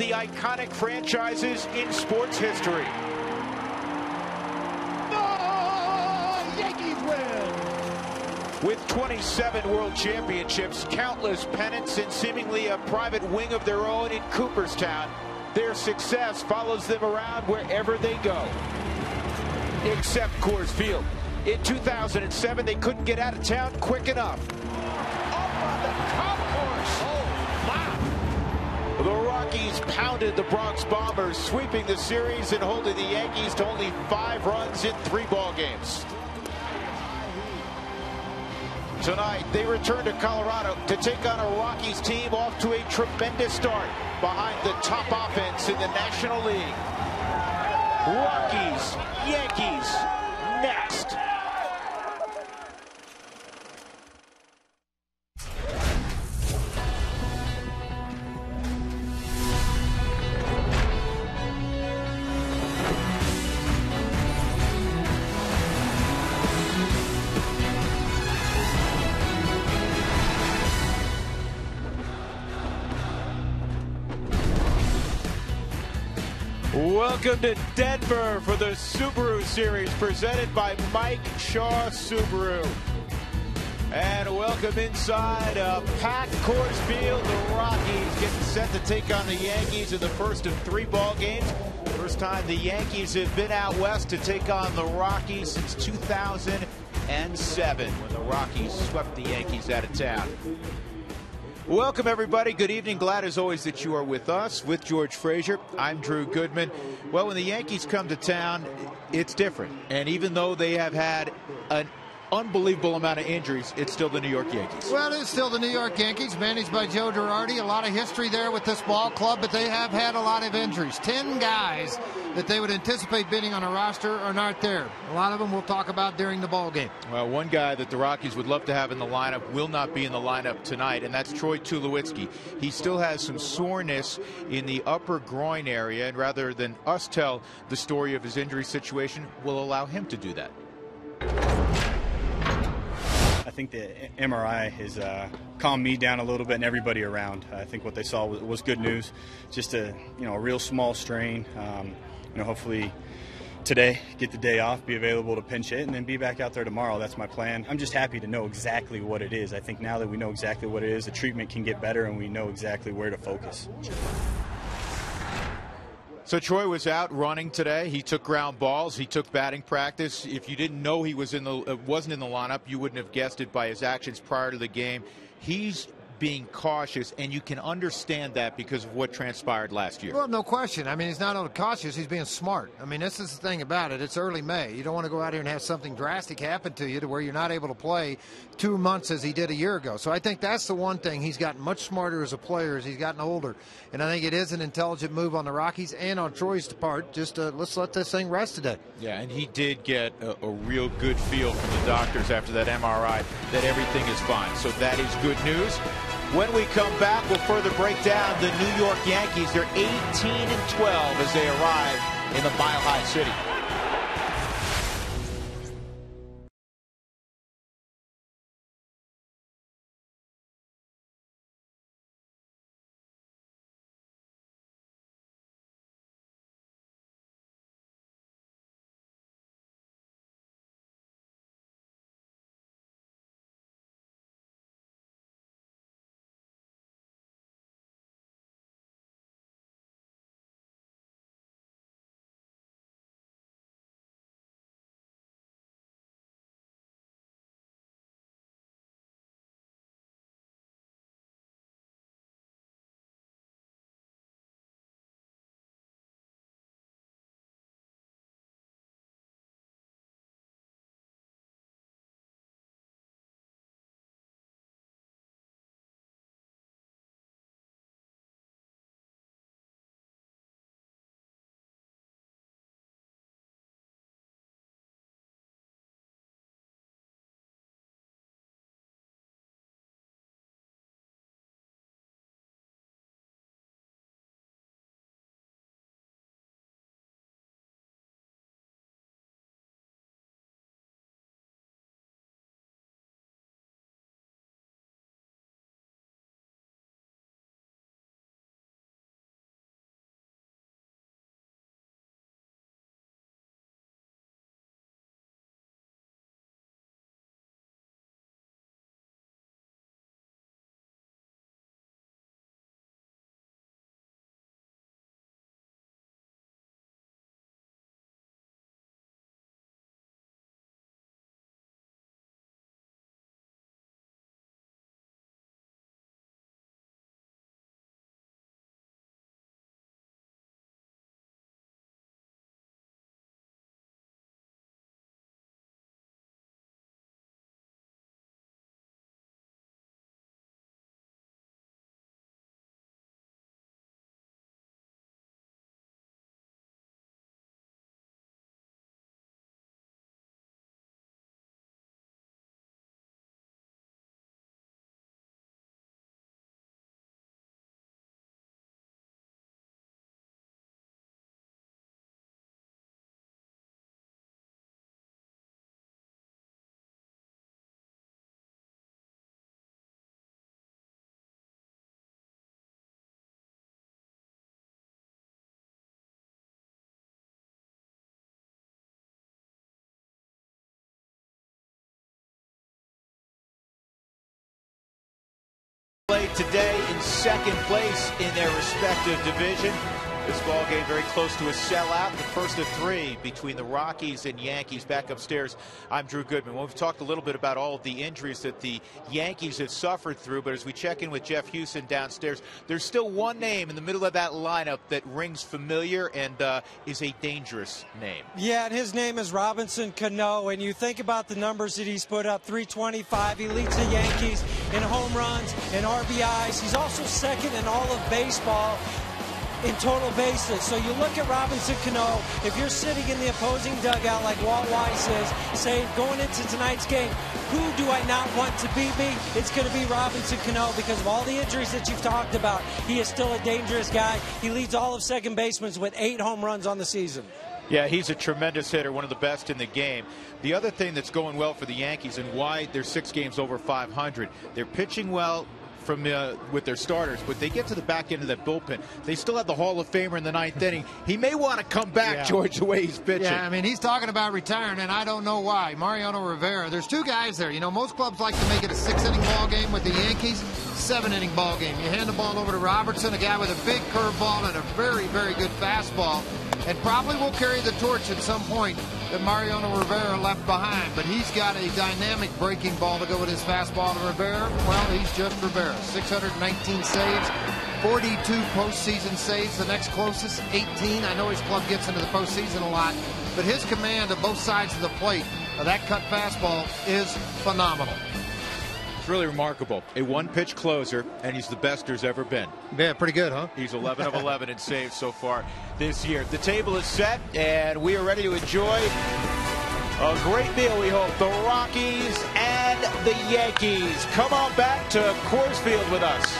the iconic franchises in sports history. The Yankees win! With 27 world championships, countless pennants, and seemingly a private wing of their own in Cooperstown, their success follows them around wherever they go. Except Coors Field. In 2007, they couldn't get out of town quick enough. Up on the top course. Oh, wow. The Rockies pounded the Bronx Bombers, sweeping the series and holding the Yankees to only 5 runs in 3 ball games. Tonight, they return to Colorado to take on a Rockies team off to a tremendous start behind the top offense in the National League. Rockies, Yankees, next. Welcome to Denver for the Subaru Series presented by Mike Shaw Subaru. And welcome inside a packed Coors Field. The Rockies getting set to take on the Yankees in the first of 3 ball games. First time the Yankees have been out west to take on the Rockies since 2007 when the Rockies swept the Yankees out of town. Welcome, everybody. Good evening. Glad, as always, that you are with us. With George Frazier, I'm Drew Goodman. Well, when the Yankees come to town, it's different. And even though they have had an unbelievable amount of injuries, it's still the New York Yankees. Well, it's still the New York Yankees, managed by Joe Girardi. A lot of history there with this ball club, but they have had a lot of injuries. 10 guys that they would anticipate being on a roster are not there. A lot of them we'll talk about during the ball game. Well, one guy that the Rockies would love to have in the lineup will not be in the lineup tonight, and that's Troy Tulowitzki. He still has some soreness in the upper groin area, and rather than us tell the story of his injury situation, we'll allow him to do that. I think the MRI has calmed me down a little bit and everybody around. I think what they saw was good news. Just a real small strain. Hopefully today get the day off, be available to pinch hit, and then be back out there tomorrow. That's my plan. I'm just happy to know exactly what it is. I think now that we know exactly what it is, the treatment can get better and we know exactly where to focus. So Troy was out running today. He took ground balls. He took batting practice. If you didn't know he was wasn't in the lineup, you wouldn't have guessed it by his actions prior to the game. He's being cautious, and you can understand that because of what transpired last year. Well, no question. I mean, he's not only cautious, he's being smart. I mean, this is the thing about it. It's early May. You don't want to go out here and have something drastic happen to you to where you're not able to play 2 months as he did a year ago. So I think that's the one thing. He's gotten much smarter as a player as he's gotten older. And I think it is an intelligent move on the Rockies and on Troy's part. Just let's let this thing rest today. Yeah, and he did get a real good feel from the doctors after that MRI that everything is fine. So that is good news. When we come back, we'll further break down the New York Yankees. They're 18-12 as they arrive in the Mile High City. today in second place in their respective division. This ball game very close to a sellout. The first of three between the Rockies and Yankees. Back upstairs, I'm Drew Goodman. Well, we've talked a little bit about all of the injuries that the Yankees have suffered through, but as we check in with Jeff Houston downstairs, there's still one name in the middle of that lineup that rings familiar and is a dangerous name. Yeah, and his name is Robinson Cano, and you think about the numbers that he's put up, 325. He leads the Yankees in home runs and RBIs. He's also second in all of baseball in total bases. So you look at Robinson Cano, if you're sitting in the opposing dugout like Walt Weiss is, saying going into tonight's game, who do I not want to beat me? It's going to be Robinson Cano because of all the injuries that you've talked about. He is still a dangerous guy. He leads all of second basemen with 8 home runs on the season. Yeah, he's a tremendous hitter, one of the best in the game. The other thing that's going well for the Yankees and why they're 6 games over 500, they're pitching well with their starters, but they get to the back end of that bullpen. They still have the Hall of Famer in the 9th inning. He may want to come back, yeah. George, the way he's pitching. Yeah, I mean, he's talking about retiring, and I don't know why. Mariano Rivera, there's 2 guys there. You know, most clubs like to make it a 6-inning ball game with the Yankees, 7-inning ball game. You hand the ball over to Robertson, a guy with a big curveball and a very, very good fastball, and probably will carry the torch at some point that Mariano Rivera left behind. But he's got a dynamic breaking ball to go with his fastball. And Rivera, well, he's just Rivera. 619 saves, 42 postseason saves. The next closest, 18. I know his club gets into the postseason a lot, but his command of both sides of the plate of that cut fastball is phenomenal. It's really remarkable. A one-pitch closer, and he's the best there's ever been. Yeah, pretty good, huh? He's 11 of 11 in saves so far this year. The table is set, and we are ready to enjoy a great meal, we hope. The Rockies and the Yankees. Come on back to Coors Field with us.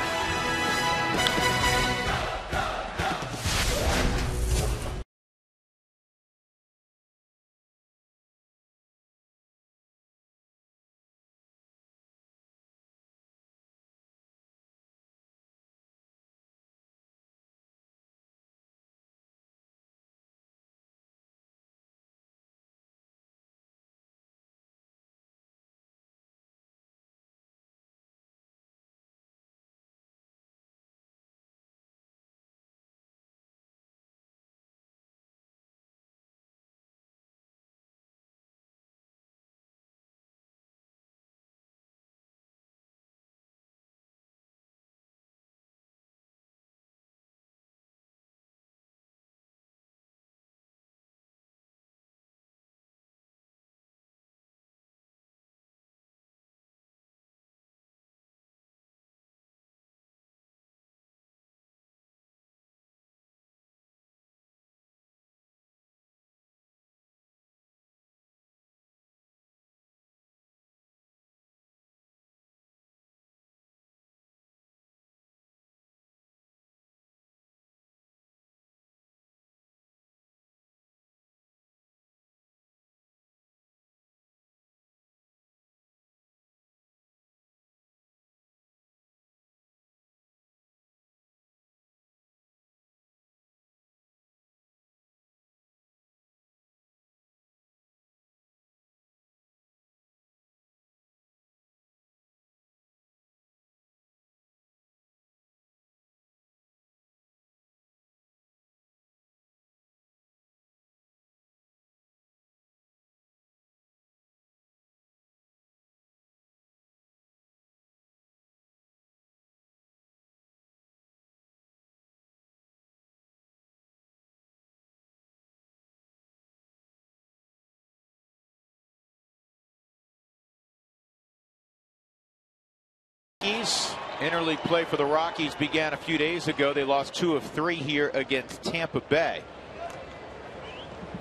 Interleague play for the Rockies began a few days ago. They lost 2 of 3 here against Tampa Bay.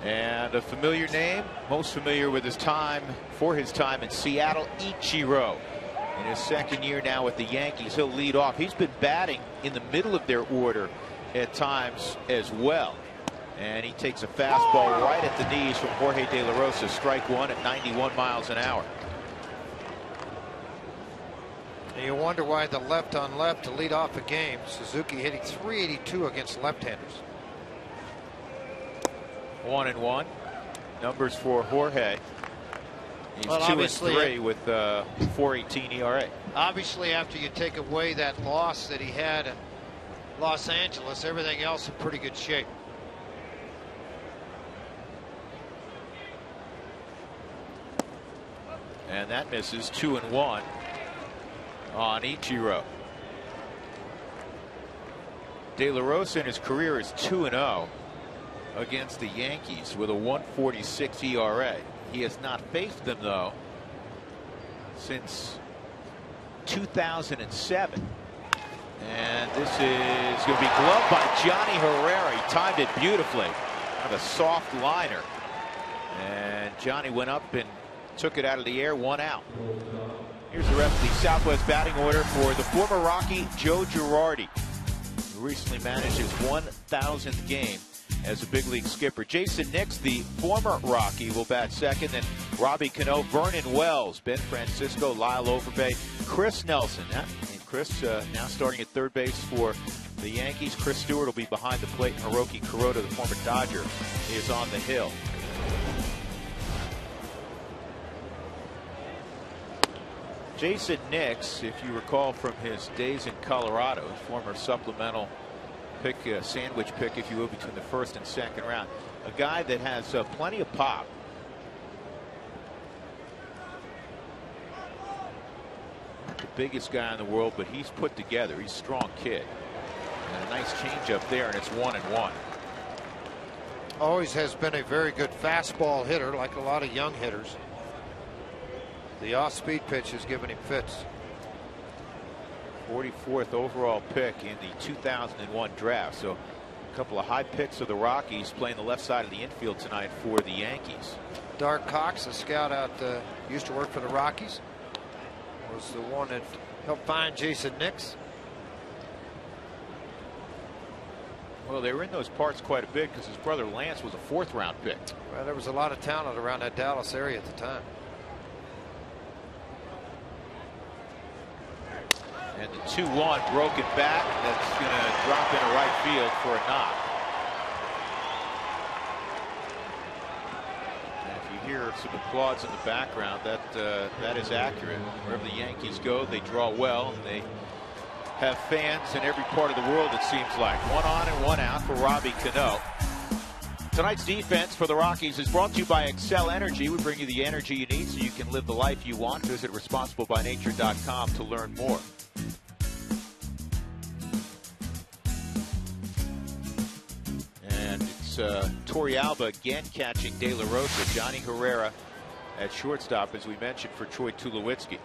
And a familiar name, most familiar with his time in Seattle, Ichiro. In his 2nd year now with the Yankees, he'll lead off. He's been batting in the middle of their order at times as well. And he takes a fastball right at the knees from Jorge De La Rosa. Strike 1 at 91 miles an hour. You wonder why the left on left to lead off a game. Suzuki hitting .382 against left-handers. 1-1. Numbers for Jorge. He's well, 2-3 with 4.18 ERA. Obviously, after you take away that loss that he had in Los Angeles, everything else in pretty good shape. And that misses. 2-1 on Ichiro. De La Rosa in his career is 2-0 against the Yankees with a 1.46 ERA. He has not faced them, though, since 2007. And this is going to be gloved by Johnny Herrera. He timed it beautifully. Kind of a soft liner. And Johnny went up and took it out of the air, 1 out. Here's the rest of the Southwest batting order for the former Rocky Joe Girardi, who recently managed his 1,000th game as a big league skipper. Jason Nix, the former Rocky, will bat second. Then Robbie Cano, Vernon Wells, Ben Francisco, Lyle Overbay, Chris Nelson. And Chris now starting at third base for the Yankees. Chris Stewart will be behind the plate. Hiroki Kuroda, the former Dodger, is on the hill. Jason Nix, if you recall from his days in Colorado, former supplemental pick, sandwich pick, if you will, between the first and second round. A guy that has plenty of pop. Not the biggest guy in the world, but he's put together. He's a strong kid. And a nice changeup there, and it's 1-1. Always has been a very good fastball hitter, like a lot of young hitters. The off-speed pitch has given him fits. 44th overall pick in the 2001 draft. So a couple of high picks of the Rockies playing the left side of the infield tonight for the Yankees. Dark Cox, a scout out, used to work for the Rockies, was the one that helped find Jason Nix. Well, they were in those parts quite a bit because his brother Lance was a 4th round pick. Well, there was a lot of talent around that Dallas area at the time. And the 2-1 broken back. That's going to drop into right field for a knock. And if you hear some applause in the background, that is accurate. Wherever the Yankees go, they draw well. And they have fans in every part of the world, it seems like. 1 on and 1 out for Robbie Cano. Tonight's defense for the Rockies is brought to you by Excel Energy. We bring you the energy you need so you can live the life you want. Visit responsiblebynature.com to learn more. And it's Torrealba again catching De La Rosa. Johnny Herrera at shortstop, as we mentioned, for Troy Tulowitzki.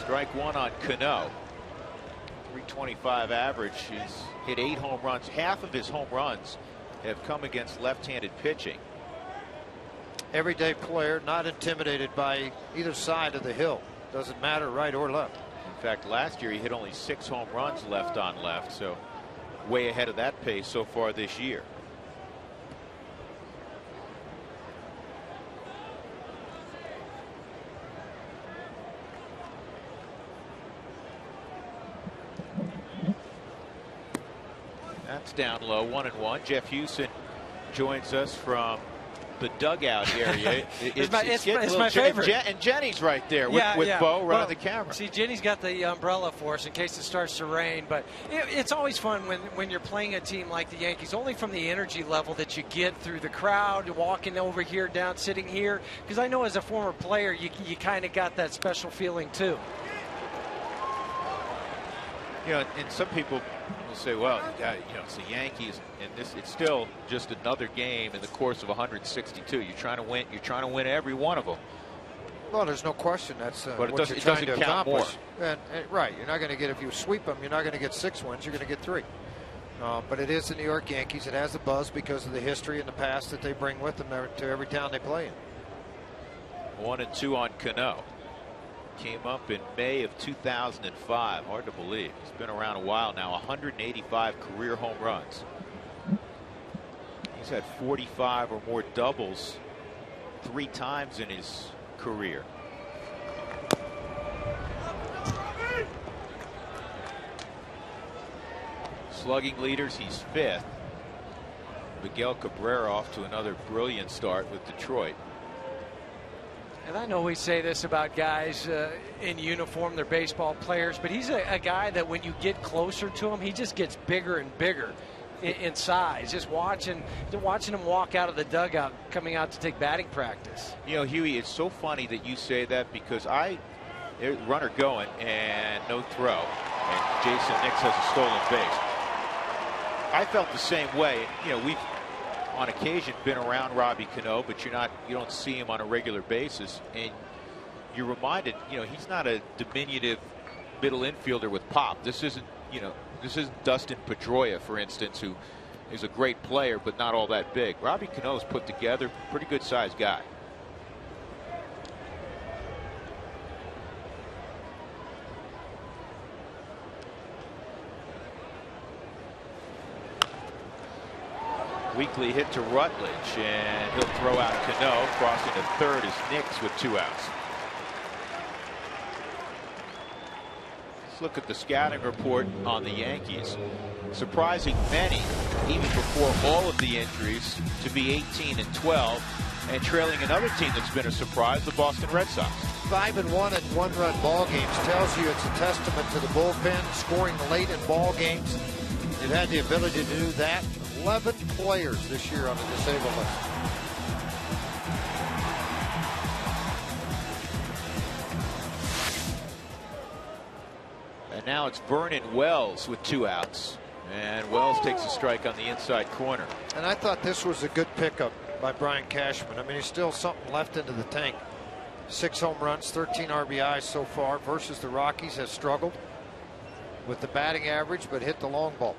Strike 1 on Cano. 325 average. He's hit 8 home runs. Half of his home runs have come against left-handed pitching. Everyday player, not intimidated by either side of the hill. Doesn't matter right or left. In fact, last year he hit only 6 home runs left on left, so way ahead of that pace so far this year. That's down low, 1-1. Jeff Houston joins us from the dugout area. It's my favorite. And Jenny's right there with Bo running the camera. See, Jenny's got the umbrella for us in case it starts to rain. But it's always fun when you're playing a team like the Yankees, only from the energy level that you get through the crowd, walking over here, down, sitting here. Because I know as a former player, you kind of got that special feeling too. You know, and some people will say, well, it's the Yankees, and it's still just another game in the course of 162. You're trying to win. You're trying to win every one of them. Well, there's no question that's but what you're it trying doesn't to count accomplish. more. And right, you're not going to get, if you sweep them, you're not going to get 6 wins. You're going to get 3. But it is the New York Yankees. It has a buzz because of the history and the past that they bring with them to every town they play in. 1-2 on Cano. Came up in May of 2005. Hard to believe. He's been around a while now. 185 career home runs. He's had 45 or more doubles 3 times in his career. slugging leaders, he's 5th. Miguel Cabrera off to another brilliant start with Detroit. And I know we say this about guys in uniform, they're baseball players, but he's a guy that when you get closer to him, he just gets bigger and bigger in size. Just watching him walk out of the dugout, coming out to take batting practice. You know, Huey, it's so funny that you say that, because runner going and no throw, and Jason Nix has a stolen base. I felt the same way. You know, we've on occasion been around Robbie Cano, but you don't see him on a regular basis, and you're reminded, you know, he's not a diminutive middle infielder with pop. This isn't Dustin Pedroia, for instance, who is a great player but not all that big. Robbie Cano's put together, pretty good sized guy. Weekly hit to Rutledge, and he'll throw out Cano. Crossing to third is Nix with 2 outs. Let's look at the scouting report on the Yankees. Surprising many, even before all of the injuries, to be 18-12, and trailing another team that's been a surprise, the Boston Red Sox. 5-1 in one-run ball games tells you it's a testament to the bullpen, scoring late in ball games. They've had the ability to do that. 11 players this year on the disabled list. And now it's Vernon Wells with 2 outs. And Wells takes a strike on the inside corner. And I thought this was a good pickup by Brian Cashman. I mean, there's still something left into the tank. 6 home runs, 13 RBIs so far, versus the Rockies has struggled with the batting average, but hit the long ball.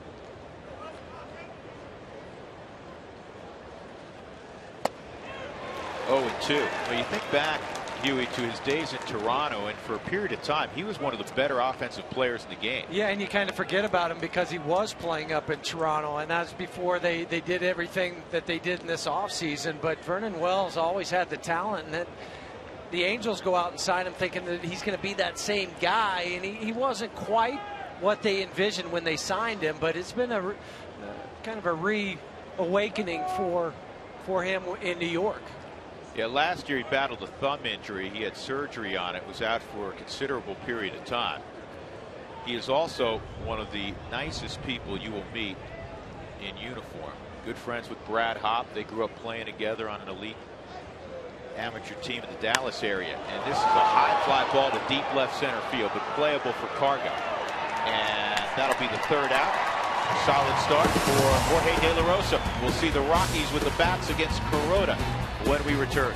Oh, and 2. Well, you think back, Huey, to his days in Toronto, and for a period of time, he was one of the better offensive players in the game. Yeah, and you kind of forget about him because he was playing up in Toronto, and that's before they did everything that they did in this offseason. But Vernon Wells always had the talent, and that the Angels go out and sign him thinking that he's going to be that same guy, and he wasn't quite what they envisioned when they signed him, but it's been a kind of a reawakening for him in New York. Yeah, last year he battled a thumb injury. He had surgery on it, was out for a considerable period of time. He is also one of the nicest people you will meet in uniform. Good friends with Brad Hopp. They grew up playing together on an elite amateur team in the Dallas area. And this is a high fly ball to deep left center field, but playable for Cargo. And that'll be the 3rd out. Solid start for Jorge De La Rosa. We'll see the Rockies with the bats against Kuroda when we return.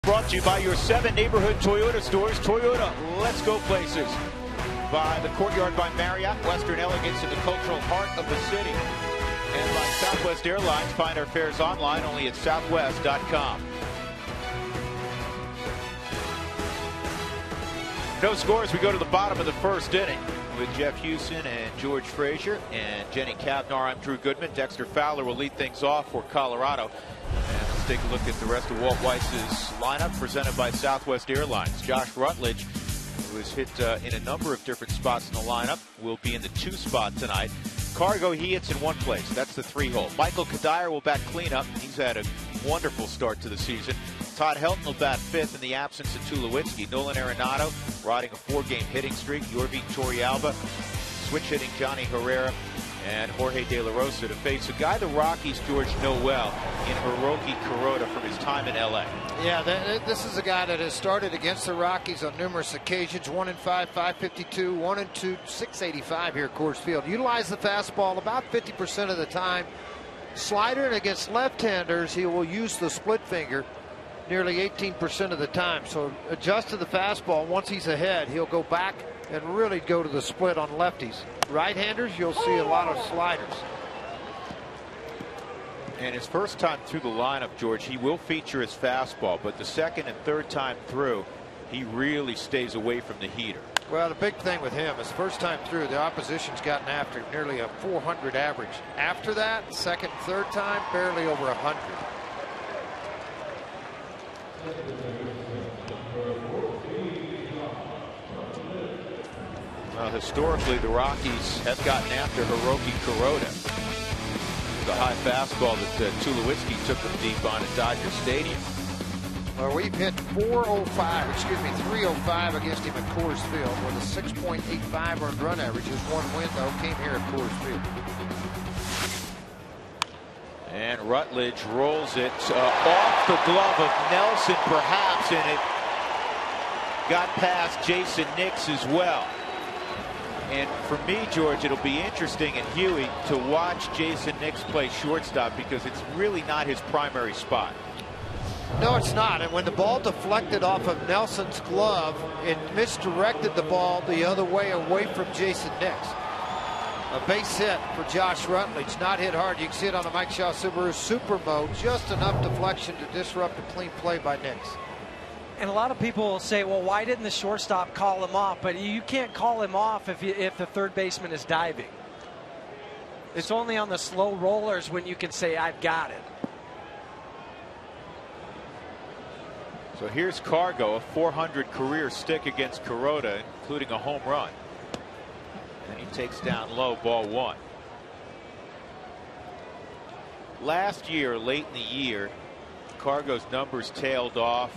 Brought to you by your 7 neighborhood Toyota stores. Toyota, let's go places. By the Courtyard by Marriott, Western elegance in the cultural heart of the city. And by Southwest Airlines, find our fares online only at southwest.com. No scores. We go to the bottom of the first inning with Jeff Houston and George Frazier and Jenny Kavnar. I'm Drew Goodman. Dexter Fowler will lead things off for Colorado. And let's take a look at the rest of Walt Weiss's lineup presented by Southwest Airlines. Josh Rutledge, who has hit in a number of different spots in the lineup, will be in the 2 spot tonight. Cargo, he hits in 1 place. That's the 3-hole. Michael Kadire will bat cleanup. He's had a wonderful start to the season. Todd Helton will bat 5th in the absence of Tulowitzki. Nolan Arenado riding a 4-game hitting streak. Yorvi Torrealba switch hitting Johnny Herrera and Jorge De La Rosa to face a guy the Rockies, George, know well in Hiroki Kuroda from his time in L.A. Yeah, this is a guy that has started against the Rockies on numerous occasions. 1-5, 552, 1-2, 685 here at Coors Field. Utilize the fastball about 50% of the time. Slider, and against left-handers, he will use the split finger nearly 18% of the time. So adjust to the fastball. Once he's ahead, he'll go back and really go to the split on lefties. Right-handers, you'll see a lot of sliders. And his first time through the lineup, George, he will feature his fastball, but the second and third time through, he really stays away from the heater. Well, the big thing with him is first time through, the opposition's gotten after nearly a 400 average. After that, second, third time, barely over 100. Well, historically, the Rockies have gotten after Hiroki Kuroda. The high fastball that Tulowitzki took them deep on at Dodger Stadium. Well, we've hit 305 against him at Coors Field with a 6.85 earned run average. His 1 win, though, came here at Coors Field. And Rutledge rolls it off the glove of Nelson, perhaps, and it got past Jason Nix as well. And for me, George, it'll be interesting, and Huey, to watch Jason Nix play shortstop because it's really not his primary spot. No, it's not. And when the ball deflected off of Nelson's glove, it misdirected the ball the other way away from Jason Nix. A base hit for Josh Rutledge, not hit hard. You can see it on the Mike Shaw Subaru Super Mode. Just enough deflection to disrupt a clean play by Nix. And a lot of people will say, well, why didn't the shortstop call him off? But you can't call him off if the third baseman is diving. It's only on the slow rollers when you can say, I've got it. So here's Cargo, a 400 career stick against Kuroda, including a home run. And he takes down low, ball 1. Last year, late in the year, Cargo's numbers tailed off.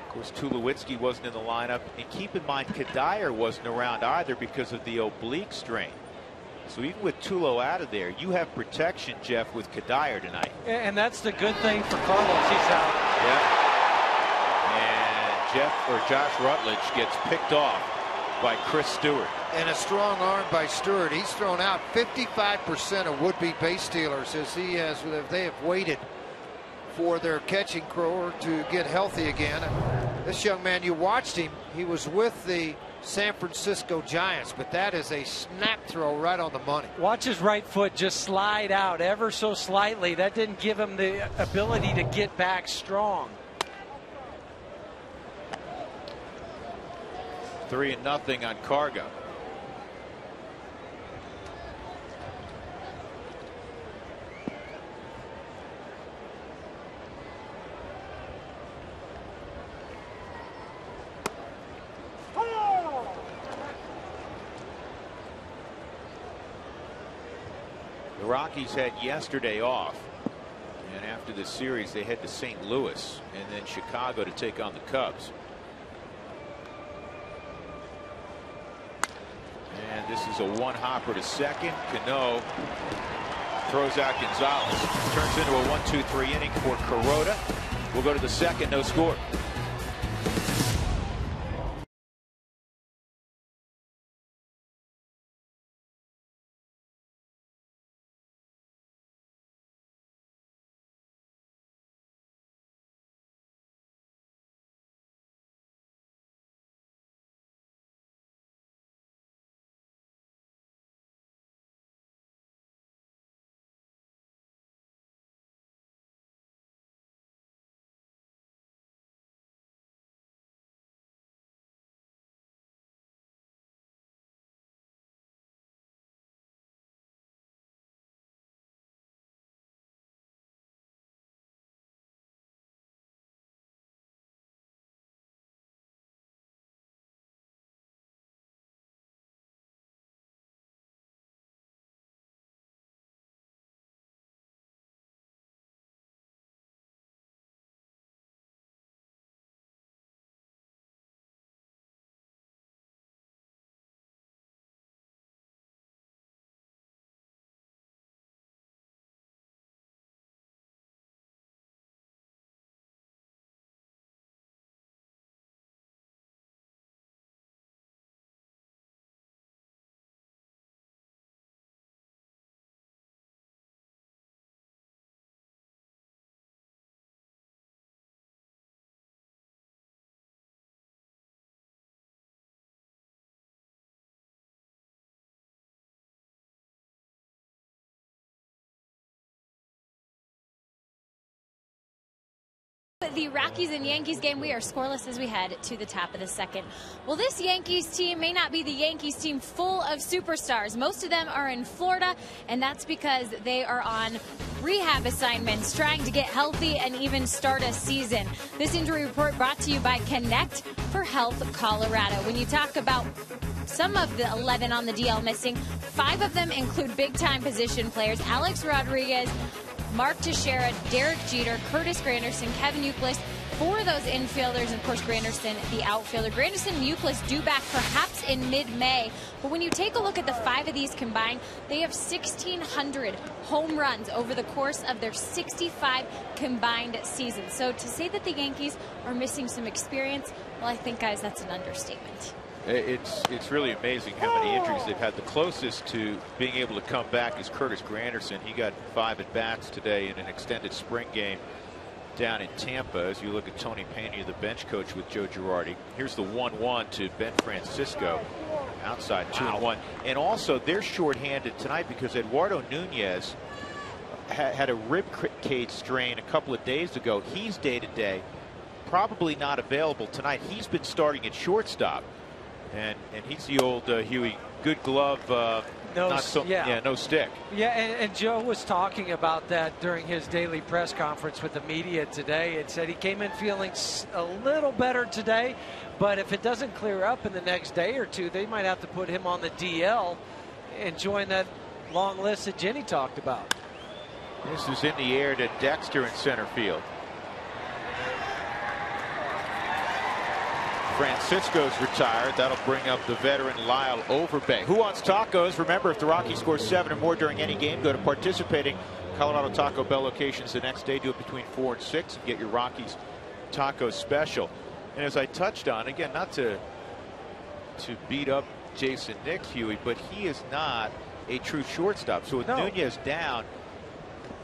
Of course, Tulowitzki wasn't in the lineup. And keep in mind, Kadire wasn't around either because of the oblique strain. So even with Tulo out of there, you have protection, Jeff, with Kadire tonight. And that's the good thing for Carlos. He's out. Yeah. And Josh Rutledge gets picked off by Chris Stewart. And a strong arm by Stewart. He's thrown out 55% of would-be base stealers as they have waited for their catching core to get healthy again. And this young man, you watched him. He was with the San Francisco Giants, but that is a snap throw right on the money. Watch his right foot just slide out ever so slightly. That didn't give him the ability to get back strong. 3-0 on Cargo. The Rockies had yesterday off, and after the series they head to St. Louis and then Chicago to take on the Cubs. And this is a one-hopper to second. Cano throws out Gonzalez. Turns into a 1-2-3 inning for Kuroda. We'll go to the second, no score. The Rockies and Yankees game, we are scoreless as we head to the top of the second. Well, this Yankees team may not be the Yankees team full of superstars. Most of them are in Florida, and that's because they are on rehab assignments, trying to get healthy and even start a season. This injury report brought to you by Connect for Health Colorado. When you talk about some of the 11 on the DL missing, 5 of them include big-time position players. Alex Rodriguez, Mark Teixeira, Derek Jeter, Curtis Granderson, Kevin Youkilis, 4 of those infielders, and of course Granderson, the outfielder. Granderson and Youkilis due back perhaps in mid-May, but when you take a look at the 5 of these combined, they have 1,600 home runs over the course of their 65 combined seasons. So to say that the Yankees are missing some experience, well, I think, guys, that's an understatement. It's really amazing how many injuries they've had. The closest to being able to come back is Curtis Granderson. He got 5 at-bats today in an extended spring game down in Tampa. As you look at Tony Pena, the bench coach with Joe Girardi. Here's the 1-1 to Ben Francisco. Outside 2-1. And also, they're shorthanded tonight because Eduardo Nunez had a rib cage strain a couple of days ago. He's day-to-day, probably not available tonight. He's been starting at shortstop. And he's the old Huey, good glove, no stick. Yeah, and Joe was talking about that during his daily press conference with the media today. It said he came in feeling a little better today, but if it doesn't clear up in the next day or two, they might have to put him on the DL and join that long list that Jenny talked about. This is in the air to Dexter in center field. Francisco's retired. That'll bring up the veteran Lyle Overbay. Who wants tacos? Remember, if the Rockies score 7 or more during any game, go to participating Colorado Taco Bell locations the next day. Do it between 4 and 6 and get your Rockies taco special. And as I touched on, again, not to beat up Jason Nix, Huey, but he is not a true shortstop. So with Nunez down,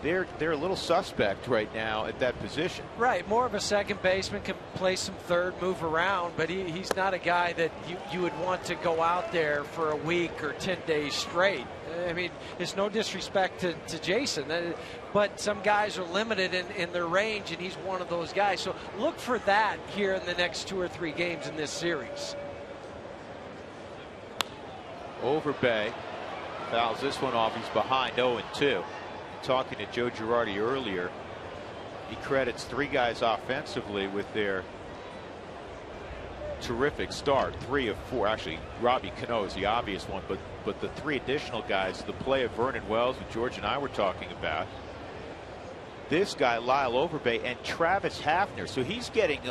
they're a little suspect right now at that position. Right, more of a second baseman, can play some third, move around, but he's not a guy that you would want to go out there for a week or 10 days straight. I mean, it's no disrespect to Jason, but some guys are limited in their range, and he's one of those guys. So look for that here in the next 2 or 3 games in this series. Overbay fouls this one off. He's behind 0-2. Talking to Joe Girardi earlier, he credits 3 guys offensively with their terrific start. 3 of 4, actually Robbie Cano is the obvious one, but the 3 additional guys, the play of Vernon Wells, who George and I were talking about, this guy Lyle Overbay, and Travis Hafner. So he's getting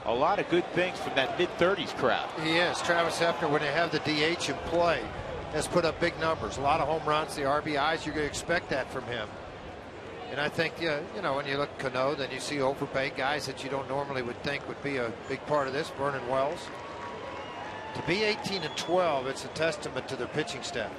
a lot of good things from that mid-30s crowd. He is. Travis Hafner, when they have the DH in play, has put up big numbers, a lot of home runs, the RBIs. You're going to expect that from him. And I think, you know, when you look at Cano, then you see Overbay, guys that you don't normally would think would be a big part of this. Vernon Wells. To be 18-12, it's a testament to their pitching staff.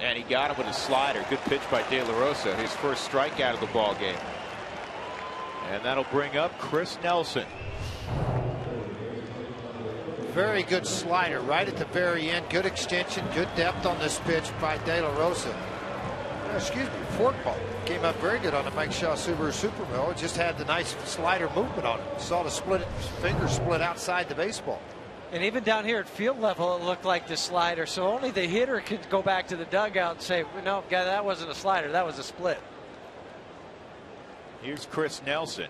And he got him with a slider. Good pitch by De La Rosa. His first strikeout of the ball game. And that'll bring up Chris Nelson. Very good slider right at the very end. Good extension, good depth on this pitch by De La Rosa. Excuse me, forkball. Came up very good on the Mike Shaw Subaru Supermill. It just had the nice slider movement on it. Saw the finger split outside the baseball. And even down here at field level, it looked like the slider. So only the hitter could go back to the dugout and say, no, guy, that wasn't a slider. That was a split. Here's Chris Nelson.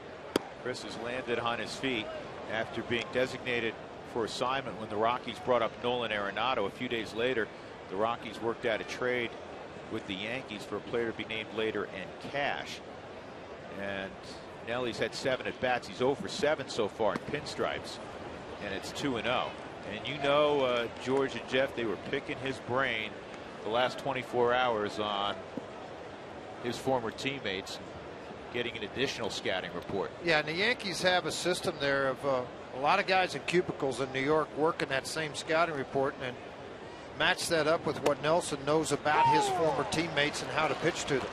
Chris has landed on his feet after being designated for assignment when the Rockies brought up Nolan Arenado. A few days later, the Rockies worked out a trade with the Yankees for a player to be named later and cash. And Nelly's had 7 at bats. He's 0 for 7 so far in pinstripes. And it's 2-0. And you know, George and Jeff, they were picking his brain the last 24 hours on his former teammates, getting an additional scouting report. Yeah, and the Yankees have a system there of a lot of guys in cubicles in New York working that same scouting report, and match that up with what Nelson knows about his former teammates and how to pitch to them.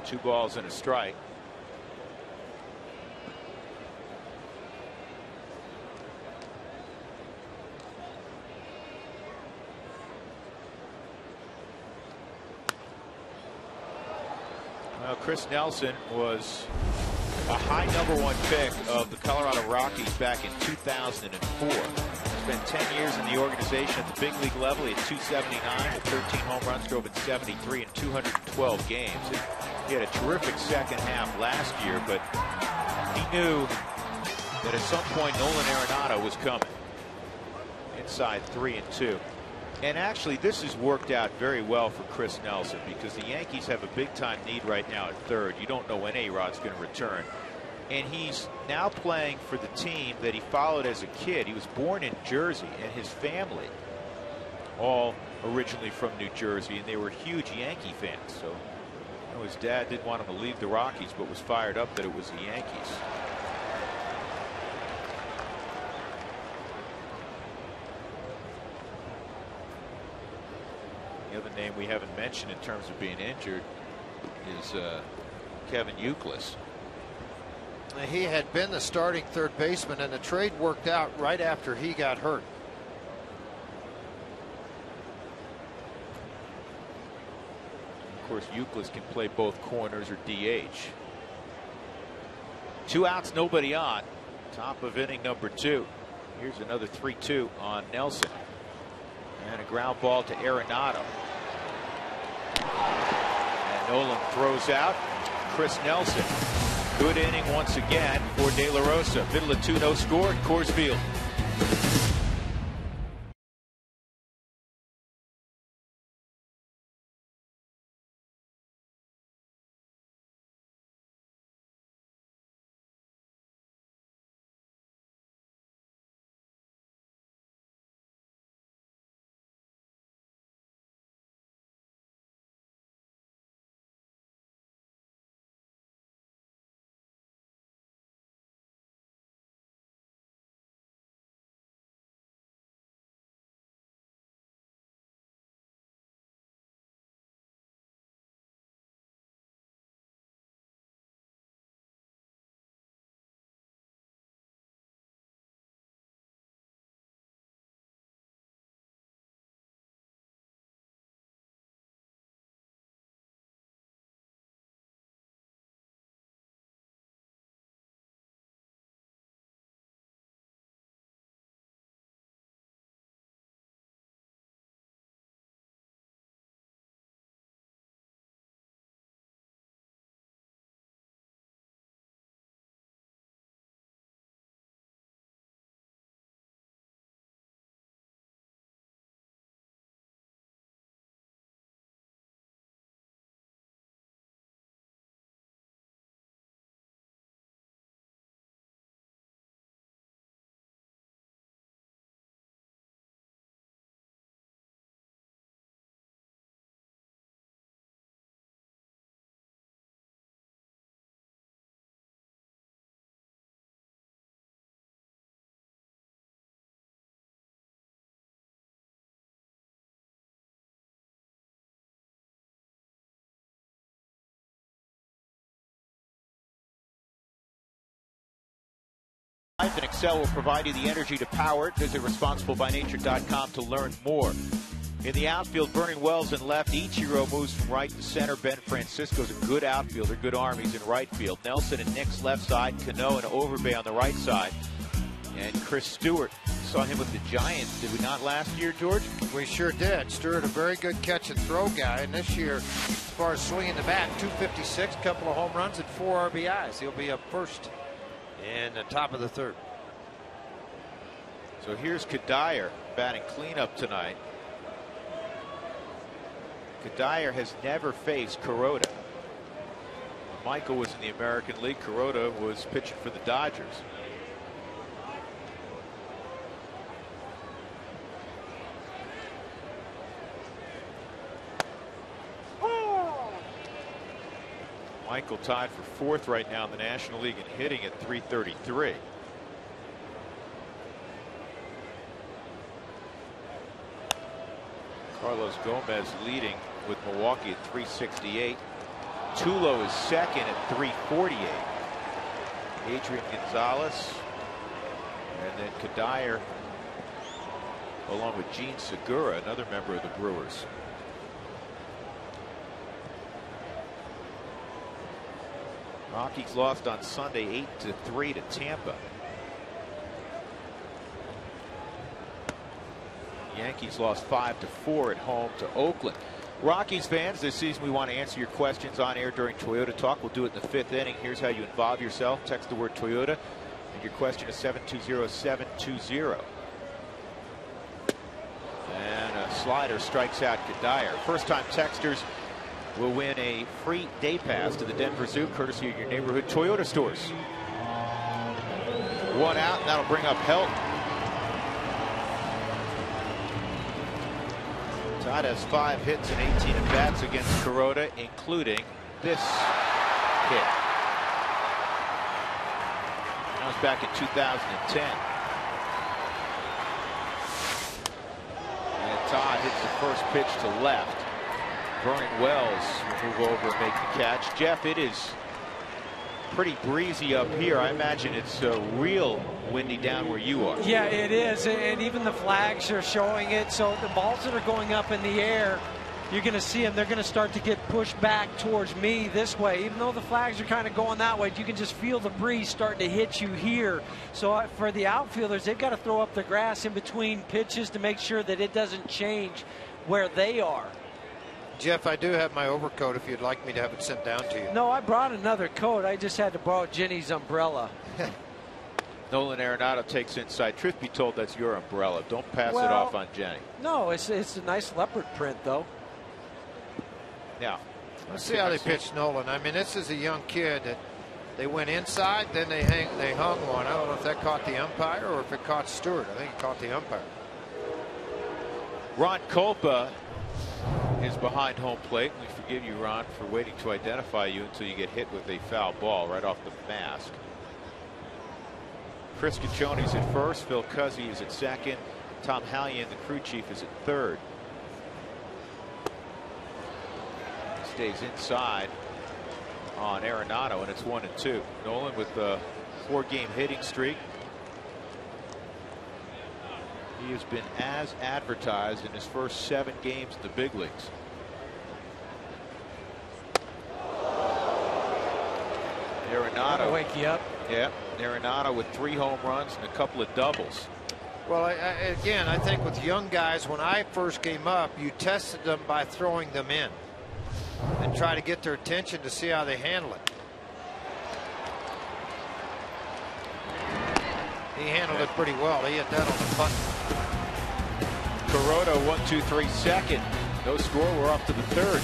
2 balls and a strike. Chris Nelson was a high #1 pick of the Colorado Rockies back in 2004. Spent 10 years in the organization at the big league level. He had 279 with 13 home runs, drove in 73 in 212 games. He had a terrific second half last year, but he knew that at some point Nolan Arenado was coming. Inside 3-2. And actually, this has worked out very well for Chris Nelson because the Yankees have a big-time need right now at third. You don't know when A-Rod's going to return. And he's now playing for the team that he followed as a kid. He was born in Jersey, and his family, all originally from New Jersey, and they were huge Yankee fans. So you know, his dad didn't want him to leave the Rockies, but was fired up that it was the Yankees. The other name we haven't mentioned in terms of being injured is Kevin Youkilis. He had been the starting third baseman, and the trade worked out right after he got hurt. Of course, Youkilis can play both corners or DH. 2 outs, nobody on. Top of inning number 2. Here's another 3-2 on Nelson. And a ground ball to Arenado. And Nolan throws out Chris Nelson. Good inning once again for De La Rosa. Middle of 2, no score at Coors Field. And Excel will provide you the energy to power it. Visit responsiblebynature.com to learn more. In the outfield, Vernon Wells in left. Ichiro moves from right to center. Ben Francisco's a good outfielder, good arm. He's in right field. Nelson and Nick's left side. Cano and Overbay on the right side. And Chris Stewart. Saw him with the Giants, did we not, last year, George? We sure did. Stewart, a very good catch and throw guy. And this year, as far as swinging the bat, 256, couple of home runs and 4 RBIs. He'll be up first in the top of the third. So here's Kadire batting cleanup tonight. Kadire has never faced Kuroda. When Michael was in the American League, Kuroda was pitching for the Dodgers. Michael tied for 4th right now in the National League in hitting at 333. Carlos Gomez leading with Milwaukee at 368. Tulo is second at 348. Adrian Gonzalez, and then Kadire along with Gene Segura, another member of the Brewers. Rockies lost on Sunday 8-3 to Tampa. Yankees lost 5-4 at home to Oakland. Rockies fans, this season we want to answer your questions on air during Toyota Talk. We'll do it in the 5th inning. Here's how you involve yourself. Text the word Toyota, and your question is 720-720. And a slider strikes out Kadire. First-time texters will win a free day pass to the Denver Zoo, courtesy of your neighborhood Toyota stores. One out, and that'll bring up Helton. Todd has 5 hits and 18 at-bats against Kuroda, including this hit. That was back in 2010. And Todd hits the first pitch to left. Vernon Wells will move over and make the catch. Jeff, it is pretty breezy up here. I imagine it's real windy down where you are. Yeah, it is, and even the flags are showing it. So the balls that are going up in the air, you're going to see them. They're going to start to get pushed back towards me this way. Even though the flags are kind of going that way, you can just feel the breeze starting to hit you here. So for the outfielders, they've got to throw up the grass in between pitches to make sure that it doesn't change where they are. Jeff, I do have my overcoat if you'd like me to have it sent down to you. No, I brought another coat. I just had to borrow Jenny's umbrella. Nolan Arenado takes inside. Truth be told, that's your umbrella. Don't pass it off on Jenny. No, it's a nice leopard print, though. Now, let's see how they pitched Nolan. I mean, this is a young kid that they went inside, then they hung one. I don't know if that caught the umpire or if it caught Stewart. I think it caught the umpire. Ron Kolpa is behind home plate. We forgive you, Ron, for waiting to identify you until you get hit with a foul ball right off the mask. Chris Caccioni's at first. Phil Cuzzi is at second. Tom Hallian, the crew chief, is at third. Stays inside on Arenado, and it's 1-2. Nolan with a 4-game hitting streak. He has been as advertised in his first 7 games in the big leagues. Arenado, wake you up. Yeah, Arenado with 3 home runs and a couple of doubles. Well, again, I think with young guys, when I first came up, you tested them by throwing them in and try to get their attention to see how they handle it. He handled it pretty well. He hit that on the button. Kuroda 1-2-3 second. No score. We're off to the 3rd.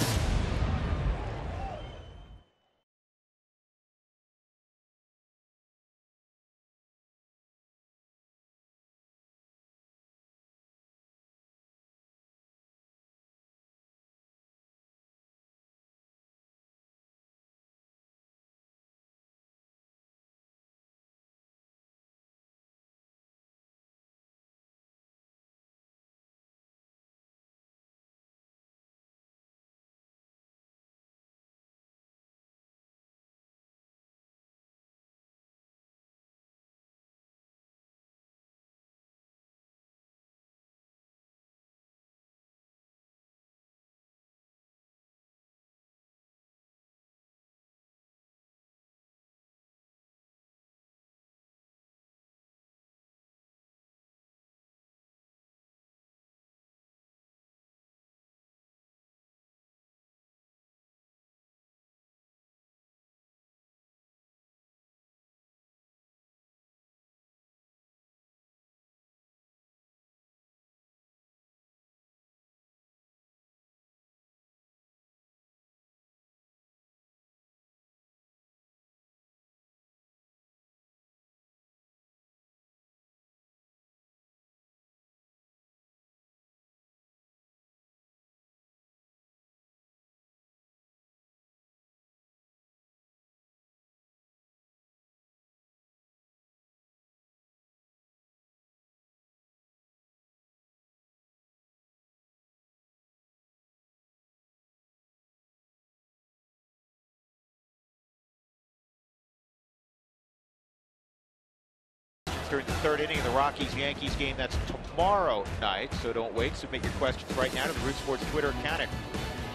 During the 3rd inning of the Rockies-Yankees game. That's tomorrow night, so don't wait. Submit your questions right now to the Root Sports Twitter account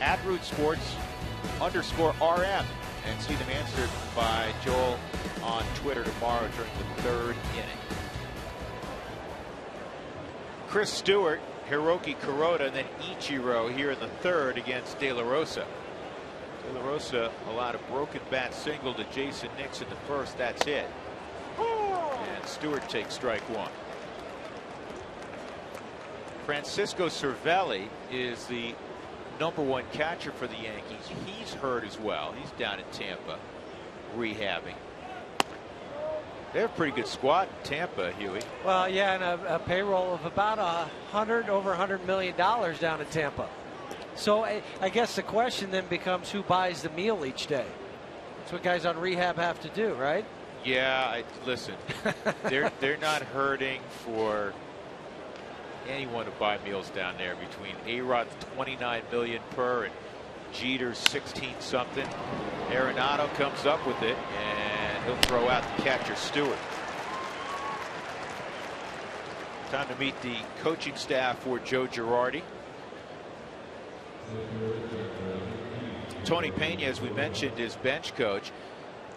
at @RootSports_RM. and see them answered by Joel on Twitter tomorrow during the 3rd inning. Chris Stewart, Hiroki Kuroda, and then Ichiro here in the 3rd against De La Rosa. De La Rosa allowed a broken bat single to Jason Nix in the 1st. That's it. And Stewart takes strike 1. Francisco Cervelli is the #1 catcher for the Yankees. He's hurt as well. He's down in Tampa rehabbing. They have a pretty good squad in Tampa, Huey. Well, yeah, and a payroll of about over $100 million down in Tampa. So I guess the question then becomes who buys the meal each day. That's what guys on rehab have to do, right? Yeah, listen, they're not hurting for anyone to buy meals down there. Between A-Rod's $29 million per and Jeter's 16-something. Arenado comes up with it, and he'll throw out the catcher Stewart. Time to meet the coaching staff for Joe Girardi. Tony Pena, as we mentioned, is bench coach.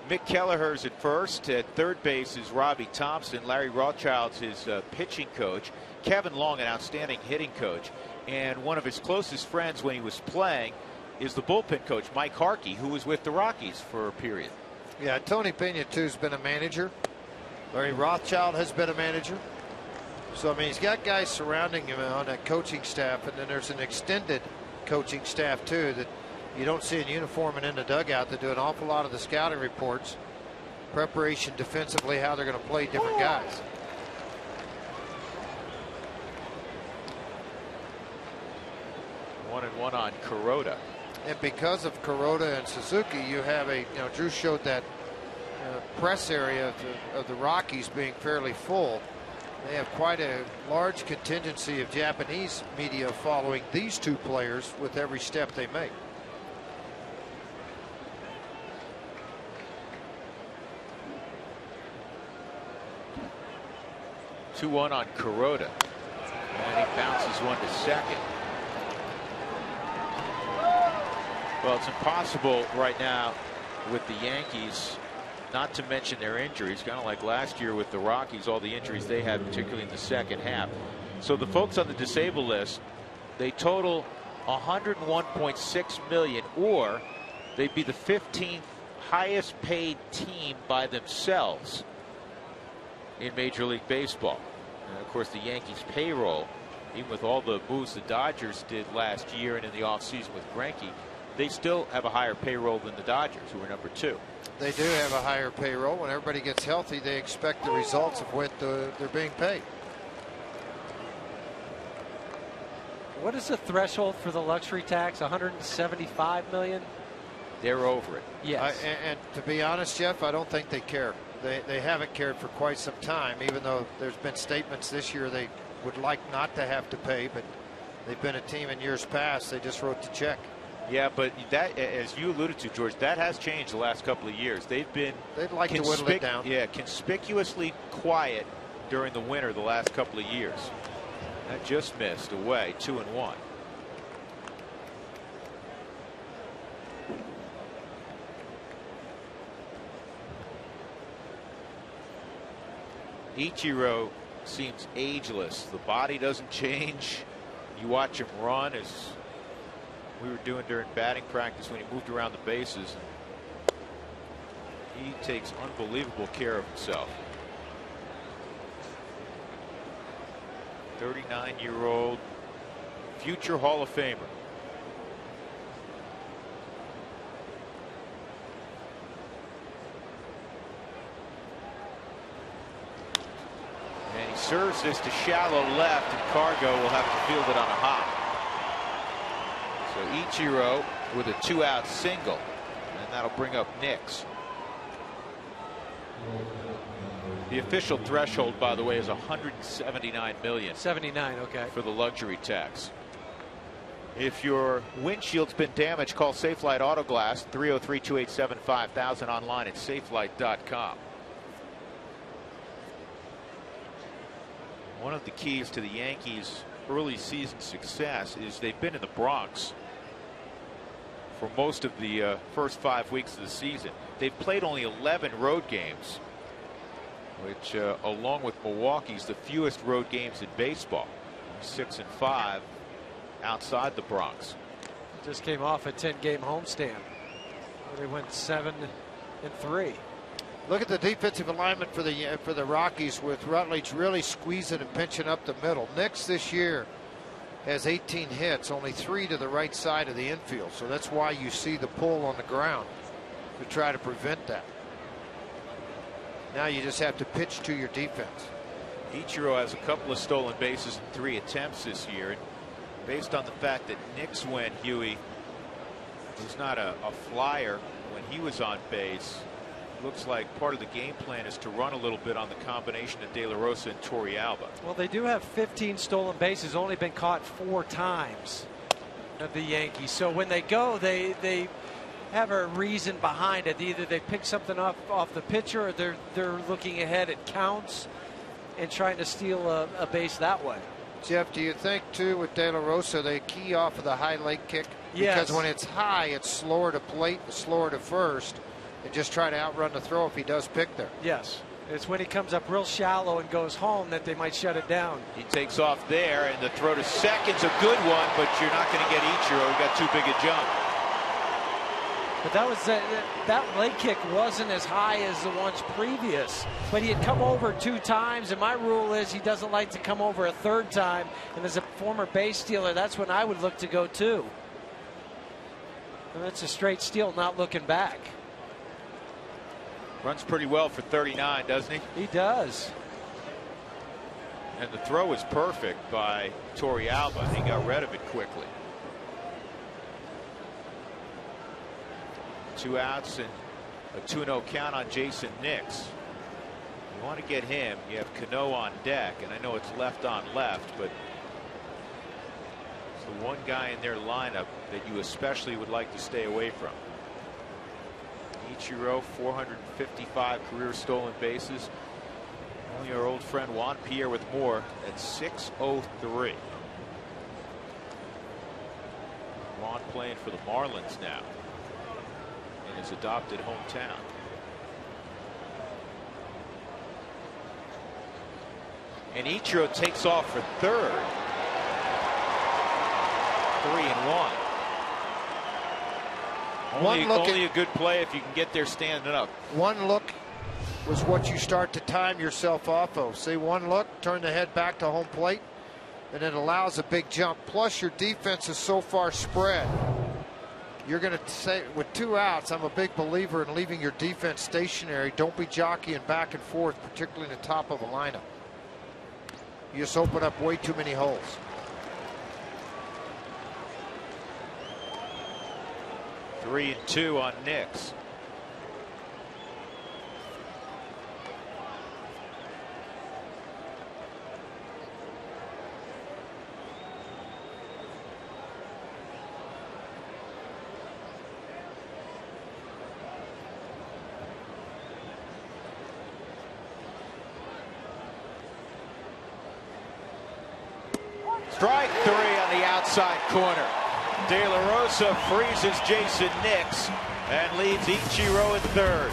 Mick Kelleher's at first. At third base is Robbie Thompson. Larry Rothschild's his pitching coach. Kevin Long, an outstanding hitting coach. And one of his closest friends when he was playing is the bullpen coach, Mike Harkey, who was with the Rockies for a period. Yeah, Tony Pena, too, has been a manager. Larry Rothschild has been a manager. So, I mean, he's got guys surrounding him on that coaching staff, and then there's an extended coaching staff, too, that you don't see in uniform and in the dugout. They do an awful lot of the scouting reports, preparation defensively, how they're going to play different guys. One and one on Kuroda. And because of Kuroda and Suzuki, you have Drew showed that press area of the Rockies being fairly full. They have quite a large contingency of Japanese media following these two players with every step they make. Two-one on Kuroda, and he bounces one to second. Well, it's impossible right now with the Yankees, not to mention their injuries, kind of like last year with the Rockies, all the injuries they had, particularly in the second half. So the folks on the disabled list, they total $101.6 million, or they'd be the 15th highest paid team by themselves in Major League Baseball. And of course, the Yankees payroll, even with all the moves the Dodgers did last year and in the offseason with Greinke, they still have a higher payroll than the Dodgers, who are #2. They do have a higher payroll. When everybody gets healthy, they expect the results of what they're being paid. What is the threshold for the luxury tax? $175 million? They're over it. Yes. And to be honest, Jeff, I don't think they care. They haven't cared for quite some time, even though there's been statements this year they would like not to have to pay, but they've been a team in years past. They just wrote the check. Yeah, but that, as you alluded to, George, that has changed the last couple of years. They'd like to whittle it down. Yeah, conspicuously quiet during the winter the last couple of years. That just missed away, 2-1. Ichiro seems ageless. The body doesn't change. You watch him run, as we were doing during batting practice when he moved around the bases. He takes unbelievable care of himself. 39-year-old future Hall of Famer. And he serves this to shallow left, and Cargo will have to field it on a hop. So Ichiro with a 2-out single, and that'll bring up Nix. The official threshold, by the way, is $179 million. 79, okay. For the luxury tax. If your windshield's been damaged, call Safelite Auto Glass, 303-287-5000, online at safelite.com. One of the keys to the Yankees' early season success is they've been in the Bronx for most of the first 5 weeks of the season. They've played only 11 road games, which along with Milwaukee's the fewest road games in baseball. 6 and 5 outside the Bronx. Just came off a 10-game homestand. They went 7 and 3. Look at the defensive alignment for the Rockies, with Rutledge really squeezing and pinching up the middle. Nix this year has 18 hits, only 3 to the right side of the infield. So that's why you see the pull on the ground to try to prevent that. Now you just have to pitch to your defense. Ichiro has a couple of stolen bases in 3 attempts this year. Based on the fact that Nix went, Huey was not a flyer when he was on base, looks like part of the game plan is to run a little bit on the combination of De La Rosa and Torrealba. Well, they do have 15 stolen bases, only been caught 4 times of the Yankees. So when they go, they have a reason behind it. Either they pick something up off the pitcher, or they're looking ahead at counts and trying to steal a base that way. Jeff, do you think too with De La Rosa they key off of the high leg kick? Yes. Because when it's high, it's slower to plate, slower to first, and just try to outrun the throw if he does pick there. Yes. It's when he comes up real shallow and goes home that they might shut it down. He takes off there, and the throw to second's a good one, but you're not going to get Ichiro. He got too big a jump. But that leg kick wasn't as high as the ones previous. But he had come over 2 times, and my rule is he doesn't like to come over a 3rd time. And as a former base stealer, that's when I would look to go too. And that's a straight steal, not looking back. Runs pretty well for 39, doesn't he? He does. And the throw was perfect by Torrealba, and he got rid of it quickly. 2 outs and a 2-0 count on Jason Nix. You want to get him. You have Cano on deck, and I know it's left on left, but it's the one guy in their lineup that you especially would like to stay away from. Ichiro, 455 career stolen bases. Only our old friend Juan Pierre with more at 603. Juan playing for the Marlins now in his adopted hometown. And Ichiro takes off for 3rd. 3-1. Only a good play if you can get there standing up. One look was what you start to time yourself off of. See, one look, turn the head back to home plate, and it allows a big jump. Plus, your defense is so far spread. You're going to say, with 2 outs, I'm a big believer in leaving your defense stationary. Don't be jockeying back and forth, particularly in the top of a lineup. You just open up way too many holes. 3-2 on Nix. Strike 3 on the outside corner. De La Rosa freezes Jason Nix and leads Ichiro in 3rd.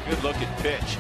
Good looking pitch.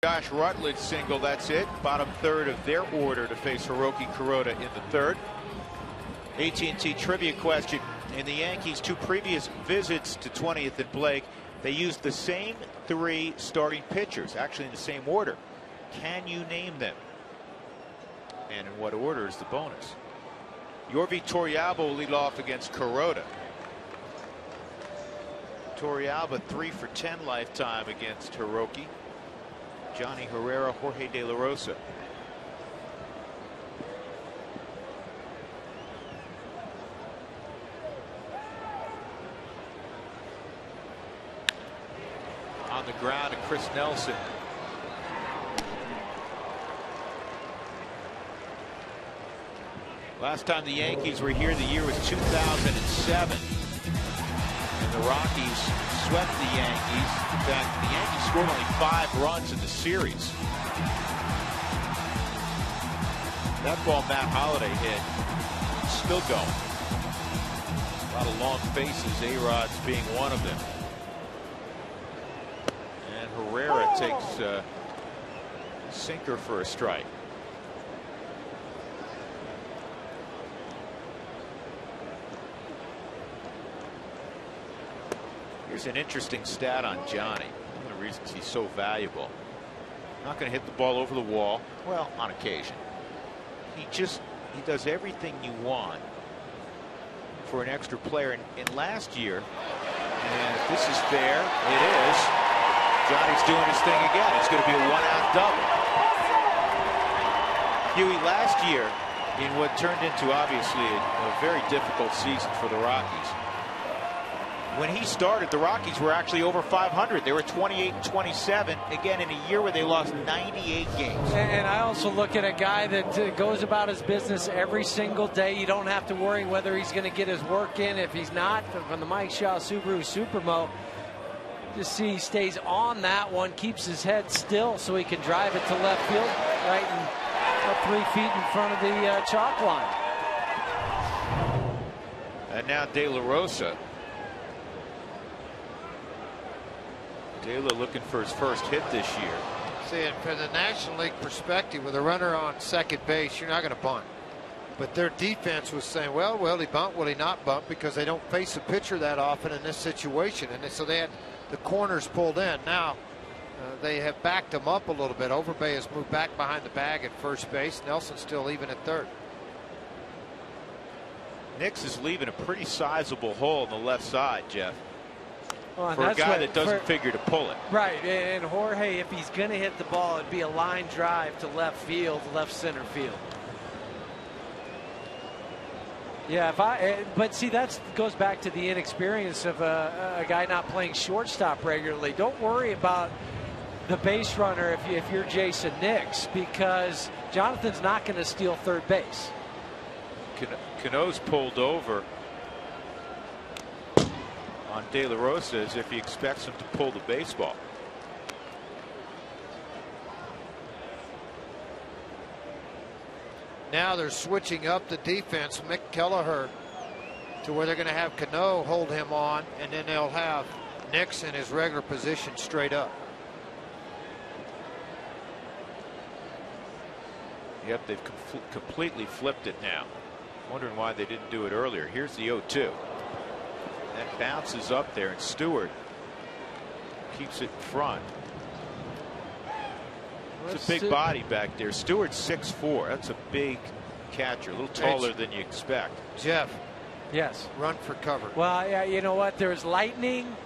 Josh Rutledge single, that's it. Bottom third of their order to face Hiroki Kuroda in the third. AT&T trivia question. In the Yankees' 2 previous visits to 20th and Blake, they used the same 3 starting pitchers, actually in the same order. Can you name them? And in what order is the bonus? Yorvi Torrealba will lead off against Kuroda. Torrealba 3 for 10 lifetime against Hiroki. Johnny Herrera, Jorge De La Rosa. On the ground to Chris Nelson. Last time the Yankees were here, the year was 2007. And the Rockies swept the Yankees. In fact, the Yankees scored only 5 runs in the series. That ball Matt Holliday hit, still going. A lot of long faces, A-Rod's being one of them. And Herrera takes a sinker for a strike. Here's an interesting stat on Johnny. One of the reasons he's so valuable. Not going to hit the ball over the wall. Well, on occasion. He does everything you want for an extra player. And last year, and if this is fair, it is. Johnny's doing his thing again. It's going to be a 1-out double. Huey, last year, in what turned into obviously a very difficult season for the Rockies. When he started, the Rockies were actually over 500. They were 28-27, again, in a year where they lost 98 games. And I also look at a guy that goes about his business every single day. You don't have to worry whether he's going to get his work in. If he's not, from the Mike Shaw Subaru Supermo, just see he stays on that one, keeps his head still so he can drive it to left field, right about 3 feet in front of the chalk line. And now De La Rosa. De La looking for his first hit this year. See, and from the National League perspective, with a runner on second base, you're not going to bunt. But their defense was saying, well, will he bunt, will he not bunt, because they don't face a pitcher that often in this situation. And so they had the corners pulled in. Now they have backed them up a little bit. Overbay has moved back behind the bag at first base. Nelson's still even at third. Nix is leaving a pretty sizable hole on the left side, Jeff. Well, for a guy that doesn't figure to pull it. Right, and Jorge, if he's going to hit the ball, it'd be a line drive to left field, left center field. Yeah, but see, that goes back to the inexperience of a guy not playing shortstop regularly. Don't worry about the base runner if you're Jason Nix, because Jonathan's not going to steal third base. Cano's pulled over on De La Rosa as if he expects him to pull the baseball. Now they're switching up the defense, Mick Kelleher, to where they're going to have Cano hold him on, and then they'll have Nix in his regular position straight up. Yep, they've completely flipped it now. Wondering why they didn't do it earlier. Here's the 0-2. That bounces up there, and Stewart keeps it in front. It's a big body back there. Stewart's 6'4". That's a big catcher, a little taller than you expect. Jeff. Yes. Run for cover. Well, yeah, you know what? There's lightning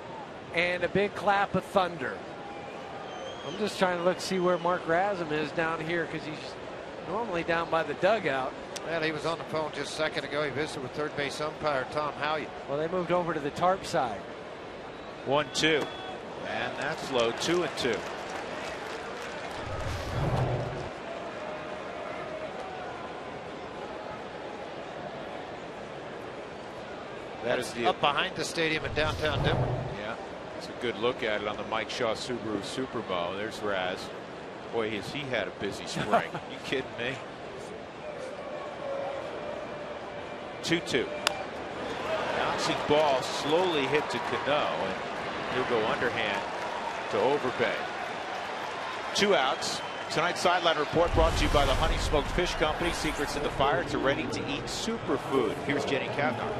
and a big clap of thunder. I'm just trying to see where Mark Razum is down here, because he's normally down by the dugout. Well, he was on the phone just a second ago. He visited with third base umpire Tom Howey. Well, they moved over to the tarp side. 1-2. And that's low. 2-2. That is up behind the stadium in downtown Denver. Yeah, it's a good look at it on the Mike Shaw Subaru Supermo. There's Raz. Boy, has he had a busy spring. You kidding me? 2-2. Bouncing ball slowly hit to Cano, and he'll go underhand to Overbay. 2 outs. Tonight's sideline report brought to you by the Honey Smoked Fish Company. Secrets in the fire. It's a ready-to-eat superfood. Here's Jenny Kavnar.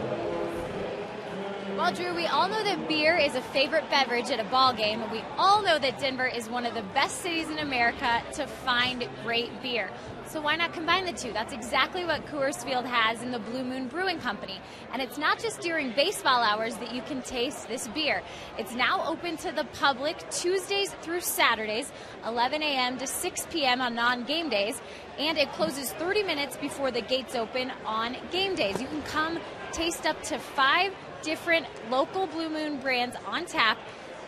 Well, Drew, we all know that beer is a favorite beverage at a ball game. We all know that Denver is one of the best cities in America to find great beer. So why not combine the two? That's exactly what Coors Field has in the Blue Moon Brewing Company. And it's not just during baseball hours that you can taste this beer. It's now open to the public Tuesdays through Saturdays, 11 a.m. to 6 p.m. on non-game days. And it closes 30 minutes before the gates open on game days. You can come taste up to 5 different local Blue Moon brands on tap.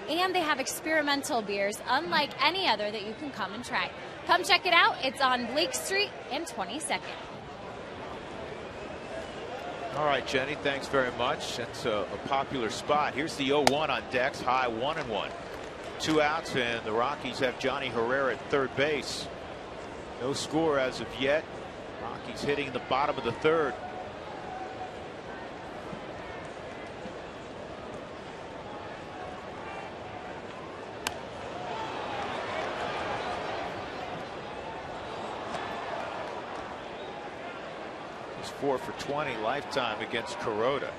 And they have experimental beers unlike any other that you can come and try. Come check it out. It's on Blake Street and 22nd. All right, Jenny, thanks very much. That's a popular spot. Here's the 0-1 on decks, high 1-1. 2 outs, and the Rockies have Johnny Herrera at third base. No score as of yet. Rockies hitting in the bottom of the third. He's 4 for 20 lifetime against Kuroda.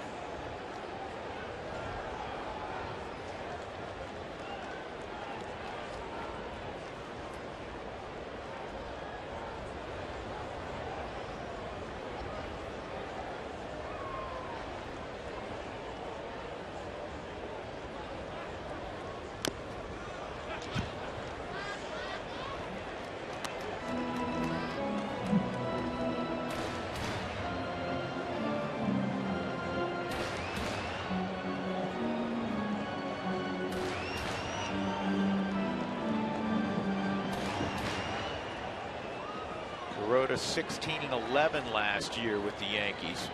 Kuroda 16-11 last year with the Yankees.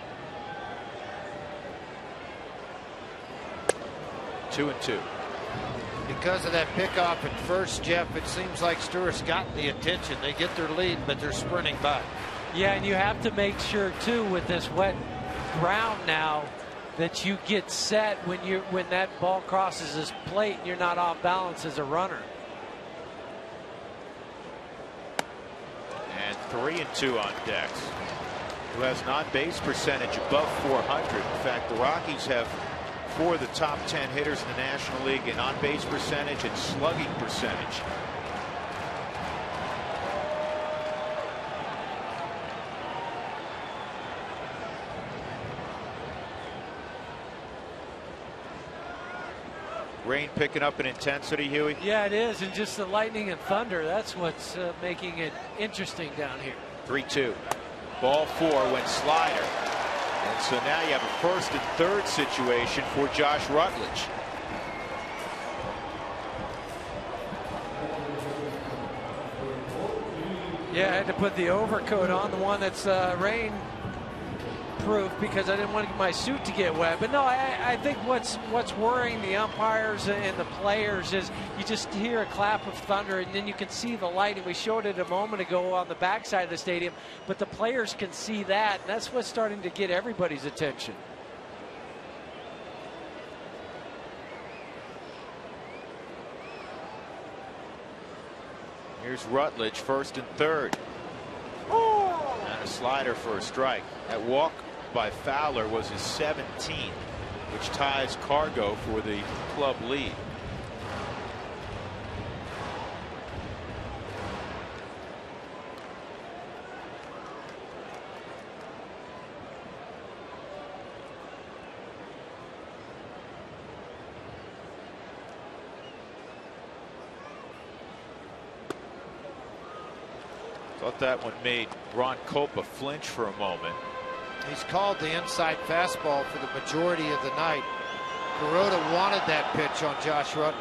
2-2. Because of that pickoff at first, Jeff, it seems like Stewart's gotten the attention. They get their lead, but they're sprinting by. Yeah, and you have to make sure too with this wet ground now that you get set when that ball crosses this plate and you're not off balance as a runner. And 3-2 on decks. Who has non-base percentage above 400. In fact, the Rockies have 4 of the top 10 hitters in the National League in on-base percentage and slugging percentage. Rain picking up in intensity, Huey. Yeah, it is, and just the lightning and thunder, that's what's making it interesting down here. 3-2. Ball 4 went slider. And so now you have a first and third situation for Josh Rutledge. Yeah, I had to put the overcoat on, the one that's rain proof, because I didn't want my suit to get wet. But no, I think what's worrying the umpires and the players is you just hear a clap of thunder and then you can see the lightning. We showed it a moment ago on the backside of the stadium, but the players can see that, and that's what's starting to get everybody's attention. Here's Rutledge, first and third. And a slider for a strike. That walk by Fowler was his 17th, which ties Cargo for the club lead. Thought that one made Ron Copa flinch for a moment. He's called the inside fastball for the majority of the night. Kuroda wanted that pitch on Josh Rutledge.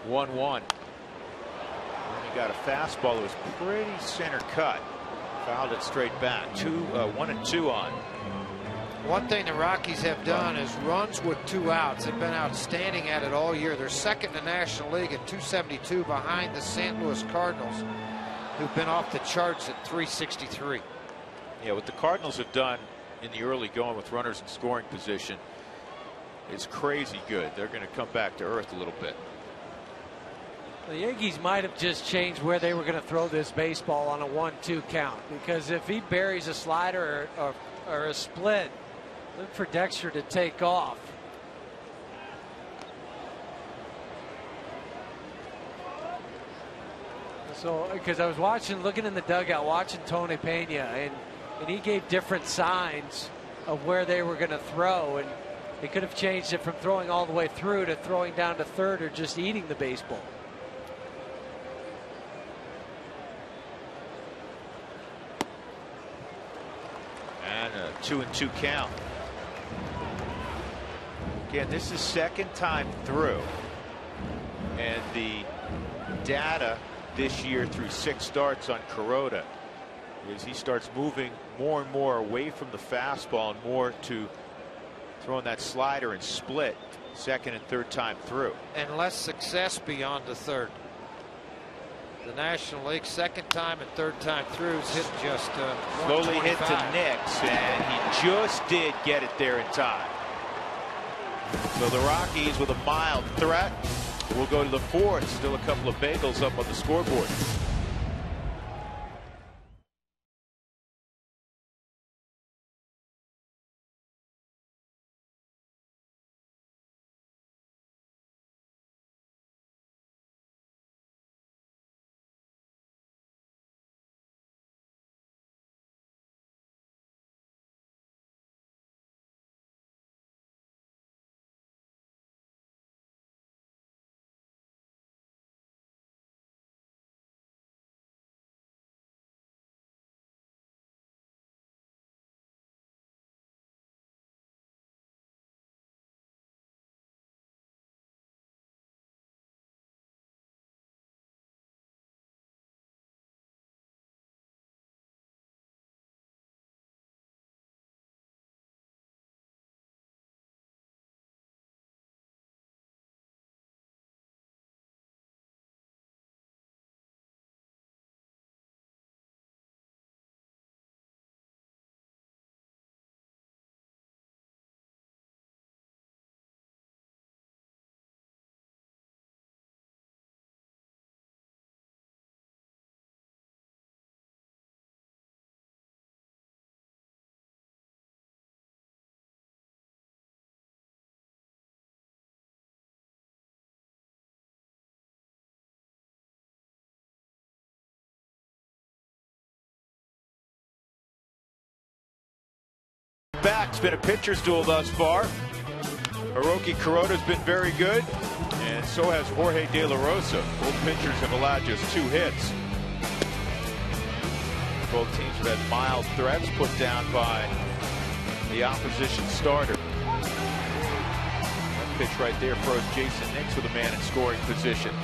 One. He got a fastball that was pretty center cut. Fouled it straight back. 1-2 on. One thing the Rockies have done is runs with 2 outs. They've been outstanding at it all year. They're second in the National League at .272 behind the St. Louis Cardinals. who've been off the charts at 363. Yeah, what the Cardinals have done in the early going with runners in scoring position is crazy good. They're going to come back to earth a little bit. The Yankees might have just changed where they were going to throw this baseball on a 1-2 count, because if he buries a slider or a split, look for Dexter to take off. So, because I was looking in the dugout, watching Tony Pena, and he gave different signs of where they were going to throw, and they could have changed it from throwing all the way through to throwing down to third or just eating the baseball. And a 2-2 count. Again, this is second time through, and the data this year through 6 starts on Kuroda is he starts moving more and more away from the fastball and more to throwing that slider and split second and third time through. And less success beyond the third. The National League second time and third time through is hit just slowly hit to Nix, and he just did get it there in time. So the Rockies with a mild threat. We'll go to the 4th. Still a couple of bagels up on the scoreboard. Back. It's been a pitcher's duel thus far. Hiroki Kuroda's been very good, and so has Jorge De La Rosa. Both pitchers have allowed just 2 hits. Both teams have had mild threats put down by the opposition starter. That pitch right there froze Jason Nix with a man in scoring position.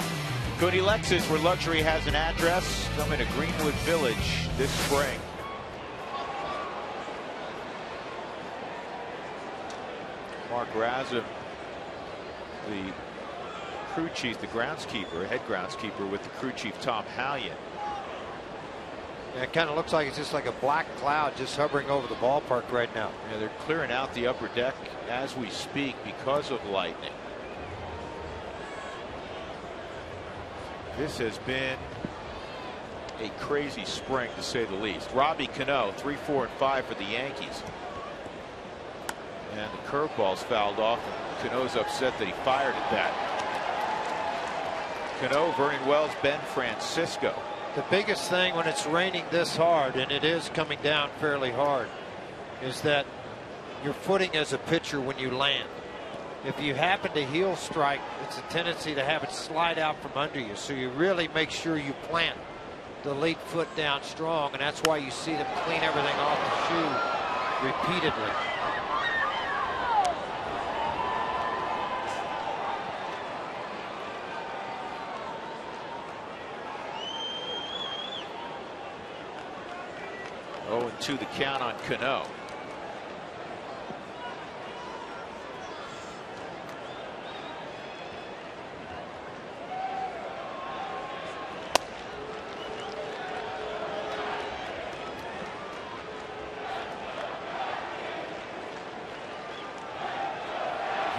Cooney Lexus, where luxury has an address, coming to Greenwood Village this spring. Mark Razum, the crew chief, the groundskeeper, head groundskeeper with the crew chief Tom Hallion. Yeah, it kind of looks like it's just like a black cloud just hovering over the ballpark right now. Yeah, they're clearing out the upper deck as we speak because of lightning. This has been a crazy spring, to say the least. Robbie Cano, 3, 4, and 5 for the Yankees. And the curveball's fouled off, and Cano's upset that he fired at that. Cano, Vernon Wells, Ben Francisco. The biggest thing when it's raining this hard, and it is coming down fairly hard, is that your footing as a pitcher when you land. If you happen to heel strike, it's a tendency to have it slide out from under you. So you really make sure you plant the lead foot down strong, and that's why you see them clean everything off the shoe repeatedly. To the count on Cano.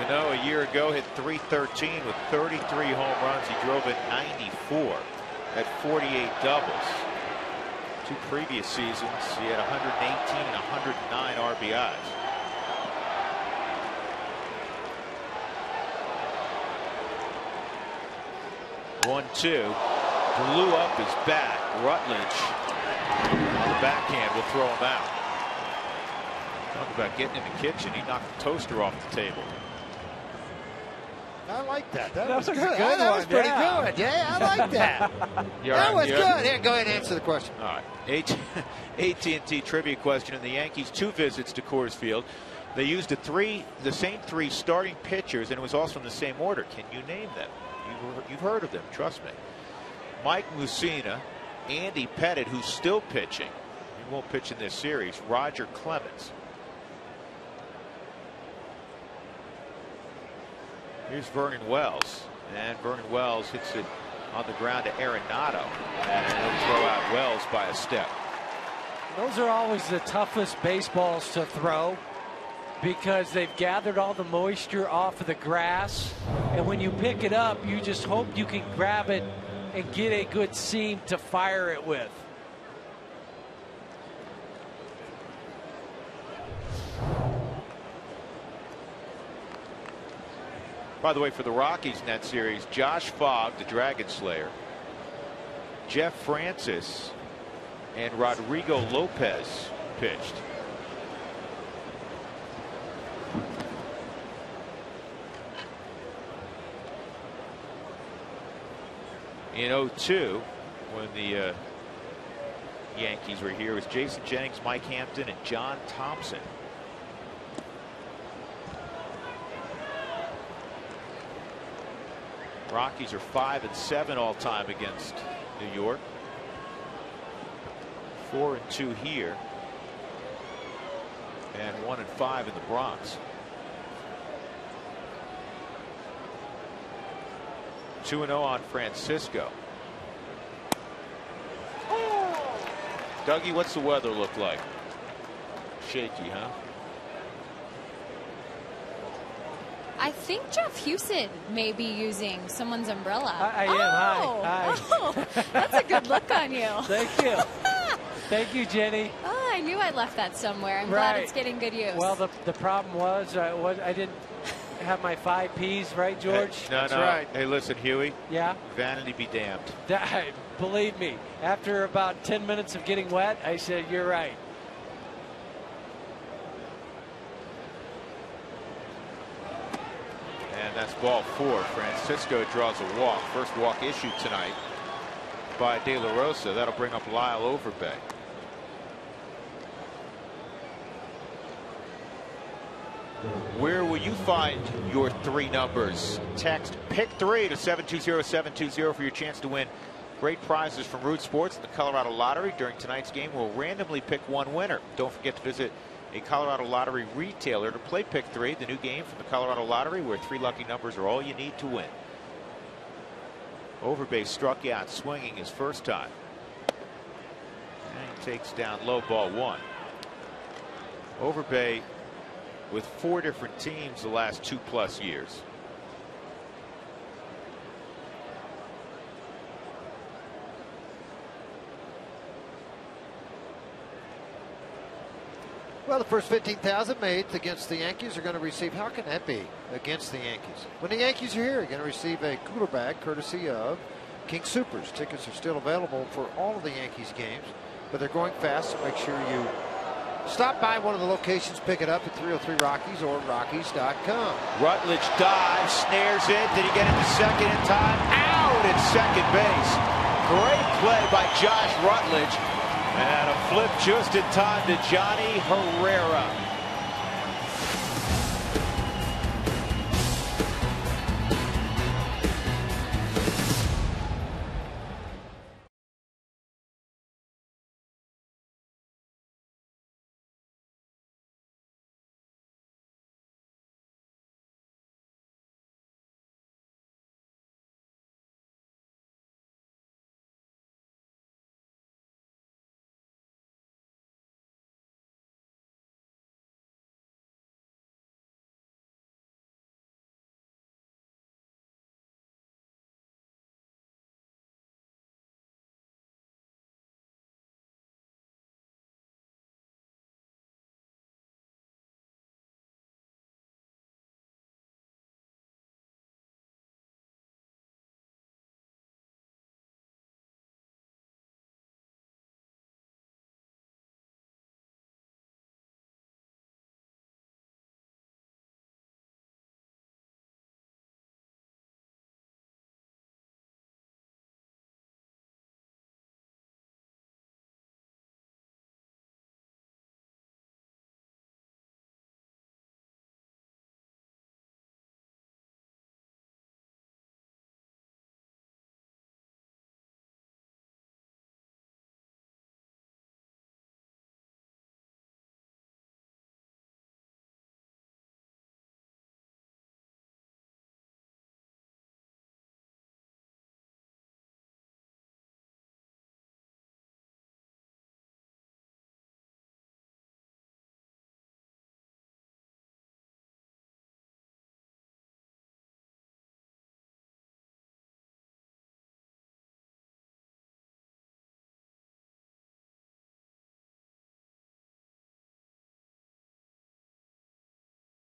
Cano a year ago hit .313 with 33 home runs. He drove in 94 at 48 doubles. 2 previous seasons he had 118 and 109 RBIs. One-two, blew up his bat. Rutledge on the backhand will throw him out. Talk about getting in the kitchen. He knocked the toaster off the table. I like that. That was was good. a good That was one, pretty yeah. good. Yeah, I like that. That was good. Yeah, go ahead and answer the question. All right. AT&T trivia question. In the Yankees' 2 visits to Coors Field, they used the same 3 starting pitchers, and it was also in the same order. Can you name them? You've heard of them, trust me. Mike Mussina, Andy Pettitte, who's still pitching. He won't pitch in this series. Roger Clemens. Here's Vernon Wells, and Vernon Wells hits it on the ground to Arenado, and he'll throw out Wells by a step. Those are always the toughest baseballs to throw because they've gathered all the moisture off of the grass, and when you pick it up, you just hope you can grab it and get a good seam to fire it with. By the way, for the Rockies in that series, Josh Fogg, the Dragon Slayer, Jeff Francis, and Rodrigo Lopez pitched. In 2002, when the Yankees were here, it was Jason Jennings, Mike Hampton, and John Thompson. Rockies are 5-7 all time against New York. 4-2 here, and 1-5 in the Bronx. 2-0 on Francisco. Dougie, what's the weather look like? Shaky, huh? I think Jeff Houston may be using someone's umbrella. I am. Hi. Oh, that's a good look on you. Thank you. Thank you, Jenny. Oh, I knew I left that somewhere. I'm glad it's getting good use. Well, the problem was I didn't have my 5 P's, right, George? No, That's right. Hey, listen, Huey. Yeah. Vanity be damned. Believe me, after about 10 minutes of getting wet, I said, you're right. And that's ball 4. Francisco draws a walk. First walk issued tonight by De La Rosa. That'll bring up Lyle Overbay. Where will you find your 3 numbers? Text pick 3 to 720-720 for your chance to win great prizes from Root Sports and the Colorado Lottery. During tonight's game, we'll randomly pick one winner. Don't forget to visit a Colorado Lottery retailer to play Pick 3, the new game from the Colorado Lottery, where 3 lucky numbers are all you need to win. Overbay struck out swinging his first time. And he takes down low, ball 1. Overbay with 4 different teams the last 2+ years. Well, the first 15,000 made against the Yankees are going to receive. How can that be against the Yankees? When the Yankees are here, you're going to receive a cooler bag courtesy of King Soopers. Tickets are still available for all of the Yankees games, but they're going fast, so make sure you stop by one of the locations, pick it up at 303 Rockies or Rockies.com. Rutledge dives, snares it. Did he get into second in time? Out at second base. Great play by Josh Rutledge. And a flip just in time to Johnny Herrera.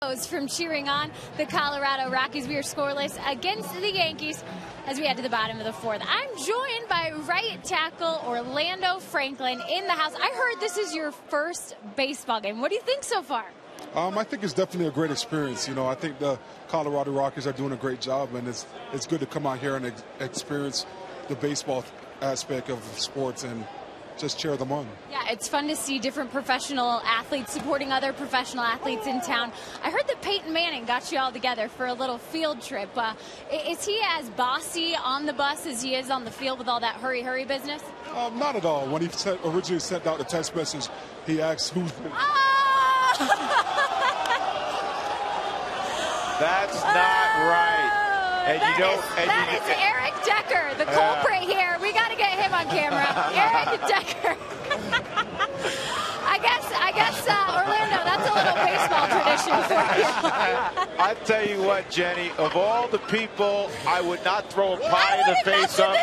From cheering on the Colorado Rockies. We are scoreless against the Yankees as we head to the bottom of the fourth. I'm joined by right tackle Orlando Franklin in the house. I heard this is your first baseball game. What do you think so far? I think it's definitely a great experience. You know, I think the Colorado Rockies are doing a great job, and it's good to come out here and experience the baseball aspect of sports and just cheer them on. Yeah, it's fun to see different professional athletes supporting other professional athletes in town. I heard that Peyton Manning got you all together for a little field trip. Is he as bossy on the bus as he is on the field with all that hurry business? Not at all. When he originally sent out the text message, he asked who's... That's not right. And that is Eric Decker, the culprit here. We got to get him on camera. Eric Decker. I guess Orlando, that's a little baseball tradition for you. I tell you what, Jenny, of all the people I would not throw a pie in the face of,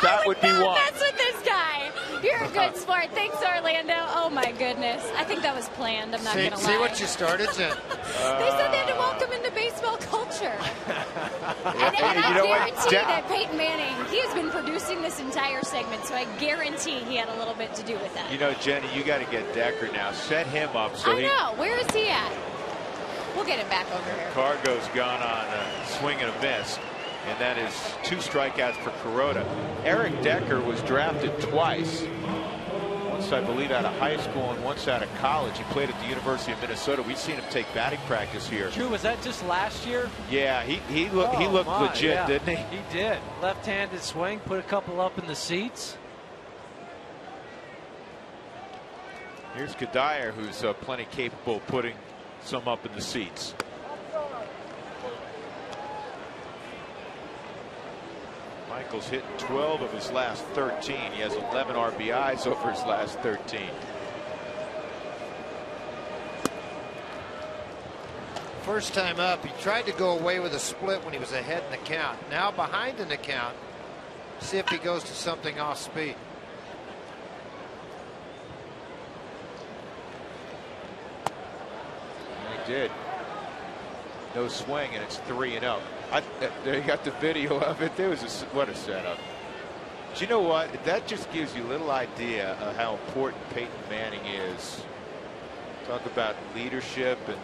that would be one. Mess with this guy. You're a good sport. Thanks, Orlando. Oh, my goodness. I think that was planned. I'm not going to lie. See what you started, Jen? They said they had to welcome into baseball culture. And I guarantee that Peyton Manning, he has been producing this entire segment, so I guarantee he had a little bit to do with that. You know, Jenny, you got to get Decker now. Set him up. I know. Where is he at? We'll get him back over here. Cargo's gone on a swing and a miss. And that is 2 strikeouts for Kuroda. Eric Decker was drafted twice. Once, I believe, out of high school and once out of college. He played at the University of Minnesota. We've seen him take batting practice here. Drew, was that just last year? Yeah, he looked legit, didn't he? He did. Left-handed swing, put a couple up in the seats. Here's Kadire, who's plenty capable of putting some up in the seats. Michael's hit 12 of his last 13. He has 11 RBIs over his last 13. First time up, he tried to go away with a split when he was ahead in the count. Now behind in the count. See if he goes to something off speed. He did. No swing, and it's 3-0. There you got the video of it. There was what a setup. Do you know what? That just gives you a little idea of how important Peyton Manning is. Talk about leadership and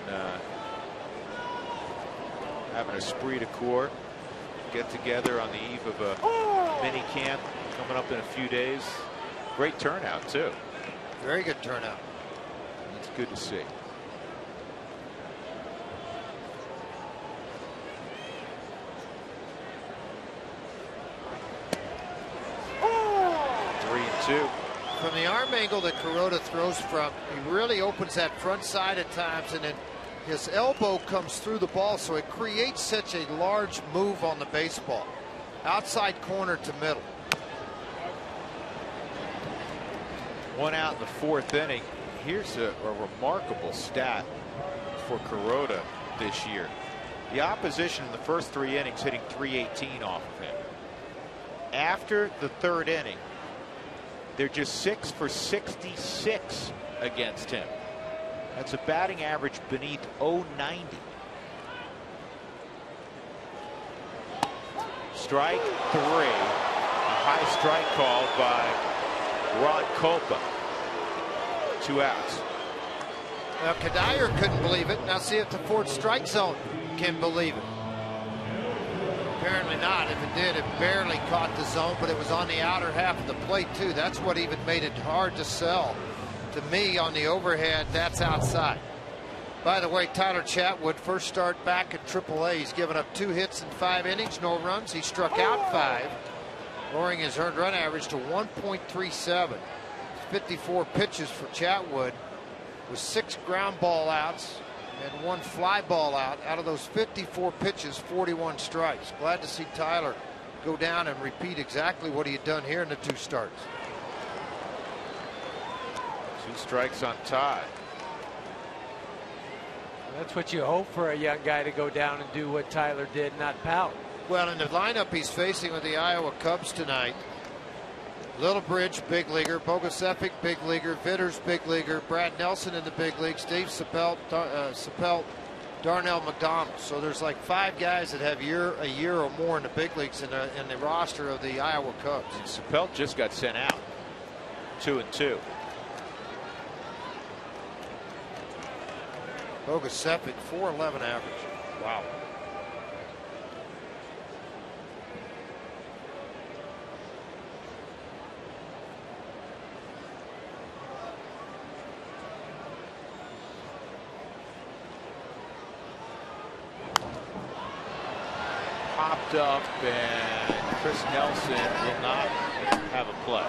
having a esprit de corps. Get together on the eve of a mini camp coming up in a few days. Great turnout too. Very good turnout. It's good to see. From the arm angle that Kuroda throws from, he really opens that front side at times, and then his elbow comes through the ball, so it creates such a large move on the baseball. Outside corner to middle. 1 out in the 4th inning. Here's a remarkable stat for Kuroda this year. The opposition in the first 3 innings hitting .318 off of him. After the 3rd inning, they're just 6 for 66 against him. That's a batting average beneath .090. Strike 3. A high strike called by Ron Kolpa. 2 outs. Well, Kadire couldn't believe it. Now see if the 4th strike zone can believe it. Apparently not. If it did, it barely caught the zone, but it was on the outer half of the plate too. That's what even made it hard to sell. To me, on the overhead, that's outside. By the way, Tyler Chatwood, first start back at AAA. He's given up 2 hits in 5 innings, no runs. He struck out 5, lowering his earned run average to 1.37. 54 pitches for Chatwood, with 6 ground ball outs and 1 fly ball out. Out of those 54 pitches, 41 strikes. Glad to see Tyler go down and repeat exactly what he had done here in the 2 starts. 2 strikes on Todd. That's what you hope for a young guy to go down and do what Tyler did, not pout. Well, in the lineup he's facing with the Iowa Cubs tonight, Littlebridge, big leaguer. Bogosevic, big leaguer. Vitters, big leaguer. Brad Nelson in the big leagues. Steve Sapelt, Darnell McDonald. So there's like 5 guys that have a year or more in the big leagues in the roster of the Iowa Cubs. And Sapelt just got sent out. 2-2. Bogusevic, 4.11 average. Wow. Popped up, and Chris Nelson will not have a play.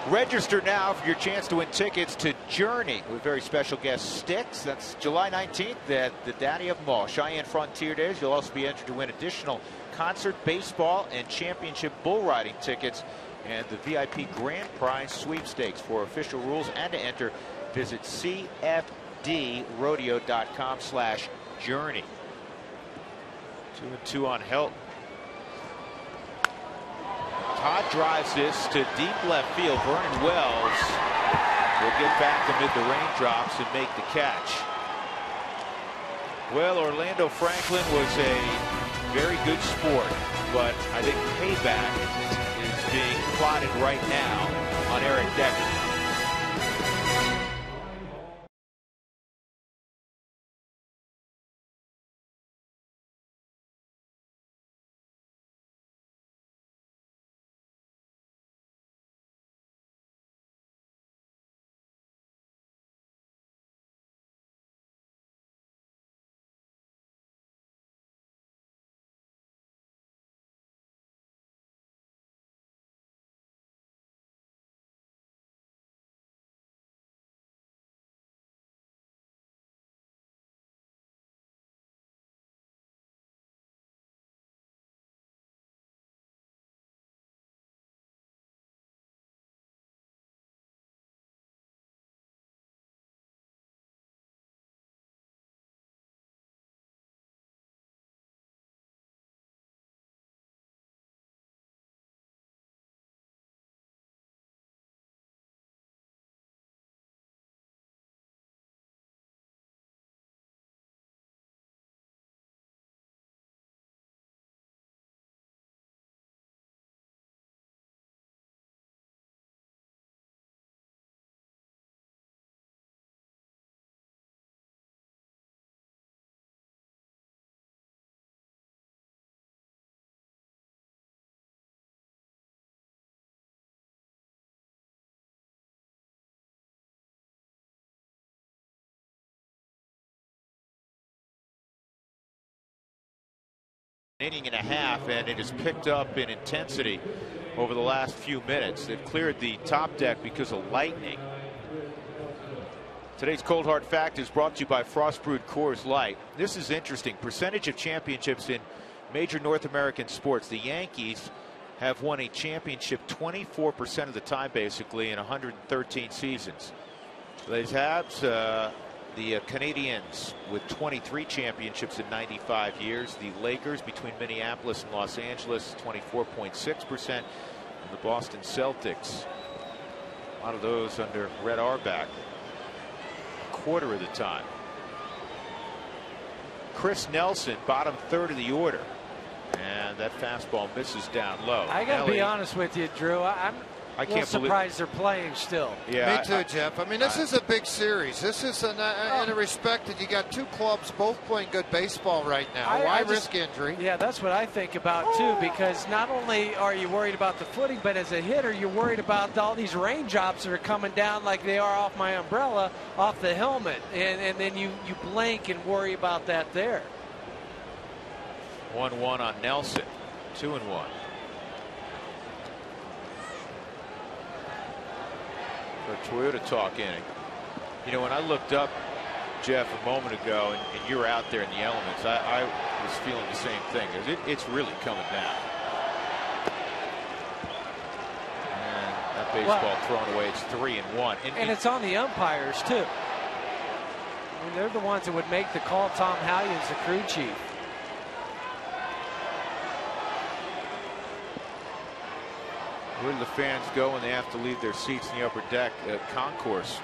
Register now for your chance to win tickets to Journey with very special guest Styx. That's July 19th at the Daddy of them all, Cheyenne Frontier Days. You'll also be entered to win additional concert, baseball, and championship bull riding tickets and the VIP grand prize sweepstakes. For official rules and to enter, visit cfdrodeo.com/journey. 2-2 on Helton. Todd drives this to deep left field. Vernon Wells will get back amid the raindrops and make the catch. Well, Orlando Franklin was a very good sport, but I think payback is being plotted right now on Eric Decker. Inning and a half, and it has picked up in intensity over the last few minutes. They've cleared the top deck because of lightning. Today's Cold Hard Fact is brought to you by Frost Brewed Coors Light. This is interesting. Percentage of championships in major North American sports. The Yankees have won a championship 24% of the time, basically, in 113 seasons. The Habs, the Canadians with 23 championships in 95 years. The Lakers between Minneapolis and Los Angeles, 24.6%. And the Boston Celtics, a lot of those under Red Auerbach, a quarter of the time. Chris Nelson, bottom third of the order. And that fastball misses down low. I got to be honest with you, Drew. I'm I can't surprised they're playing still. Yeah, me too, Jeff. I mean, this is a big series. This is in a respect that you got two clubs both playing good baseball right now. Why risk injury? Yeah, that's what I think about too, because not only are you worried about the footing, but as a hitter, you're worried about all these raindrops that are coming down like they are off my umbrella, off the helmet, and then you blink and worry about that there. 1-1 on Nelson. 2-1. For a Toyota Talk inning. You know, when I looked up, Jeff, a moment ago, and you were out there in the elements, I was feeling the same thing. It's really coming down. And that baseball thrown away. It's 3-1. And it's on the umpires, too. I mean, they're the ones that would make the call. Tom Hallion's the crew chief. Where do the fans go when they have to leave their seats in the upper deck concourse?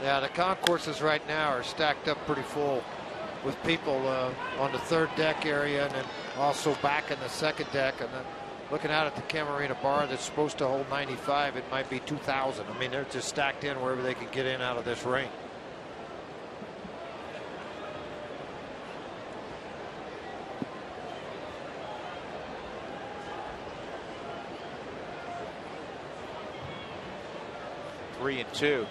Yeah, the concourses right now are stacked up pretty full with people on the third deck area, and then also back in the second deck. And then looking out at the Camarena bar that's supposed to hold 95, it might be 2,000. I mean, they're just stacked in wherever they can get in out of this rain. Three and two.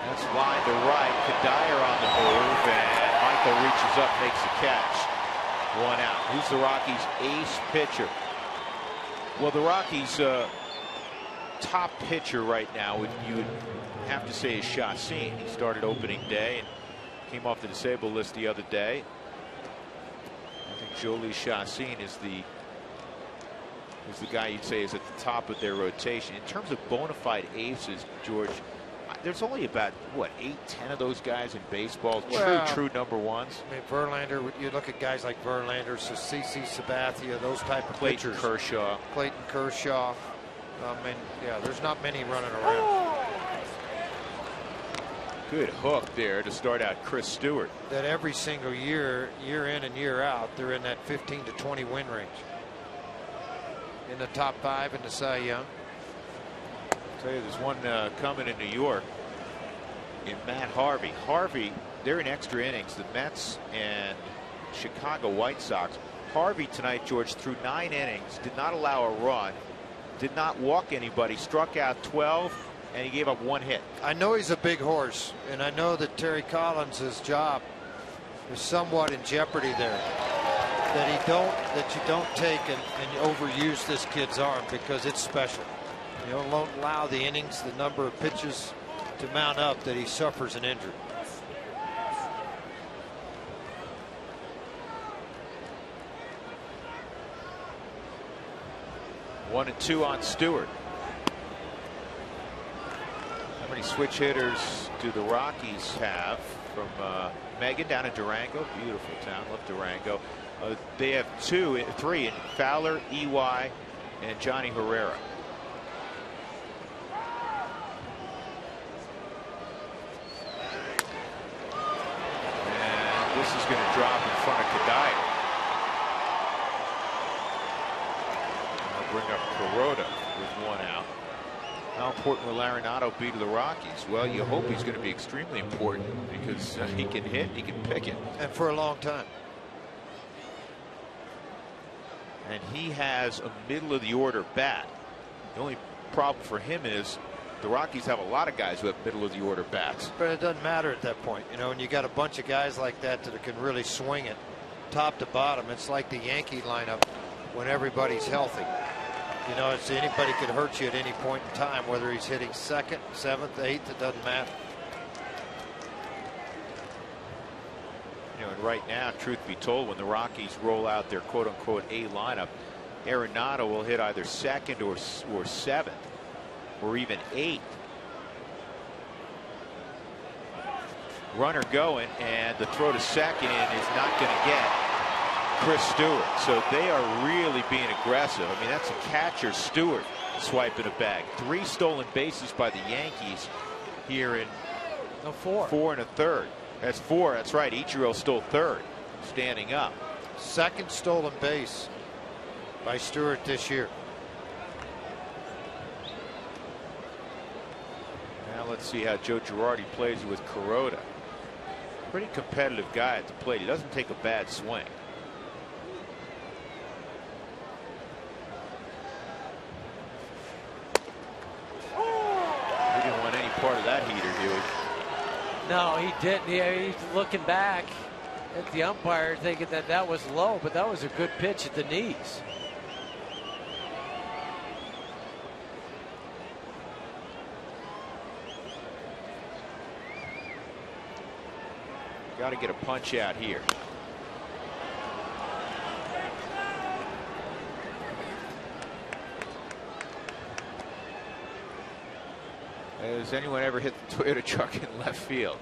That's line to right. Kadire on the move, and Michael reaches up, makes the catch. One out. Who's the Rockies' ace pitcher? Well, the Rockies' top pitcher right now, you would have to say, is Chacin. He started opening day and came off the disabled list the other day. I think Jolie Chacin is the guy you'd say is at the top of their rotation. In terms of bona fide aces, George, there's only about, what, 8-10 of those guys in baseball, true number ones. I mean, Verlander, you look at guys like Verlander, CC Sabathia, those type of pitchers. Clayton Kershaw. I mean, yeah, there's not many running around. Good hook there to start out Chris Stewart. That every single year in and year out, they're in that 15 to 20 win range. In the top 5 in the Cy Young. I'll tell you, there's one coming in New York in Matt Harvey. Harvey, they're in extra innings. The Mets and Chicago White Sox. Harvey tonight, George, threw 9 innings, did not allow a run, did not walk anybody, struck out 12, and he gave up 1 hit. I know he's a big horse, and I know that Terry Collins' job is somewhat in jeopardy there. That you don't take and overuse this kid's arm, because it's special. You don't allow the innings, the number of pitches to mount up that he suffers an injury. One and two on Stewart. How many switch hitters do the Rockies have? From Megan down in Durango, beautiful town, love Durango. They have 3 in Fowler, EY, and Johnny Herrera. And this is going to drop in front of Kadire. I'll bring up Kuroda with 1 out. How important will Arenado be to the Rockies? Well, you hope he's going to be extremely important, because he can hit, he can pick it. And for a long time. And he has a middle of the order bat. The only problem for him is the Rockies have a lot of guys who have middle of the order bats. But it doesn't matter at that point. You know, when you got a bunch of guys like that that can really swing it top to bottom, it's like the Yankee lineup when everybody's healthy. You know, it's anybody could hurt you at any point in time, whether he's hitting 2nd, 7th, 8th, it doesn't matter. You know, and right now, truth be told, when the Rockies roll out their quote-unquote A lineup, Arenado will hit either 2nd or 7th, or even 8th. Runner going, and the throw to 2nd is not going to get Chris Stewart. So they are really being aggressive. I mean, that's a catcher, Stewart, swiping a bag. 3 stolen bases by the Yankees here in 4 and a third. That's 4. That's right. Ichiro stole 3rd, standing up. 2nd stolen base by Stewart this year. Now let's see how Joe Girardi plays with Kuroda. Pretty competitive guy at the plate. He doesn't take a bad swing. He didn't want any part of that heater, Huey. No, he didn't. He's looking back at the umpire thinking that that was low, but that was a good pitch at the knees. Got to get a punch out here. Has anyone ever hit the Toyota truck in left field?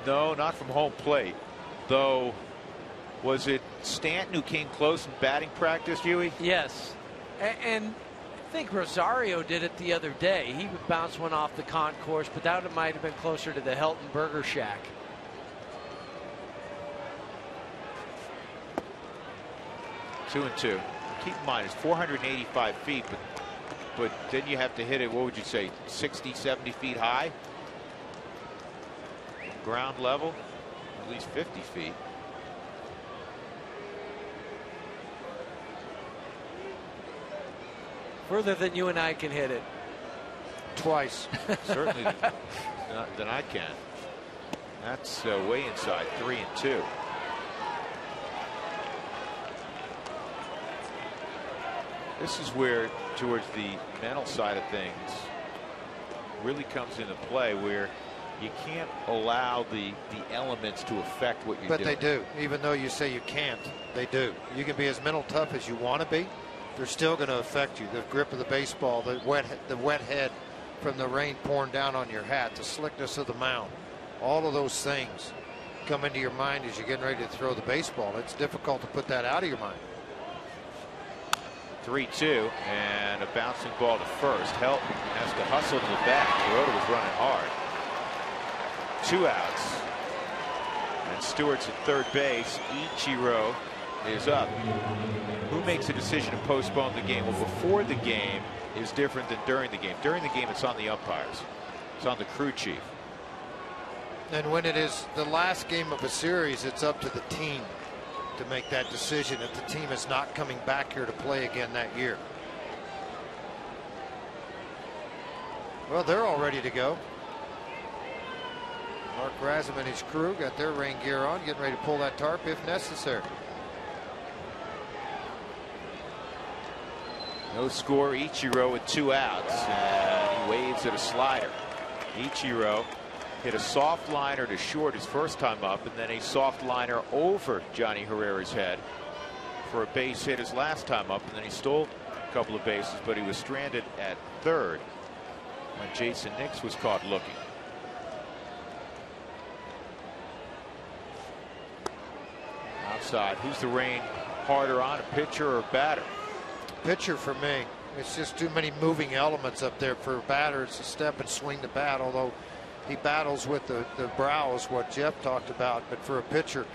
No, not from home plate. Though, was it Stanton who came close in batting practice, Huey? Yes. And think Rosario did it the other day. He bounced one off the concourse, but that might have been closer to the Helton Burger Shack. Two and two. Keep in mind, it's 485 feet, but then you have to hit it, what would you say, 60, 70 feet high? Ground level, at least 50 feet. Further than you and I can hit it. Twice. Certainly than I can. That's way inside, 3 and 2. This is where, towards the mental side of things, really comes into play, where you can't allow the elements to affect what you're doing. But they do. Even though you say you can't, they do. You can be as mental tough as you want to be. They're still going to affect you. The grip of the baseball, the wet head from the rain pouring down on your hat, the slickness of the mound. All of those things come into your mind as you're getting ready to throw the baseball. It's difficult to put that out of your mind. 3-2 and a bouncing ball to first. Helton has to hustle to the back. Kuroda was running hard. 2 outs. And Stewart's at third base. Ichiro is up. Who makes a decision to postpone the game? Well, before the game is different than during the game. During the game, it's on the umpires. It's on the crew chief. And when it is the last game of a series, it's up to the team to make that decision if the team is not coming back here to play again that year. Well, they're all ready to go. Mark Razum and his crew got their rain gear on, getting ready to pull that tarp if necessary. No score. Ichiro with 2 outs, and he waves at a slider. Ichiro hit a soft liner to short his first time up, and then a soft liner over Johnny Herrera's head for a base hit his last time up, and then he stole a couple of bases, but he was stranded at third when Jason Nix was caught looking. Outside, who's the rain harder on, a pitcher or a batter? Pitcher for me. It's just too many moving elements up there for a batter. It's a step and swing the bat, although he battles with the brows, what Jeff talked about. But for a pitcher,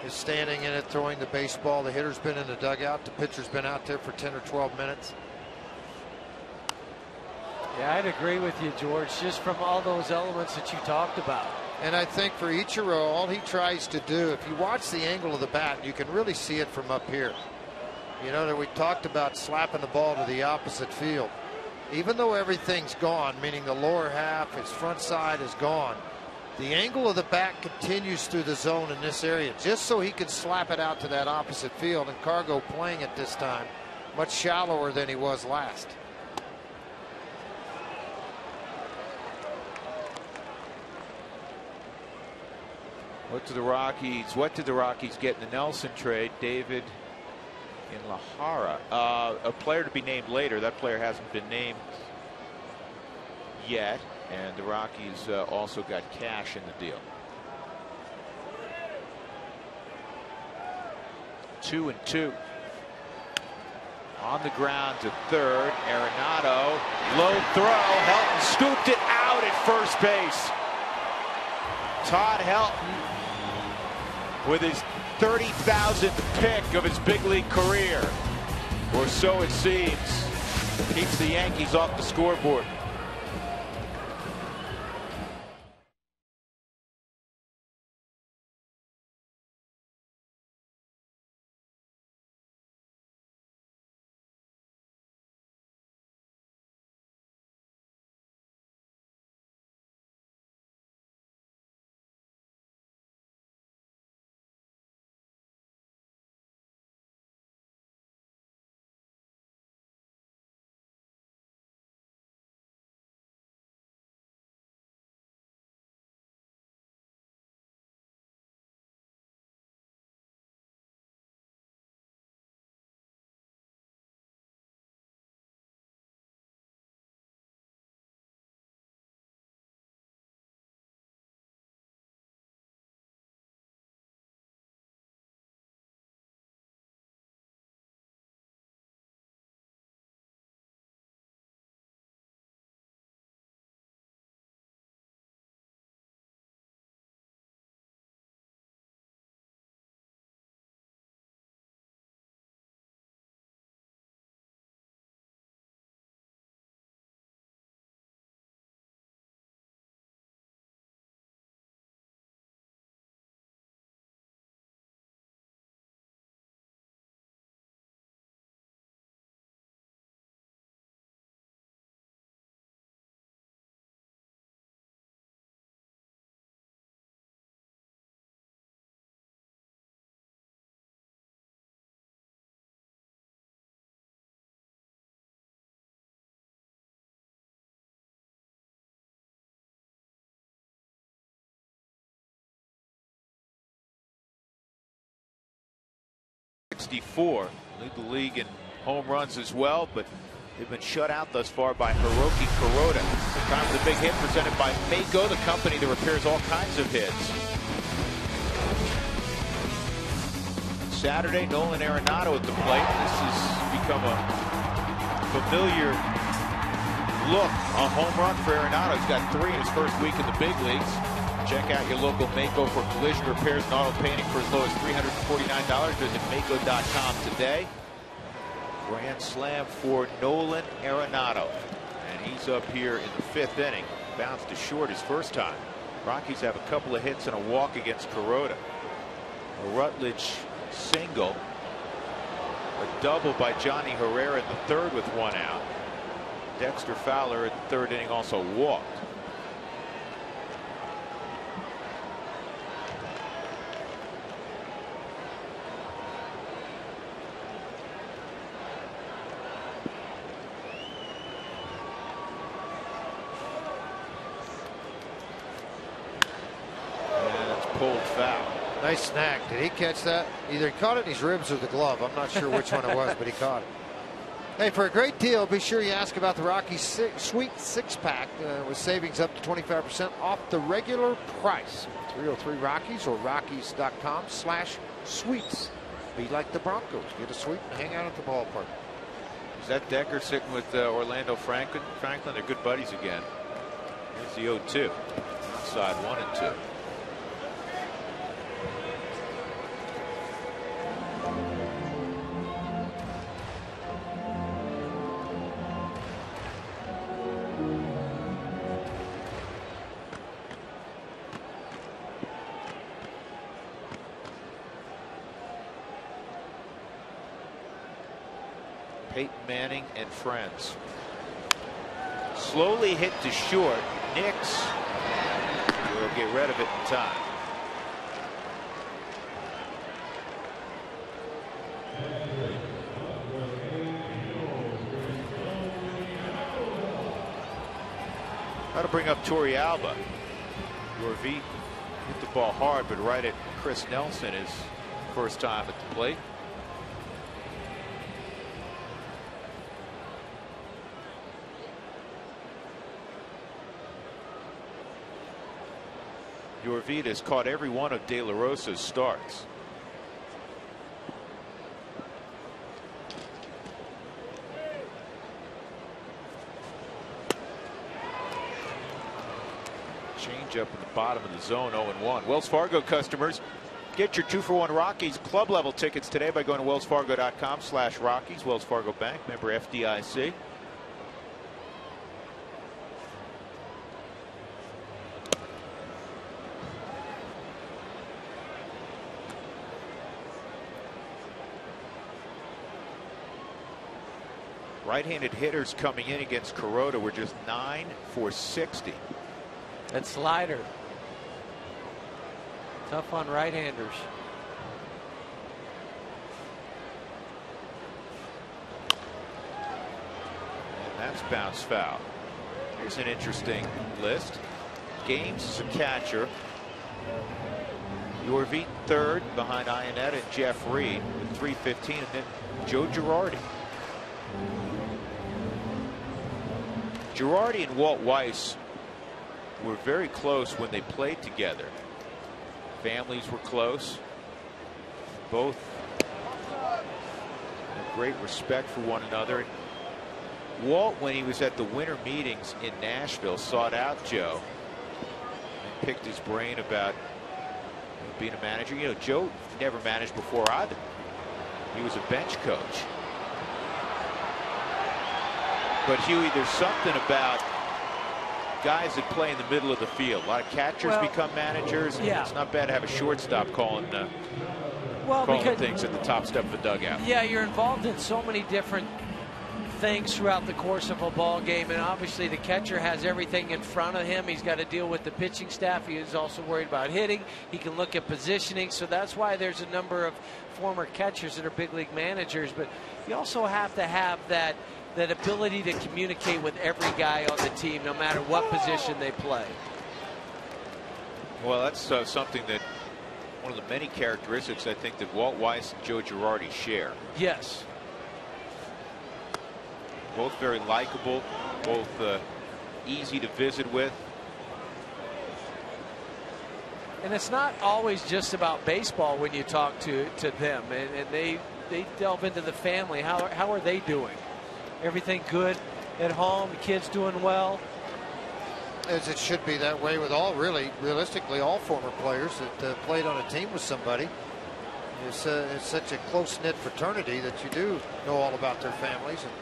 is standing in it, throwing the baseball. The hitter's been in the dugout. The pitcher's been out there for 10 or 12 minutes. Yeah, I'd agree with you, George, just from all those elements that you talked about. And I think for Ichiro, all he tries to do, if you watch the angle of the bat, you can really see it from up here. You know, that we talked about slapping the ball to the opposite field. Even though everything's gone, meaning the lower half, his front side is gone, the angle of the bat continues through the zone in this area, just so he can slap it out to that opposite field. And Cargo playing it this time much shallower than he was last. What did the Rockies get in the Nelson trade? David in Lahara, a player to be named later. That player hasn't been named yet, and the Rockies also got cash in the deal. 2-2. On the ground to third. Arenado, low throw. Helton scooped it out at first base. Todd Helton, with his 30,000th pick of his big league career, or so it seems, keeps the Yankees off the scoreboard. 64. Lead the league in home runs as well, but they've been shut out thus far by Hiroki Kuroda. Time for the big hit presented by Mako, the company that repairs all kinds of hits. Saturday, Nolan Arenado at the plate. This has become a familiar look, a home run for Arenado. He's got 3 in his first week in the big leagues. Check out your local Mako for collision repairs and auto painting for as low as $349. Visit Mako.com today. Grand slam for Nolan Arenado. And he's up here in the 5th inning. Bounced to short his first time. Rockies have a couple of hits and a walk against Kuroda. A Rutledge single. A double by Johnny Herrera in the 3rd with 1 out. Dexter Fowler in the 3rd inning also walked. Pulled foul. Nice snack. Did he catch that? Either he caught it in his ribs or the glove. I'm not sure which one it was, but he caught it. Hey, for a great deal, be sure you ask about the Rockies Sweet 6-pack with savings up to 25% off the regular price. 303 Rockies or Rockies.com/sweets. Be like the Broncos. Get a sweet and hang out at the ballpark. Is that Decker sitting with Orlando Franklin? They're good buddies again. Here's the 0-2. Outside 1 and 2. Peyton Manning and friends. Slowly hit to short. Nix will get rid of it in time. That'll bring up Torey Alba. Yorvie hit the ball hard, but right at Chris Nelson his first time at the plate. Yorvie has caught every one of De La Rosa's starts. Change up in the bottom of the zone, 0-1. Wells Fargo customers, get your 2-for-1 Rockies club level tickets today by going to wellsfargo.com/Rockies. Wells Fargo Bank, member FDIC. Right-handed hitters coming in against Kuroda were just 9 for 60. That slider. Tough on right-handers. And that's bounce foul. Here's an interesting list. Games as a catcher. Yorvie 3rd behind Ionetta and Jeff Reed with 315, and then Joe Girardi. Girardi and Walt Weiss were very close when they played together. Families were close. Both had great respect for one another. Walt, when he was at the winter meetings in Nashville, sought out Joe and picked his brain about being a manager. You know, Joe never managed before either. He was a bench coach. But Huey, there's something about guys that play in the middle of the field. A lot of catchers become managers. Yeah. It's not bad to have a shortstop calling things at the top step of the dugout. Yeah, you're involved in so many different things throughout the course of a ball game, and obviously the catcher has everything in front of him. He's got to deal with the pitching staff. He is also worried about hitting. He can look at positioning, so that's why there's a number of former catchers that are big league managers. But you also have to have that ability to communicate with every guy on the team, no matter what position they play. Well, that's something that one of the many characteristics I think that Walt Weiss and Joe Girardi share. Yes. Both very likable, both easy to visit with. And it's not always just about baseball when you talk to them, and they delve into the family. How are they doing? Everything good at home? The kids doing well? As it should be that way with all, realistically, all former players that played on a team with somebody. It's such a close-knit fraternity that you do know all about their families and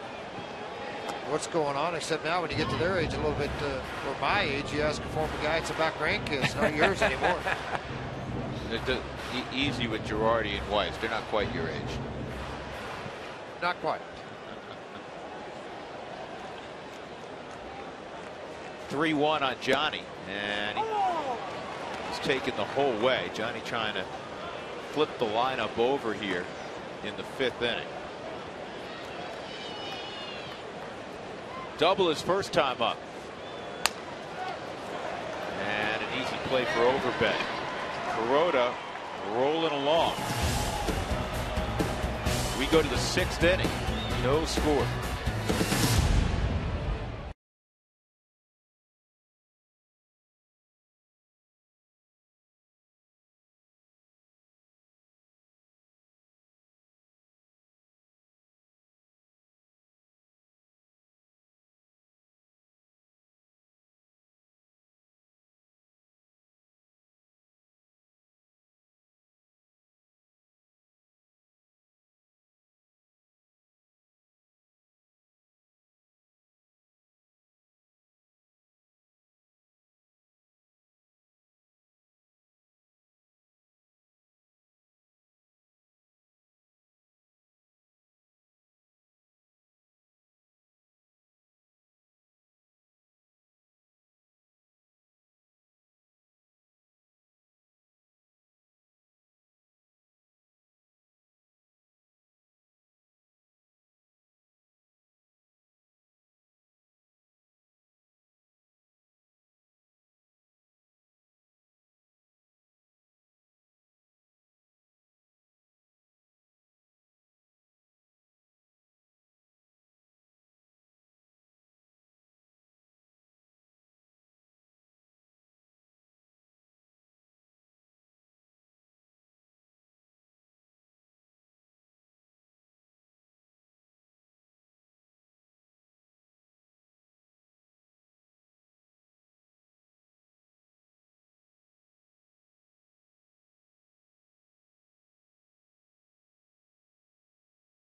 what's going on, except now when you get to their age a little bit, or my age, you ask a former guy, it's about grandkids, not yours anymore. Easy with Girardi and Weiss. They're not quite your age. Not quite. 3-1 on Johnny, and he's taken the whole way. Johnny trying to flip the lineup over here in the 5th inning. Double his first time up, and an easy play for Overbet. Kuroda rolling along. We go to the 6th inning. No score.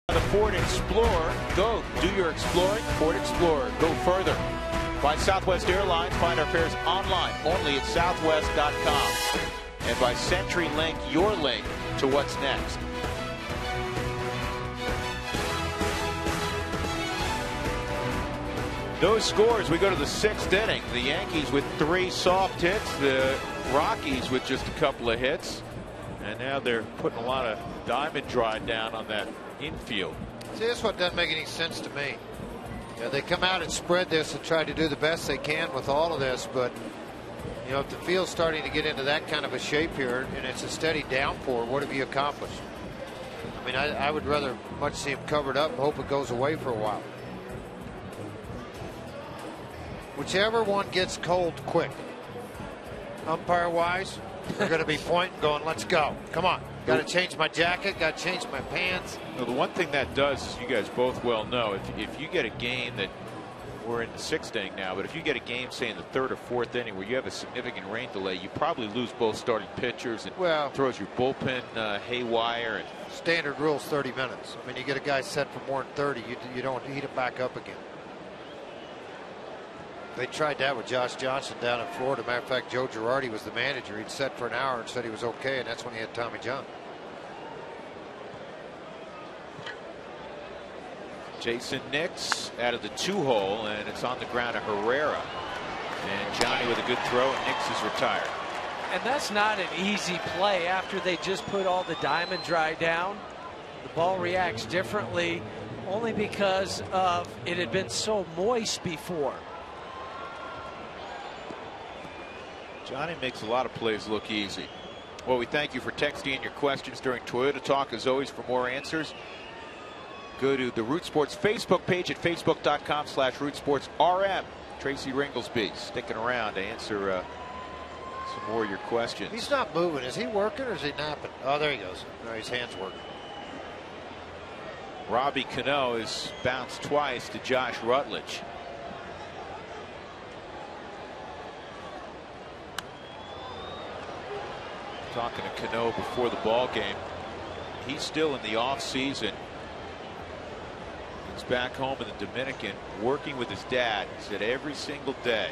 The Ford Explorer. Go do your exploring. Ford Explorer. Go further. By Southwest Airlines. Find our fares online only at southwest.com. And by CenturyLink, your link to what's next. Those scores, we go to the 6th inning. The Yankees with 3 soft hits. The Rockies with just a couple of hits. And now they're putting a lot of diamond drive down on that infield. See, that's what doesn't make any sense to me. You know, they come out and spread this and try to do the best they can with all of this, but you know, if the field's starting to get into that kind of a shape here and it's a steady downpour, what have you accomplished? I mean, I would rather much see him covered up and hope it goes away for a while. Whichever one gets cold quick, umpire wise, they're going to be pointing, going, let's go. Come on. Got to change my jacket. Got to change my pants. Well, the one thing that does, as you guys both well know, if you get a game that we're in the 6th inning now, but if you get a game, say in the 3rd or 4th inning where you have a significant rain delay, you probably lose both starting pitchers and throws your bullpen haywire. And standard rule's 30 minutes. I mean, you get a guy set for more than 30, you don't heat it back up again. They tried that with Josh Johnson down in Florida. Matter of fact, Joe Girardi was the manager. He'd set for an hour and said he was okay, and that's when he had Tommy John. Jason Nix out of the 2-hole, and it's on the ground to Herrera. And Johnny with a good throw, and Nix is retired. And that's not an easy play after they just put all the diamond dry down. The ball reacts differently only because of it had been so moist before. Johnny makes a lot of plays look easy. Well, we thank you for texting in your questions during Toyota Talk. As always, for more answers, go to the Root Sports Facebook page at facebook.com/RootSportsRM. Tracy Ringlesby sticking around to answer some more of your questions. He's not moving. Is he working or is he napping? Oh, there he goes. No, his hand's working. Robbie Cano has bounced twice to Josh Rutledge. Talking to Cano before the ball game. He's still in the off season. He's back home in the Dominican working with his dad. He said every single day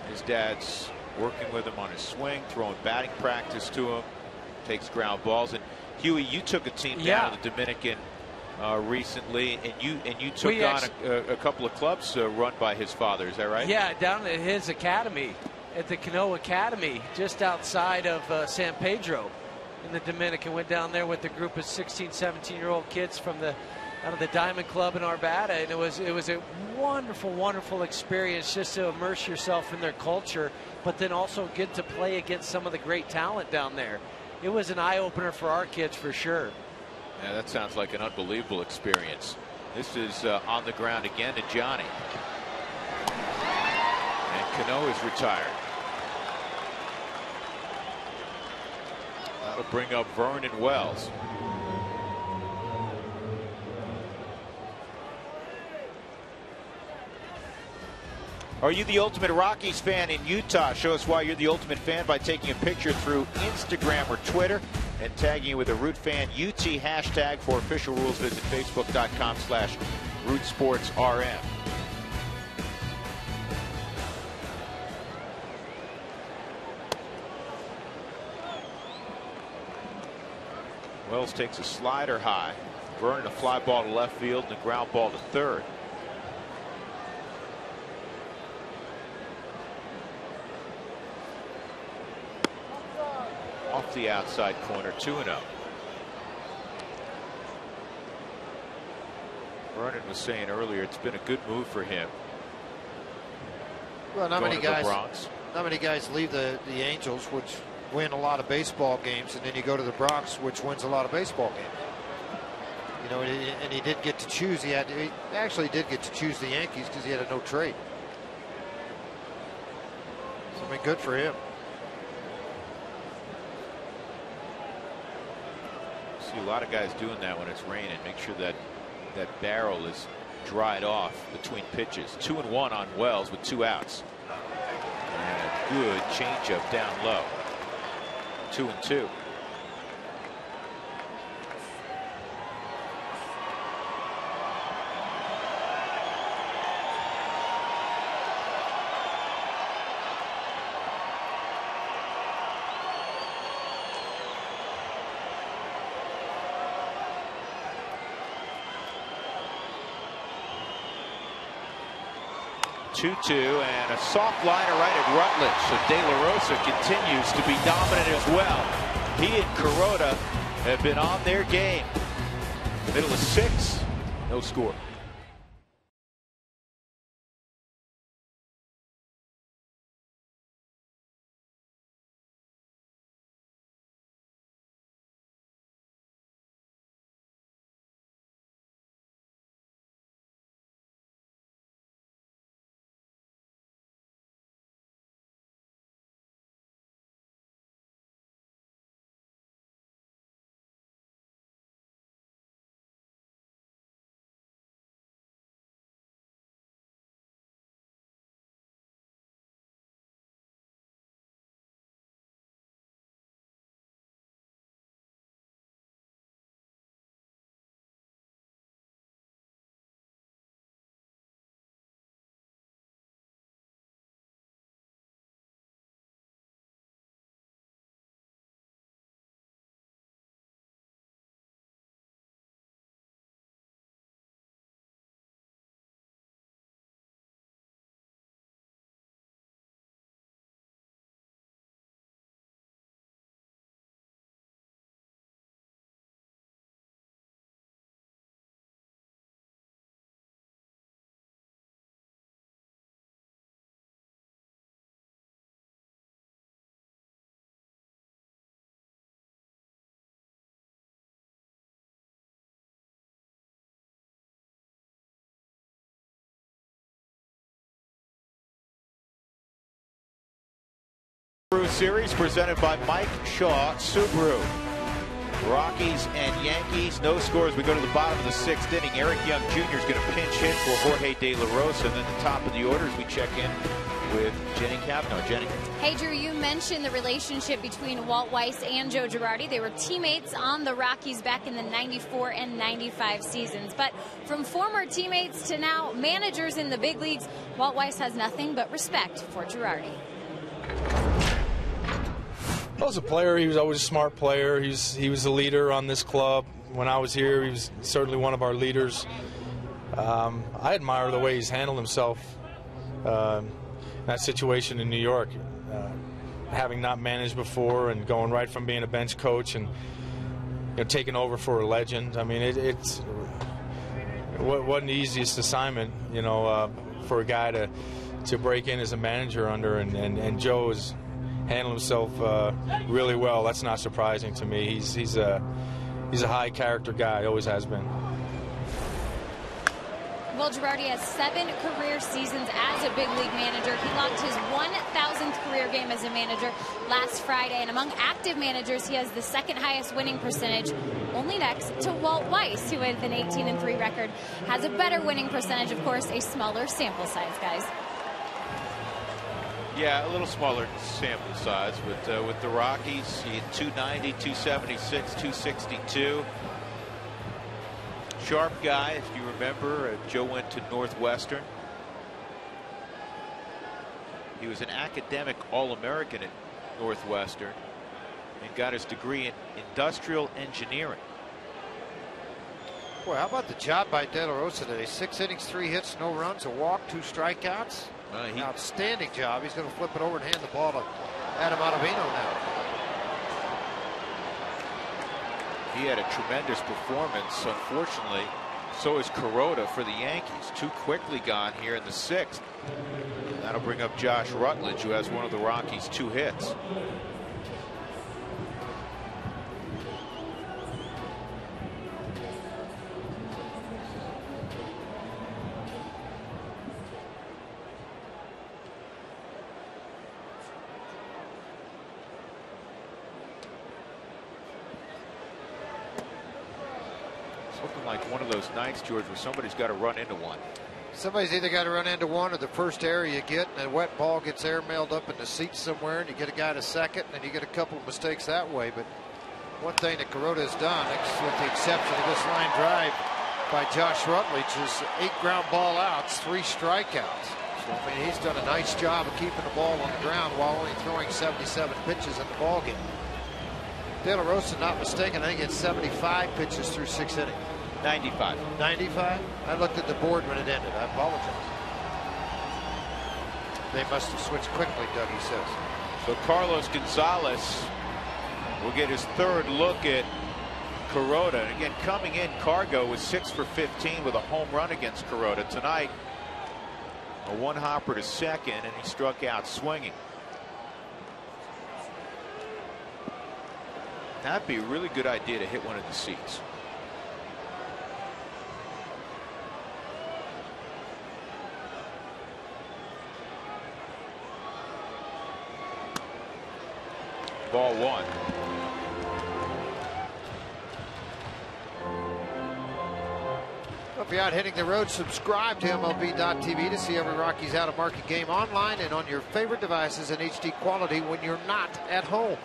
his dad's working with him on his swing, throwing batting practice to him, takes ground balls. And Huey, you took a team down to the Dominican recently, and you took on a couple of clubs run by his father. Is that right? Yeah, down at his academy, at the Cano Academy, just outside of San Pedro in the Dominican. Went down there with a group of 16, 17-year-old kids from out of the Diamond Club in Arvada, and it was a wonderful, wonderful experience just to immerse yourself in their culture, but then also get to play against some of the great talent down there. It was an eye-opener for our kids for sure. Yeah, that sounds like an unbelievable experience. This is on the ground again to Johnny. And Cano is retired. That'll bring up Vernon Wells. Are you the ultimate Rockies fan in Utah? Show us why you're the ultimate fan by taking a picture through Instagram or Twitter and tagging it with a Root Fan UT hashtag. For official rules, visit facebook.com/RootSportsRM. Wells takes a slider high. Vernon a fly ball to left field and a ground ball to third. Off the outside corner, 2-0. Vernon was saying earlier it's been a good move for him. Well, not many guys leave the Angels, which win a lot of baseball games, and then you go to the Bronx, which wins a lot of baseball games. You know, and he did get to choose. He actually did get to choose the Yankees because he had a no trade. So, I mean, good for him. See a lot of guys doing that when it's raining. Make sure that that barrel is dried off between pitches. 2-1 on Wells with 2 outs. And a good changeup down low. 2-2. And a soft liner right at Rutledge. So De La Rosa continues to be dominant as well. He and Kuroda have been on their game. Middle of 6, no score. Subaru Series presented by Mike Shaw Subaru. Rockies and Yankees, no scores. We go to the bottom of the 6th inning. Eric Young Jr. is going to pinch hit for Jorge De La Rosa. And then the top of the order as we check in with Jenny Cavanaugh. Jenny. Hey, Drew, you mentioned the relationship between Walt Weiss and Joe Girardi. They were teammates on the Rockies back in the 94 and 95 seasons. But from former teammates to now managers in the big leagues, Walt Weiss has nothing but respect for Girardi. Well, as a player, he was always a smart player. He was a leader on this club. When I was here, he was certainly one of our leaders. I admire the way he's handled himself in that situation in New York, having not managed before and going right from being a bench coach and taking over for a legend. I mean, it wasn't the easiest assignment, for a guy to break in as a manager under, and Joe is handle himself really well. That's not surprising to me. He's a high character guy. Always has been. Well, Girardi has 7 career seasons as a big league manager. He logged his 1,000th career game as a manager last Friday, and among active managers, he has the 2nd highest winning percentage, only next to Walt Weiss, who with an 18-3 record has a better winning percentage. Of course, a smaller sample size, guys. Yeah, a little smaller sample size with the Rockies. He had 290, 276, 262. Sharp guy, if you remember. Joe went to Northwestern. He was an academic All-American at Northwestern and got his degree in industrial engineering. Boy, how about the job by De La Rosa today? 6 innings, 3 hits, no runs, a walk, 2 strikeouts. Outstanding job. He's going to flip it over and hand the ball to Adam Ottavino now. He had a tremendous performance. Unfortunately, so is Kuroda for the Yankees. Too quickly gone here in the 6th. That'll bring up Josh Rutledge, who has one of the Rockies' 2 hits. Like one of those nights, George, where somebody's got to run into one. Somebody's either got to run into one, or the first error you get, and a wet ball gets airmailed up in the seats somewhere, and you get a guy to second, and you get a couple of mistakes that way. But one thing that Kuroda has done, with the exception of this line drive by Josh Rutledge, is 8 ground ball outs, 3 strikeouts. So, I mean, he's done a nice job of keeping the ball on the ground while only throwing 77 pitches in the ball game. De La Rosa, not mistaken, I think it's 75 pitches through 6 innings. 95. 95? I looked at the board when it ended. I apologize. They must have switched quickly, Dougie says. So Carlos Gonzalez will get his 3rd look at Kuroda. And again, coming in, Cargo was 6 for 15 with a home run against Kuroda tonight. A 1-hopper to second, and he struck out swinging. That'd be a really good idea to hit one of the seats. Ball 1. Well, if you're out hitting the road, subscribe to MLB.tv to see every Rockies out-of-market game online and on your favorite devices in HD quality when you're not at home.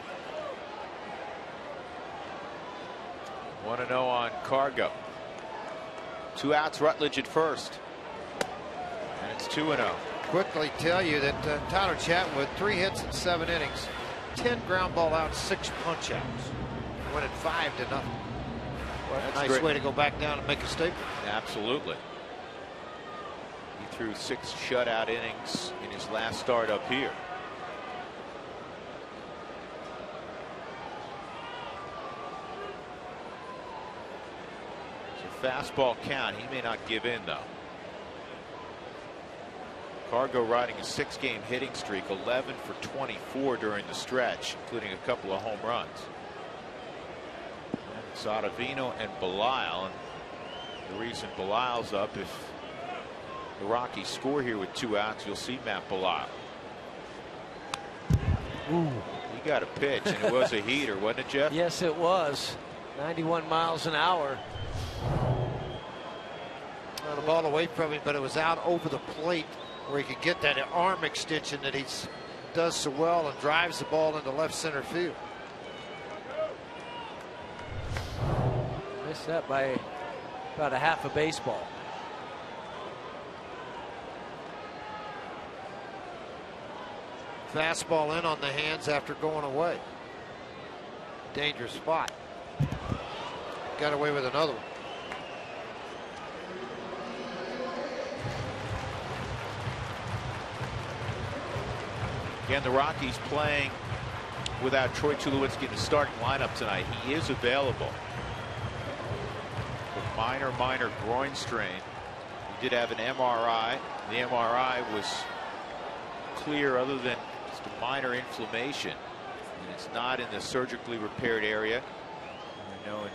1-0 on Cargo. 2 outs, Rutledge at first. And it's 2-0. Quickly tell you that Tyler Chatwood, 3 hits in 7 innings. 10 ground ball outs, 6 punch outs. Went at 5-0. What a nice great way to go back down and make a statement. Absolutely. He threw 6 shutout innings in his last start up here. It's a fastball count. He may not give in, though. Cargo riding a 6-game hitting streak, 11 for 24 during the stretch, including a couple of home runs. And it's Ottavino and Belisle. And the reason Belisle's up, if the Rockies score here with 2 outs, you'll see Matt Belisle. Ooh. He got a pitch, and it was a heater, wasn't it, Jeff? Yes, it was. 91 miles an hour. Well, the ball away from him, but it was out over the plate where he could get that arm extension that he does so well and drives the ball into left center field. Missed that by about a half a baseball. Fastball in on the hands after going away. Dangerous spot. Got away with another one. Again, the Rockies playing without Troy Tulowitzki in the starting lineup tonight. He is available. With minor groin strain. He did have an MRI. The MRI was clear other than just a minor inflammation. And it's not in the surgically repaired area. I know in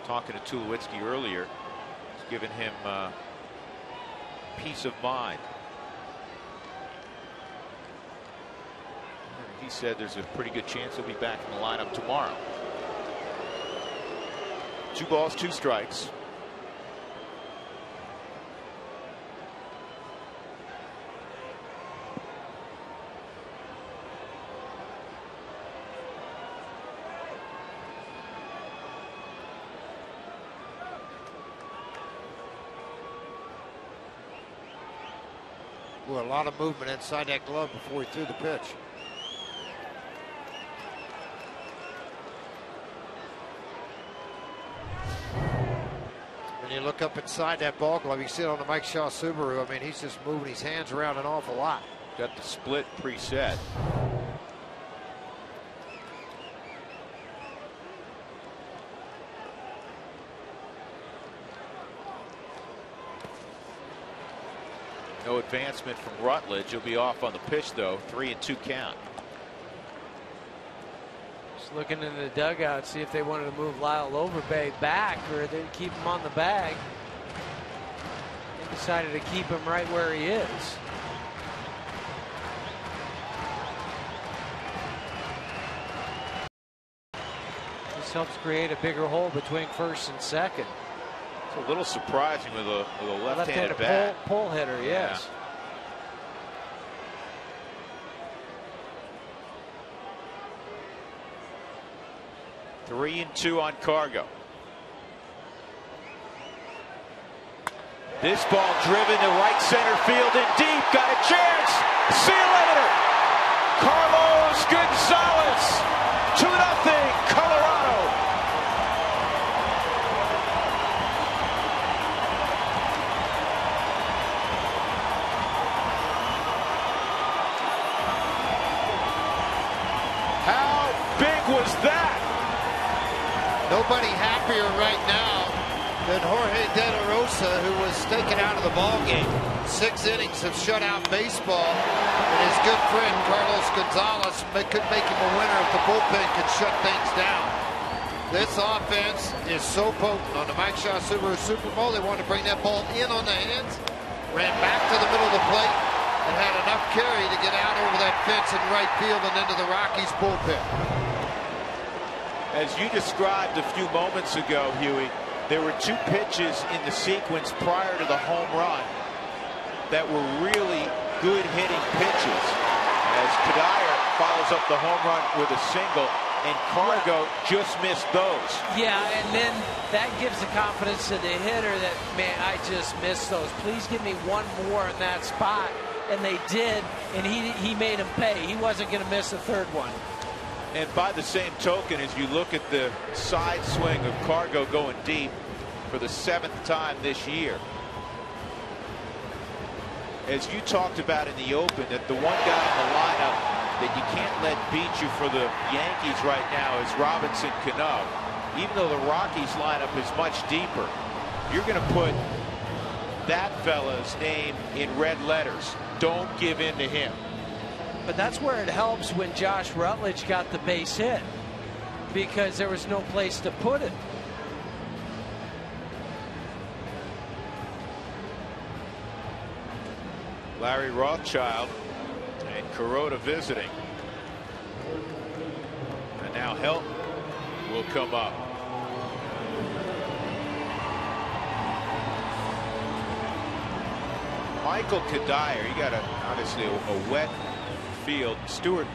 talking to Tulowitzki earlier, it's given him peace of mind. He said there's a pretty good chance he'll be back in the lineup tomorrow. 2 balls, 2 strikes. Well, a lot of movement inside that glove before he threw the pitch. When you look up inside that ball glove, you see it on the Mike Shaw Subaru. I mean, he's just moving his hands around an awful lot. Got the split preset. No advancement from Rutledge. He'll be off on the pitch, though. 3-2 count. Just looking in the dugout, see if they wanted to move Lyle Overbay back or they'd keep him on the bag. They decided to keep him right where he is. This helps create a bigger hole between first and second. It's a little surprising with a left-handed bat. Pull hitter, yes. Yeah. 3-2 on Cargo. This ball driven to right center field and deep. Got a chance. See you later. Carlos Gonzalez. 2-0 Colorado. How big was that? Nobody happier right now than Jorge De La Rosa, who was taken out of the ball game. 6 innings of shutout baseball, and his good friend Carlos Gonzalez could make him a winner if the bullpen could shut things down. This offense is so potent. On the Mike Shaw Subaru Super Bowl, they wanted to bring that ball in on the hands, ran back to the middle of the plate, and had enough carry to get out over that fence in right field and into the Rockies bullpen. As you described a few moments ago, Huey, there were 2 pitches in the sequence prior to the home run that were really good hitting pitches. As Kadire follows up the home run with a single, and Cargo just missed those. Yeah, and then that gives the confidence to the hitter that, man, I just missed those. Please give me one more in that spot. And they did, and he made him pay. He wasn't going to miss the 3rd one. And by the same token, as you look at the side swing of Cargo going deep for the 7th time this year, as you talked about in the open, that the one guy in the lineup that you can't let beat you for the Yankees right now is Robinson Cano. Even though the Rockies lineup is much deeper, you're going to put that fella's name in red letters. Don't give in to him. But that's where it helps when Josh Rutledge got the base hit, because there was no place to put it. Larry Rothschild and Kuroda visiting. Helton will come up. Michael Kadire, he got obviously a wet field. Stewart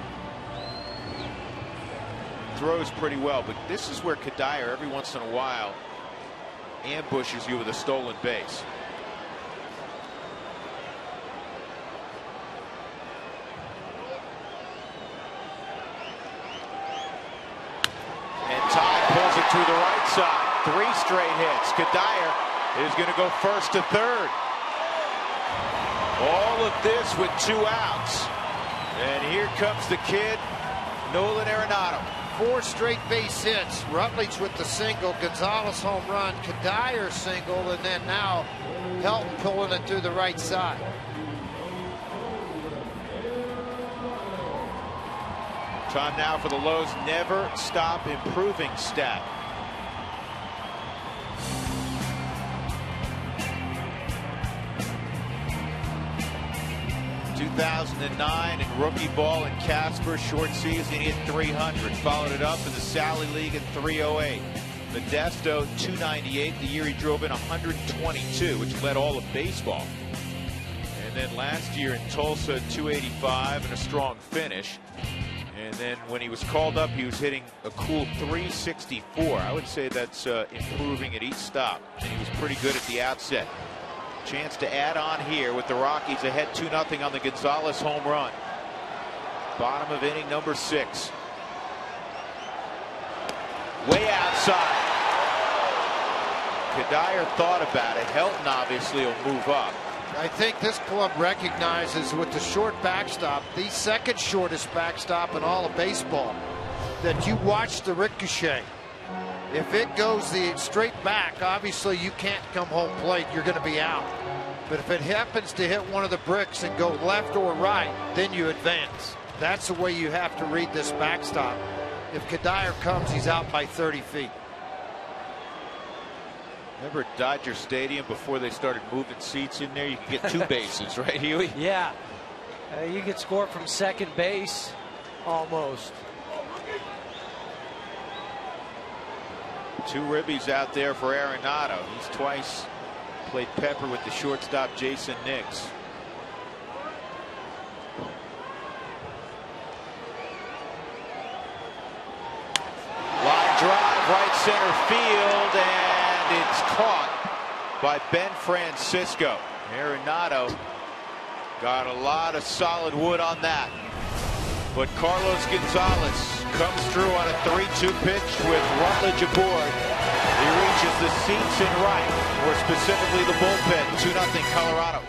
throws pretty well, but this is where Kadire every once in a while ambushes you with a stolen base. And Todd pulls it to the right side. 3 straight hits. Kadire is going to go first to third. All of this with 2 outs. And here comes the kid, Nolan Arenado. 4 straight base hits. Rutledge with the single, Gonzalez home run, Kadire single, and then now Helton pulling it to the right side. Time now for the Lowe's never stop improving stat. In 2009 in rookie ball in Casper, short season, he hit 300. Followed it up in the Sally League in 308. Modesto 298, the year he drove in 122, which led all of baseball. And then last year in Tulsa 285 and a strong finish. And then when he was called up, he was hitting a cool 364. I would say that's improving at each stop. And he was pretty good at the outset. Chance to add on here with the Rockies ahead 2-0 on the Gonzalez home run. Bottom of inning number 6. Way outside. Kadire thought about it. Helton obviously will move up. I think this club recognizes with the short backstop, the second shortest backstop in all of baseball, that you watch the ricochet. If it goes the straight back, obviously you can't come home plate. You're going to be out. But if it happens to hit one of the bricks and go left or right, then you advance. That's the way you have to read this backstop. If Kadire comes, he's out by 30 feet. Remember at Dodger Stadium before they started moving seats in there? You could get 2 bases, right, Huey? Yeah. You could score from second base almost. 2 ribbies out there for Arenado. He's twice played pepper with the shortstop Jason Nix. Line drive right center field, and it's caught by Ben Francisco. Arenado got a lot of solid wood on that. But Carlos Gonzalez comes through on a 3-2 pitch with Rutledge aboard. He reaches the seats in right, or specifically the bullpen. 2-0 Colorado.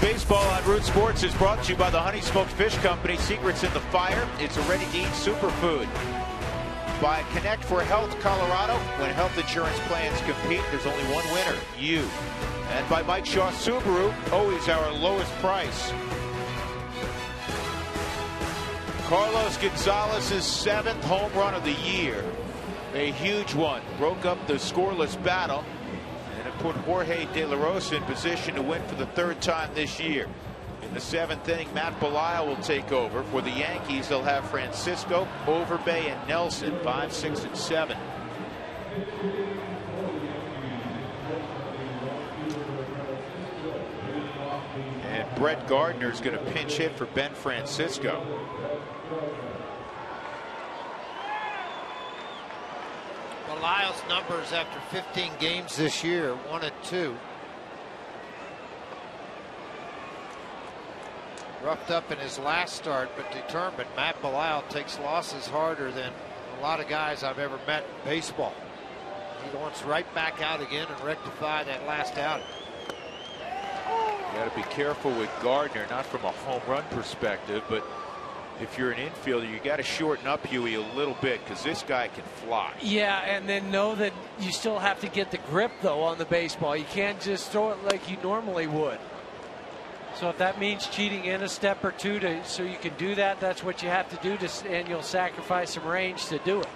Baseball on Root Sports is brought to you by the Honey Smoked Fish Company. Secrets in the fire. It's a ready-to-eat superfood. by Connect for Health Colorado. When health insurance plans compete, there's only one winner, you. And by Mike Shaw Subaru, always our lowest price. Carlos Gonzalez's 7th home run of the year. A huge one. Broke up the scoreless battle. And it put Jorge De La Rosa in position to win for the 3rd time this year. In the 7th inning, Matt Belisle will take over. For the Yankees, they'll have Francisco, Overbay, and Nelson, 5, 6, and 7. And Brett Gardner is going to pinch hit for Ben Francisco. Belisle's numbers after 15 games this year, 1-2. Roughed up in his last start, but determined. Matt Belisle takes losses harder than a lot of guys I've ever met in baseball. He wants right back out again and rectify that last outing. You got to be careful with Gardner, not from a home run perspective, but if you're an infielder, you got to shorten up Huey a little bit because this guy can fly. Yeah, and then know that you still have to get the grip, though, on the baseball. You can't just throw it like you normally would. So if that means cheating in a step or two so you can do that, that's what you have to do, and you'll sacrifice some range to do it.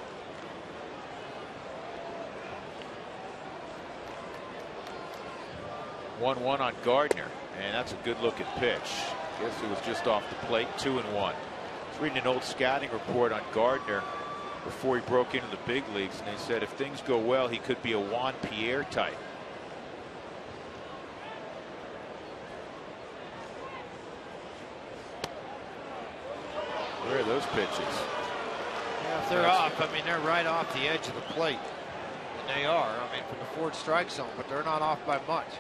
One on Gardner, and that's a good looking pitch. Guess it was just off the plate. 2-1. I was reading an old scouting report on Gardner before he broke into the big leagues, and they said if things go well, he could be a Juan Pierre type. Where are those pitches? Yeah, if they're off, I mean, they're right off the edge of the plate. And they are, I mean, from the forward strike zone, but they're not off by much.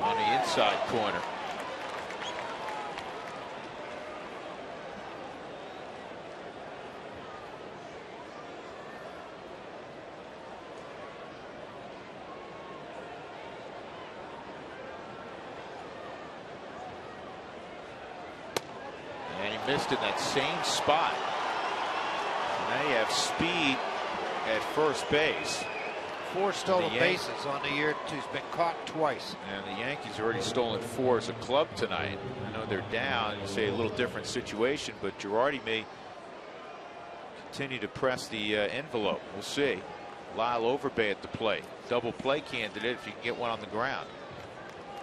On the inside corner. And he missed in that same spot. Now you have speed at first base. 4 stolen bases on the year. He's been caught twice. And the Yankees already stolen 4 as a club tonight. I know they're down. You say a little different situation, but Girardi may continue to press the envelope. We'll see. Lyle Overbay at the plate. Double play candidate if you can get one on the ground.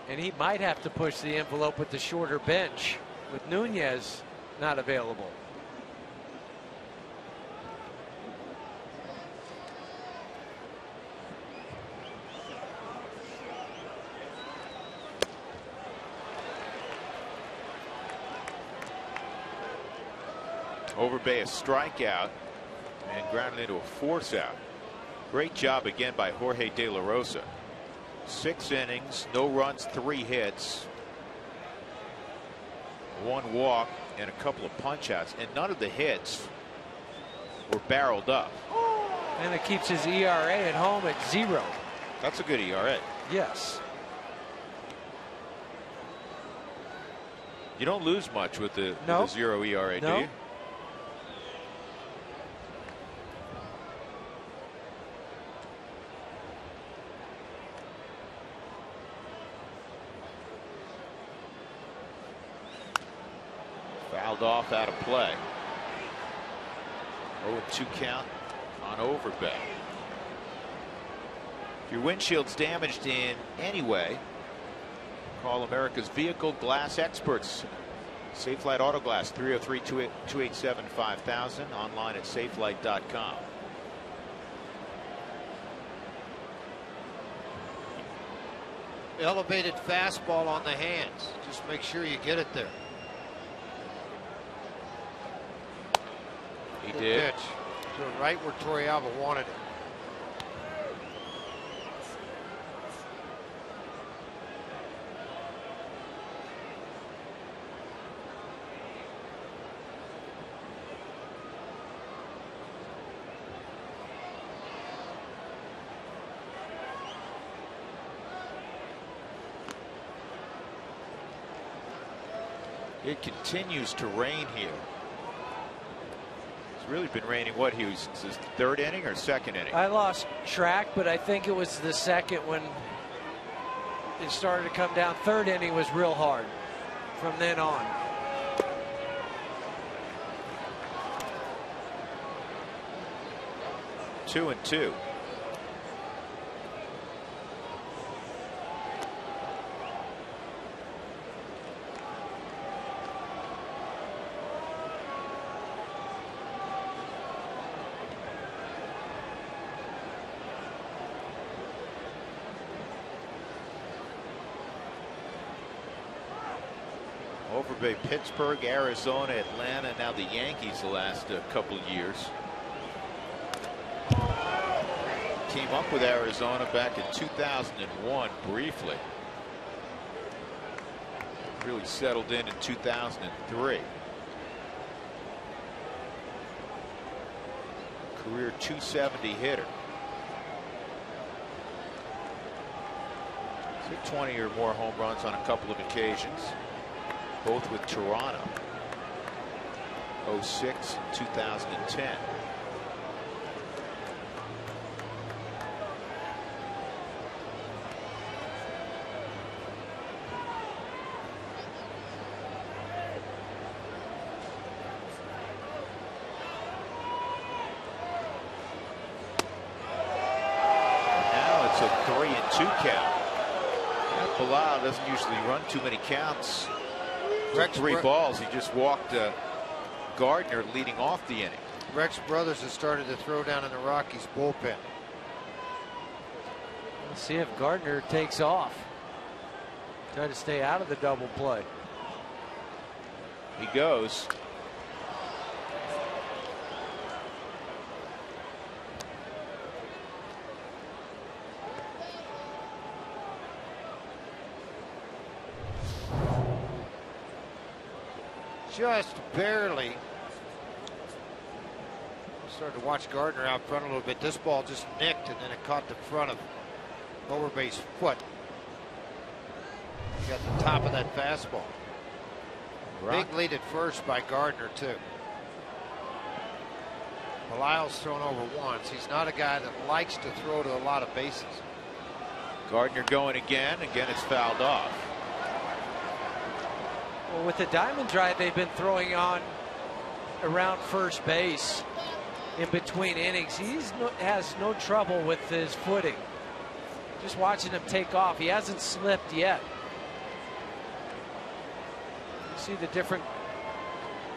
And he might have to push the envelope with the shorter bench with Nunez not available. Overbay a strikeout and grounded into a force out. Great job again by Jorge De La Rosa. 6 innings, no runs, 3 hits, 1 walk, and a couple of punch outs, and none of the hits were barreled up. And it keeps his ERA at home at 0. That's a good ERA. Yes. You don't lose much with the 0 ERA, no. do you? Fouled off out of play. 0-2 count on Overbay. If your windshield's damaged in any way, call America's vehicle glass experts. Safelite Auto Glass, 303-287-5000, online at safelite.com. Elevated fastball on the hands. Just make sure you get it there. He Good did. pitch. To right where Torrealba wanted it. It continues to rain here. It's really been raining. What, Hughes? Is this third inning or second inning? I lost track, but I think it was the second when it started to come down. Third inning was real hard from then on. Two and two. Over by Pittsburgh, Arizona, Atlanta, now the Yankees the last couple of years. Came up with Arizona back in 2001 briefly. Really settled in 2003. Career .270 hitter. He's hit 20 or more home runs on a couple of occasions. Both with Toronto. 06 and 2010. Now it's a 3-2 count. Bilal doesn't usually run too many counts. Three balls. He just walked Gardner leading off the inning. Rex Brothers has started to throw down in the Rockies bullpen. Let's see if Gardner takes off. Try to stay out of the double play. He goes. Just barely. Started to watch Gardner out front a little bit. This ball just nicked, and then it caught the front of lower base foot. Got the top of that fastball. Big lead at first by Gardner, too. Lyle's thrown over once. He's not a guy that likes to throw to a lot of bases. Gardner going again. Again, it's fouled off. Well, with the diamond drive they've been throwing on around first base in between innings, he has no trouble with his footing. Just watching him take off, he hasn't slipped yet. You see the different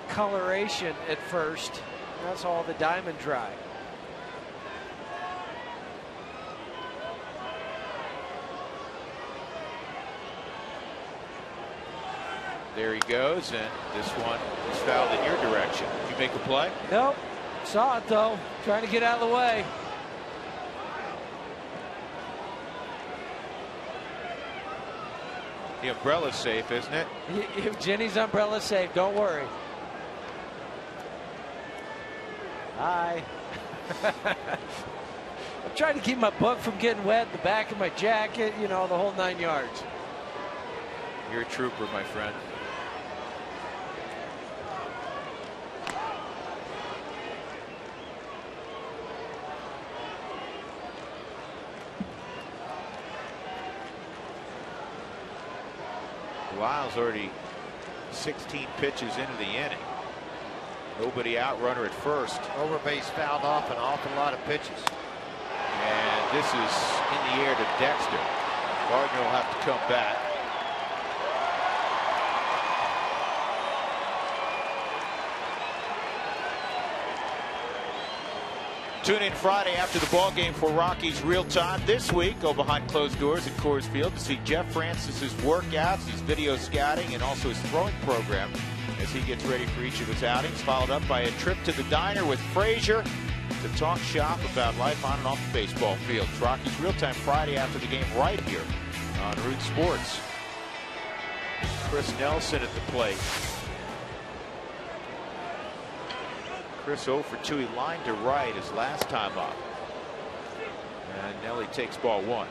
coloration at first. That's all the diamond drive. There he goes, and this one is fouled in your direction. Did you make a play? Nope. Saw it, though. Trying to get out of the way. The umbrella's safe, isn't it? Jenny's umbrella's safe. Don't worry. Hi. I'm trying to keep my book from getting wet in the back of my jacket, you know, the whole 9 yards. You're a trooper, my friend. Lyle's already 16 pitches into the inning. Nobody out, runner at first. Over base fouled off an awful lot of pitches. And this is in the air to Dexter. Gardner will have to come back. Tune in Friday after the ball game for Rockies Real Time. This week, go behind closed doors at Coors Field to see Jeff Francis's workouts, his video scouting, and also his throwing program as he gets ready for each of his outings, followed up by a trip to the diner with Frazier to talk shop about life on and off the baseball field. Rockies Real Time Friday after the game right here on Root Sports. Chris Nelson at the plate. Chris 0 for 2. He lined to right his last time up. And Nelly takes ball one.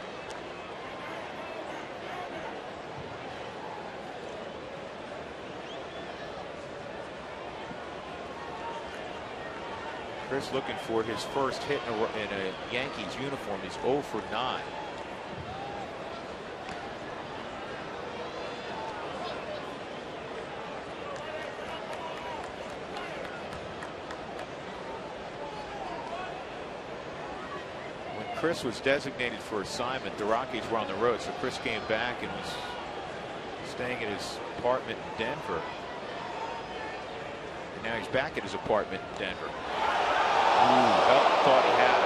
Chris looking for his first hit in a Yankees uniform. He's 0 for 9. When Chris was designated for assignment, the Rockies were on the road, so Chris came back and was staying at his apartment in Denver. And now he's back at his apartment in Denver. Thought he had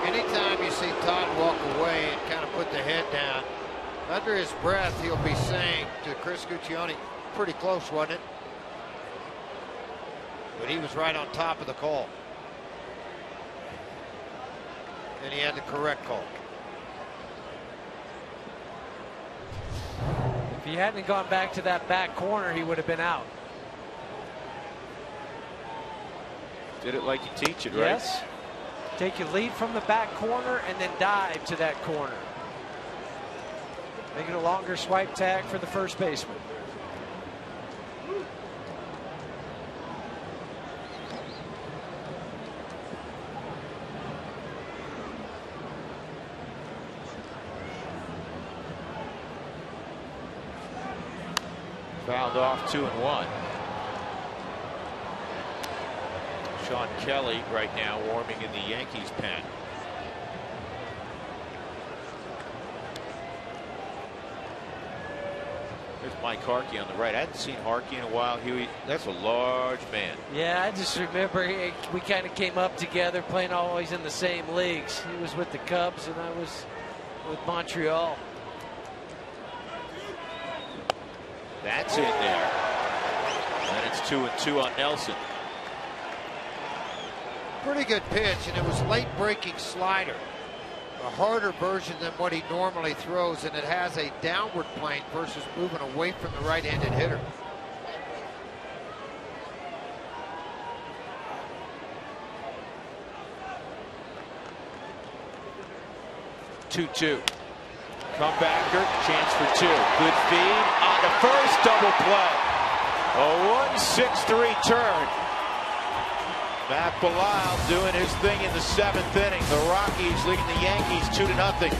it. Anytime you see Todd walk away and kind of put the head down, under his breath he'll be saying to Chris Guccione, pretty close, wasn't it? But he was right on top of the call. And he had the correct call. If he hadn't gone back to that back corner, he would have been out. Did it like you teach it, right? Yes. Take your lead from the back corner and then dive to that corner. Make it a longer swipe tag for the first baseman. Fouled off 2-1. Sean Kelly right now warming in the Yankees pen. There's Mike Harkey on the right. I hadn't seen Harkey in a while. Huey, that's a large man. Yeah, I just remember we kind of came up together, playing always in the same leagues. He was with the Cubs and I was with Montreal. That's in there. And it's 2-2 on Nelson. Pretty good pitch, and it was late breaking slider. A harder version than what he normally throws, and it has a downward plane versus moving away from the right-handed hitter. Two. Comebacker, chance for 2. Good feed on the first, double play. A 1-6-3 turn. Matt Belisle doing his thing in the 7th inning. The Rockies leading the Yankees 2-0.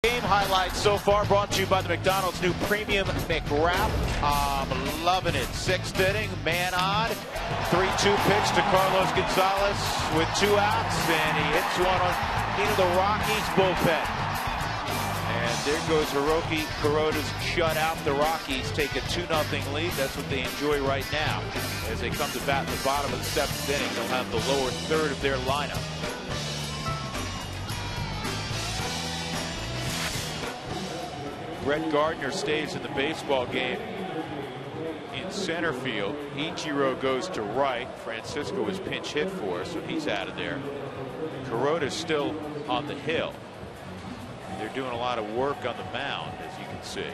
Game highlights so far brought to you by the McDonald's new Premium McWrap. I'm loving it. 6th inning, man on. 3-2 pitch to Carlos Gonzalez with 2 outs, and he hits one into the Rockies bullpen. And there goes Hiroki Kuroda's shutout. The Rockies take a 2-0 lead. That's what they enjoy right now. As they come to bat in the bottom of the 7th inning, they'll have the lower third of their lineup. Brett Gardner stays in the baseball game in center field. Ichiro goes to right. Francisco is pinch hit for, so he's out of there. Kuroda's still on the hill. They're doing a lot of work on the mound, as you can see.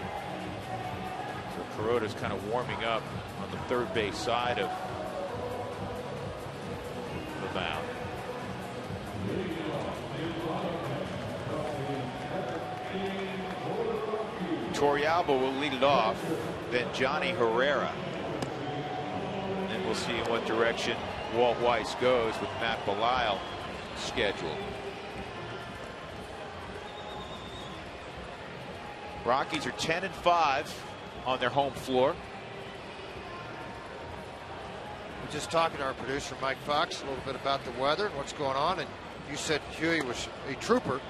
So Kuroda's kind of warming up on the third base side of the mound. Torrealba will lead it off, then Johnny Herrera. And we'll see in what direction Walt Weiss goes with Matt Belisle scheduled. Rockies are 10-5 on their home floor. We're just talking to our producer Mike Fox a little bit about the weather and what's going on, and you said Huey was a trooper.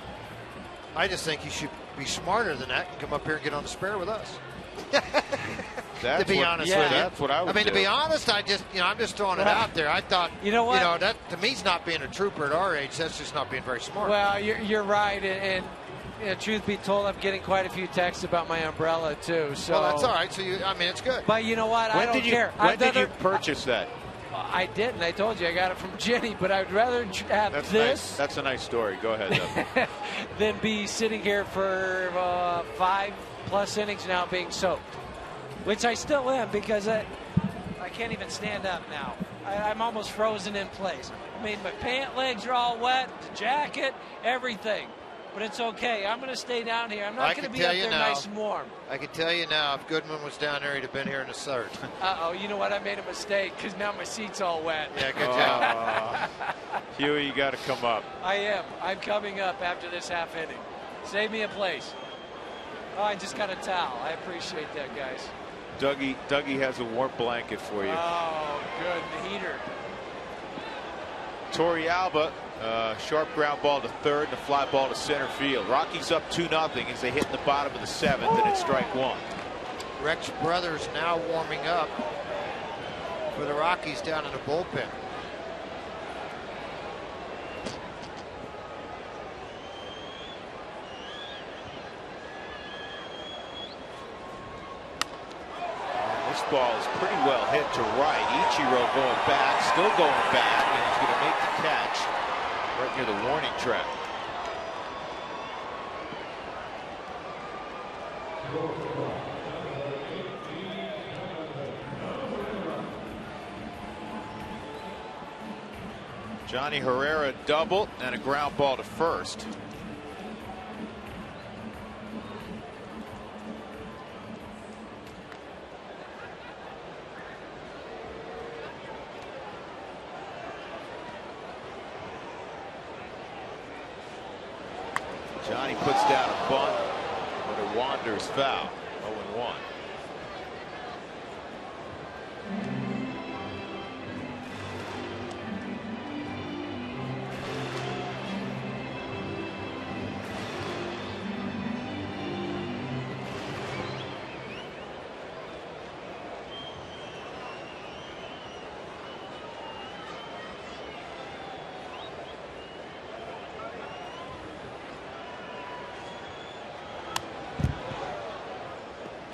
I just think he should be smarter than that and come up here and get on the spare with us. To be honest with you, that's what I would do. to be honest, I'm just throwing it out there. I thought, you know what, that to me is not being a trooper at our age. That's just not being very smart. Well, you're right, and truth be told, I'm getting quite a few texts about my umbrella too. So well, that's all right. So it's good. But you know what? I don't care. When did you purchase that? I didn't. I told you I got it from Jenny, but I'd rather have that's this. Nice. That's a nice story. Go ahead, though. Than be sitting here for 5+ innings now being soaked, which I still am because I can't even stand up now. I'm almost frozen in place. I mean, my pant legs are all wet, the jacket, everything. But it's okay. I'm going to stay down here. I'm not going to be up there nice and warm. I can tell you now, if Goodman was down there, he'd have been here in the third. Uh-oh, you know what? I made a mistake because now my seat's all wet. Yeah, good job. Huey, you got to come up. I am. I'm coming up after this half inning. Save me a place. Oh, I just got a towel. I appreciate that, guys. Dougie has a warm blanket for you. Oh, good. The heater. Torrealba, sharp ground ball to third and a fly ball to center field. Rockies up 2-0 as they hit in the bottom of the seventh, and it's strike one. Rex Brothers now warming up for the Rockies down in the bullpen. This ball is pretty well hit to right. Ichiro going back, still going back, and he's going to make the catch right near the warning track. Johnny Herrera double and a ground ball to first. Johnny puts down a bunt, but it wanders foul. 0-1.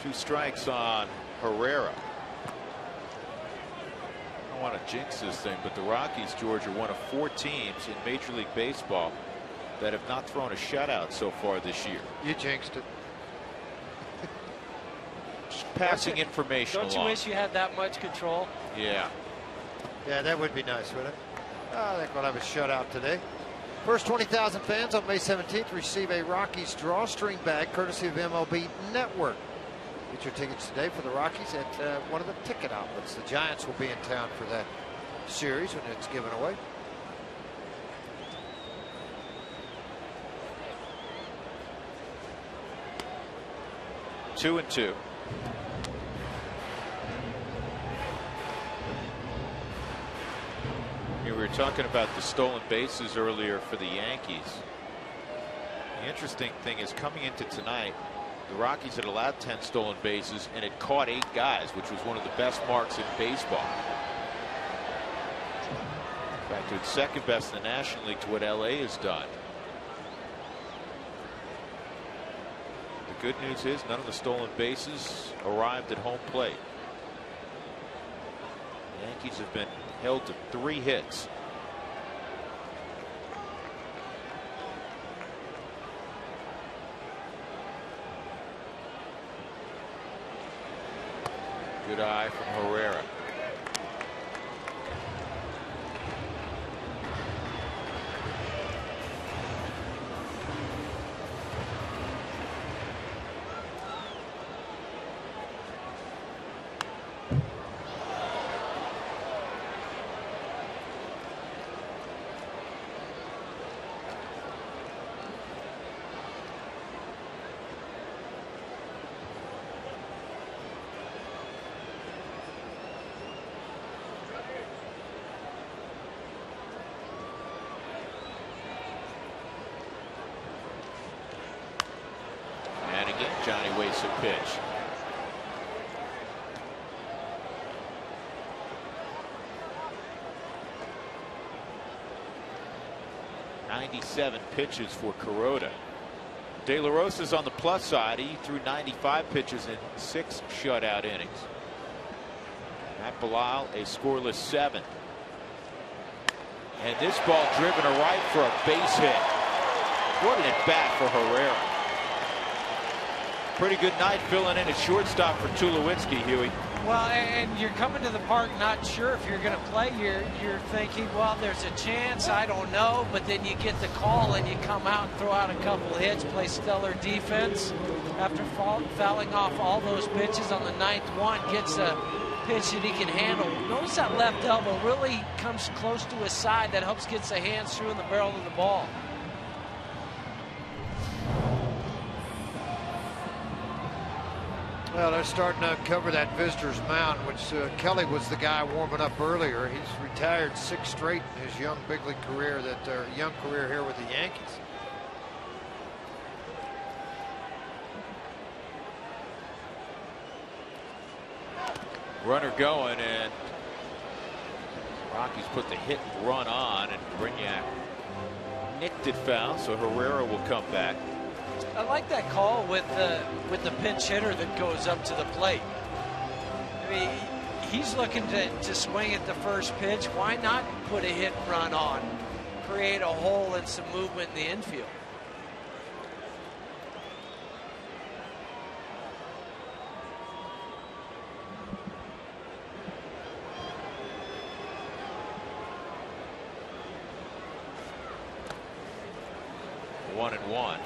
Two strikes on Herrera. I don't want to jinx this thing, but the Rockies, George, are one of 4 teams in Major League Baseball that have not thrown a shutout so far this year. You jinxed it. Just passing information along. Don't you wish you had that much control? Yeah. Yeah, that would be nice, wouldn't it? I think we'll have a shutout today. First 20,000 fans on May 17th receive a Rockies drawstring bag courtesy of MLB Network. Get your tickets today for the Rockies at one of the ticket outlets. The Giants will be in town for that series when it's given away. Two and two. We were talking about the stolen bases earlier for the Yankees. The interesting thing is coming into tonight, the Rockies had allowed 10 stolen bases and had caught 8 guys, which was one of the best marks in baseball. In fact, it's second best in the National League to what LA has done. The good news is none of the stolen bases arrived at home plate. The Yankees have been held to 3 hits. Good eye from Herrera. Johnny waits a pitch. "97 pitches for Kuroda. De La Rosa's on the plus side. He threw 95 pitches in 6 shutout innings. Matt Bilal a scoreless 7. And this ball driven to right for a base hit. What an at-bat for Herrera. Pretty good night filling in at shortstop for Tulowitzki, Huey. Well, and you're coming to the park not sure if you're going to play. You're thinking, well, there's a chance, I don't know, but then you get the call and you come out and throw out a couple hits, play stellar defense. After fouling off all those pitches on the 9th one, gets a pitch that he can handle. Notice that left elbow really comes close to his side. That helps get the hands through in the barrel of the ball. Well, they're starting to cover that visitor's mound, which Kelly was the guy warming up earlier. He's retired 6 straight in his young big league career, young career here with the Yankees. Runner going, and Rockies put the hit and run on, and Brignac nicked it foul, so Herrera will come back. I like that call with the pinch hitter that goes up to the plate. I mean, he's looking to swing at the first pitch. Why not put a hit and run on? Create a hole and some movement in the infield. One and one.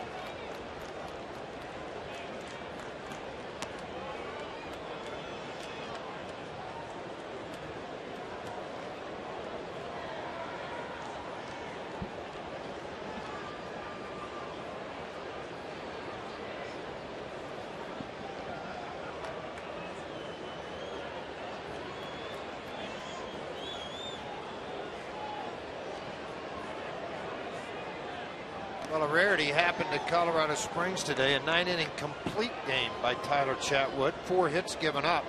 Well, a rarity happened at Colorado Springs today. A 9-inning complete game by Tyler Chatwood. 4 hits given up.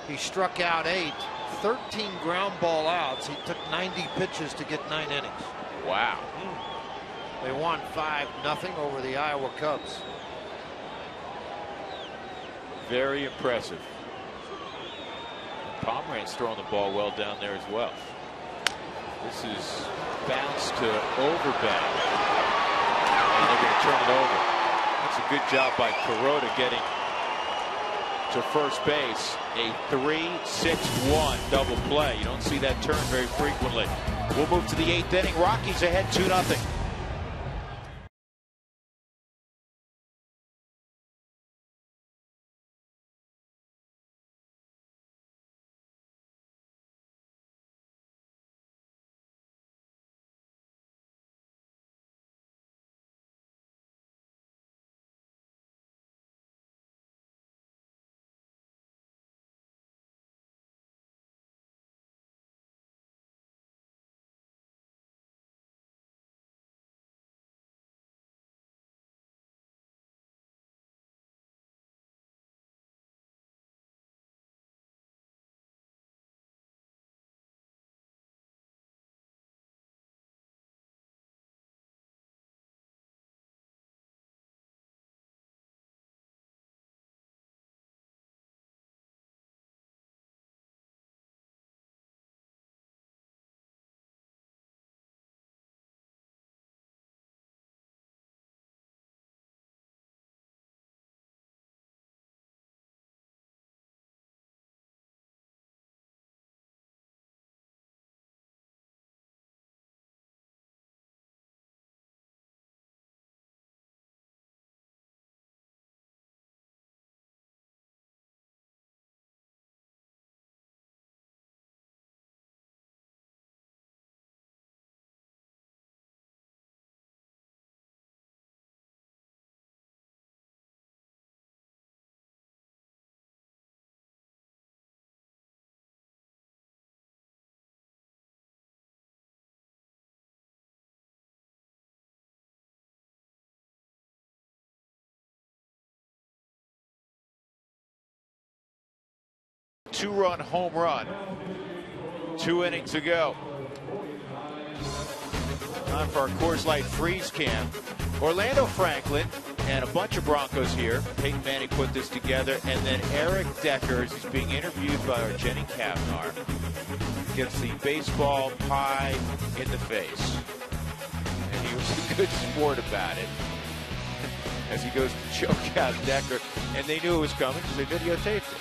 He struck out 8, 13 ground ball outs. He took 90 pitches to get 9 innings. Wow. They won 5-0 over the Iowa Cubs. Very impressive. Pomeranz throwing the ball well down there as well. This is bounce to overbound. And they're going to turn it over. That's a good job by Kuroda getting to first base. A 3-6-1 double play. You don't see that turn very frequently. We'll move to the 8th inning. Rockies ahead 2-0. 2-run home run 2 innings ago. Time for our Coors Light Freeze Cam. Orlando Franklin and a bunch of Broncos here. Peyton Manning put this together, and then Eric Decker, as he's being interviewed by our Jenny Kavnar, gets the baseball pie in the face. And he was a good sport about it as he goes to choke out Decker. And they knew it was coming because they videotaped it.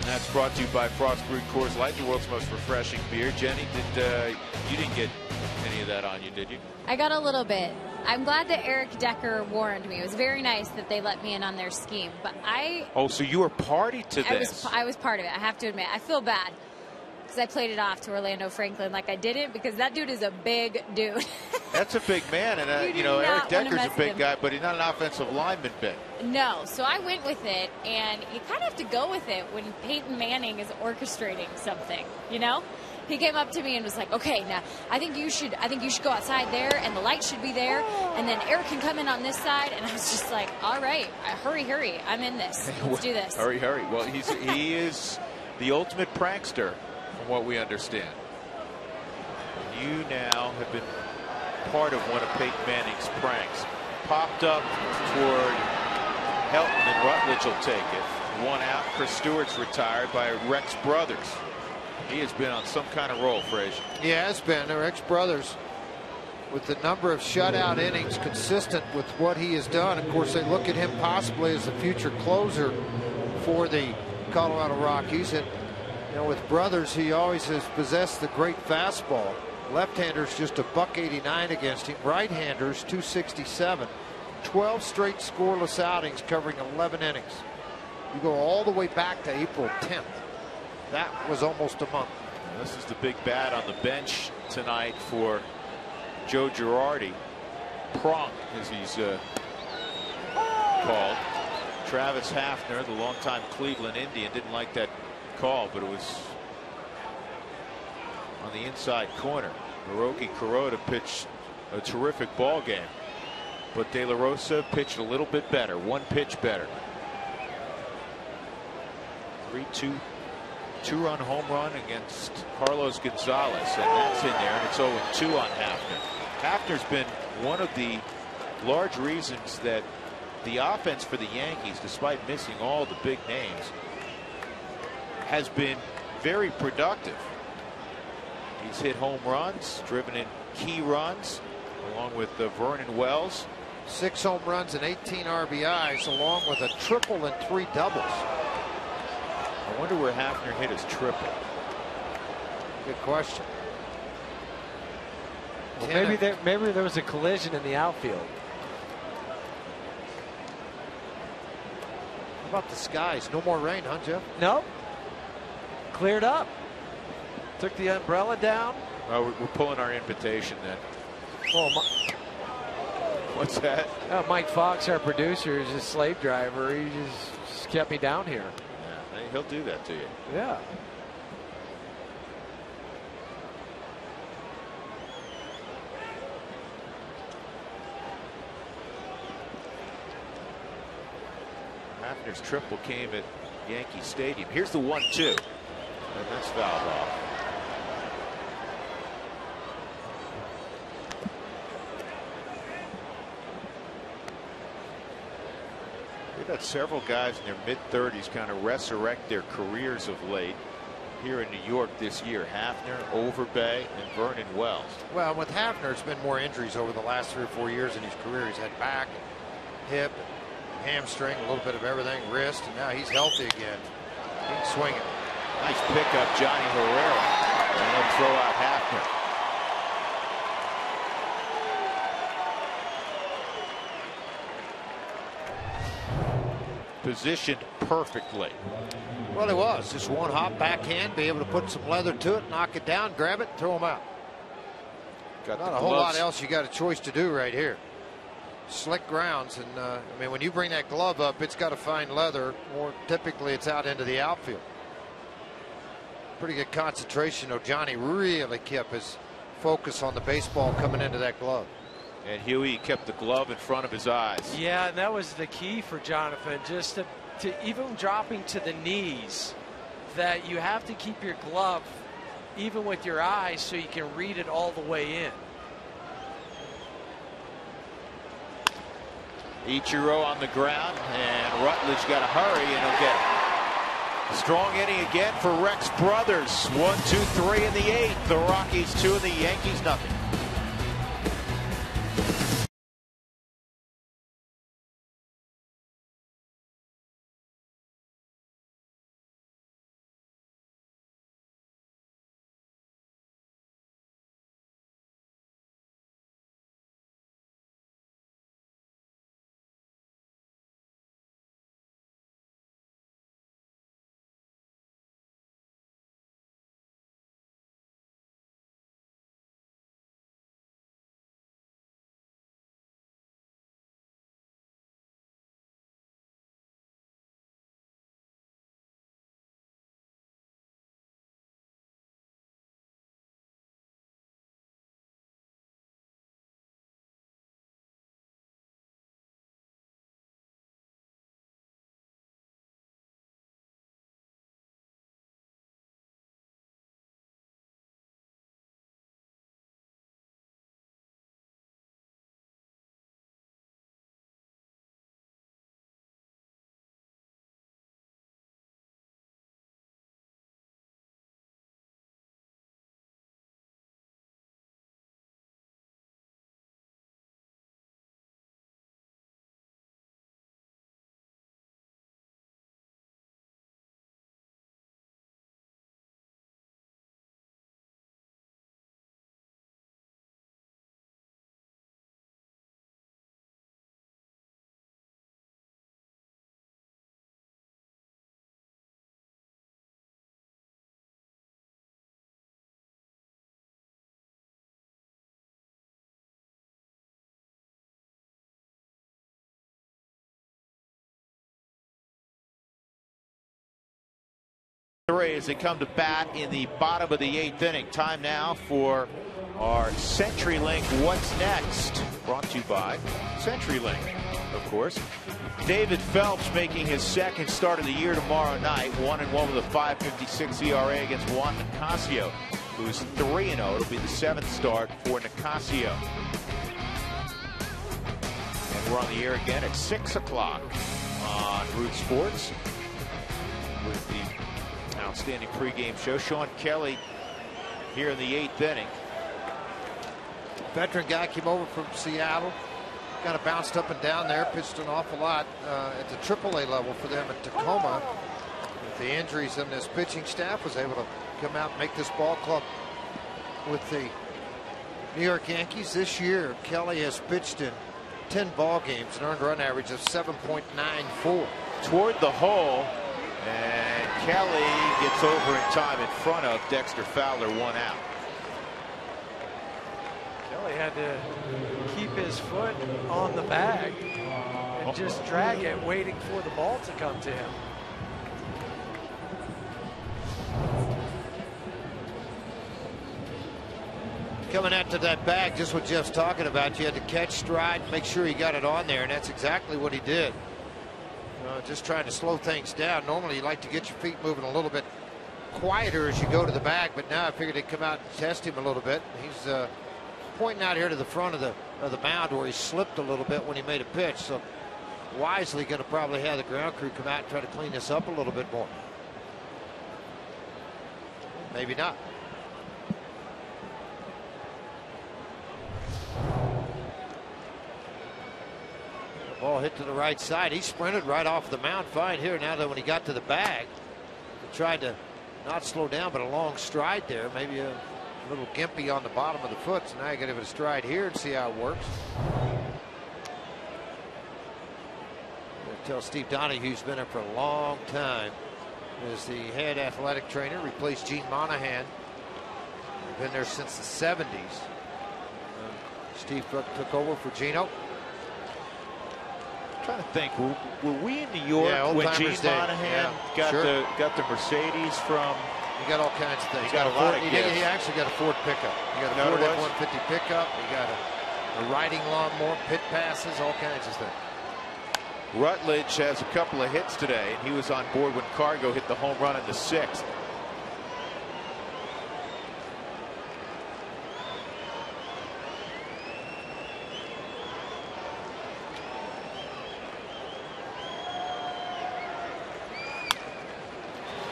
That's brought to you by Frost Brewed Coors Light, the world's most refreshing beer. Jenny, you didn't get any of that on you, did you? I got a little bit. I'm glad that Eric Decker warned me. It was very nice that they let me in on their scheme. But so you were party to this? I was part of it. I have to admit. I feel bad because I played it off to Orlando Franklin like I didn't, because that dude is a big dude. That's a big man, and Eric Decker's a big guy, but he's not an offensive lineman big. No, so I went with it, and you kind of have to go with it when Peyton Manning is orchestrating something, you know? He came up to me and was like, "Okay, now I think you should go outside there, and the light should be there, and then Eric can come in on this side." And I was just like, "All right, hurry, I'm in this. Let's do this." Hurry. Well, he is the ultimate prankster, from what we understand. You now have been part of one of Peyton Manning's pranks. Popped up toward Helton, and Rutledge will take it. 1 out. Chris Stewart's retired by Rex Brothers. He has been on some kind of roll, Frazier. He has been. Rex Brothers, with the number of shutout innings consistent with what he has done. Of course, they look at him possibly as the future closer for the Colorado Rockies. And with Brothers, he always has possessed the great fastball. Left-handers just a $189 against him. Right-handers 267. 12 straight scoreless outings covering 11 innings. You go all the way back to April 10th. That was almost a month. This is the big bat on the bench tonight for Joe Girardi. Pronk, as he's called. Travis Hafner, the longtime Cleveland Indian, didn't like that call, but it was on the inside corner. Hiroki Kuroda pitched a terrific ball game, but De La Rosa pitched a little bit better, 1 pitch better. 3-2. 2-run home run against Carlos Gonzalez, and that's in there, and it's 0-2 on Hafner. Hafner's been one of the large reasons that the offense for the Yankees, despite missing all the big names, has been very productive. He's hit home runs, driven in key runs, along with Vernon Wells. 6 home runs and 18 RBIs, along with a triple and 3 doubles. I wonder where Hafner hit his triple. Good question. Well, maybe there was a collision in the outfield. How about the skies? No more rain, huh, Jeff? Nope. Cleared up. Took the umbrella down. We're pulling our invitation then. What's that? Mike Fox, our producer, is a slave driver. He just kept me down here. Yeah, he'll do that to you. Yeah. Hafner's triple came at Yankee Stadium. Here's the 1-2, and that's fouled off. We've had several guys in their mid-30s kind of resurrect their careers of late here in New York this year. Hafner, Overbay, and Vernon Wells. Well, with Hafner, it's been more injuries over the last 3 or 4 years in his career. He's had back, hip, hamstring, a little bit of everything, wrist, and now he's healthy again. He's swinging. Nice pickup, Johnny Herrera. And they'll throw out Hafner. Positioned perfectly. Well, it was just one hop backhand, be able to put some leather to it, knock it down, grab it, throw him out. Got not a whole lot else you got a choice to do right here. Slick grounds, and I mean, when you bring that glove up, it's got to find leather. More typically, it's out into the outfield. Pretty good concentration, though. Johnny really kept his focus on the baseball coming into that glove. And Huey kept the glove in front of his eyes. Yeah, and that was the key for Jonathan, just to even dropping to the knees, that you have to keep your glove even with your eyes so you can read it all the way in. Ichiro on the ground, and Rutledge got to hurry, and he'll get it. Strong inning again for Rex Brothers. 1, 2, 3 in the 8th. The Rockies 2 and the Yankees nothing. As they come to bat in the bottom of the 8th inning. Time now for our CenturyLink What's Next, brought to you by CenturyLink, of course. David Phelps making his second start of the year tomorrow night. 1-1 with a 5.56 ERA against Juan Nicasio, who's 3-0. It'll be the 7th start for Nicasio. And we're on the air again at 6 o'clock on Root Sports with the outstanding pregame show. Sean Kelly here in the 8th inning. Veteran guy came over from Seattle, kind of bounced up and down there, pitched an awful lot at the AAA level for them at Tacoma. With the injuries in this pitching staff, was able to come out and make this ball club with the New York Yankees. This year, Kelly has pitched in 10 ball games, an earned run average of 7.94. Toward the hole, and Kelly gets over in time in front of Dexter Fowler, 1 out. Kelly had to keep his foot on the bag and just drag it, waiting for the ball to come to him. Coming out to that bag, just what Jeff's talking about, you had to catch stride, make sure he got it on there, and that's exactly what he did. Just trying to slow things down. Normally you like to get your feet moving a little bit quieter as you go to the bag, but now I figured they'd come out and test him a little bit. He's pointing out here to the front of the mound where he slipped a little bit when he made a pitch, so wisely going to probably have the ground crew come out and try to clean this up a little bit more. Maybe not. Ball hit to the right side. He sprinted right off the mound fine here. Now that when he got to the bag, he tried to not slow down, but a long stride there. Maybe a little gimpy on the bottom of the foot. So now you got to give it a stride here and see how it works. Tell Steve Donahue, who's been there for a long time, is the head athletic trainer, replaced Gene Monahan. They've been there since the 70s. Steve took over for Gino. Trying to think, were we in New York when Gene Monahan got the Mercedes from? He got all kinds of things. He got a lot of gifts. He actually got a Ford pickup. He got a Ford F-150 pickup. He got a riding lawnmower, pit passes, all kinds of things. Rutledge has a couple of hits today, and he was on board when Cargo hit the home run in the 6th.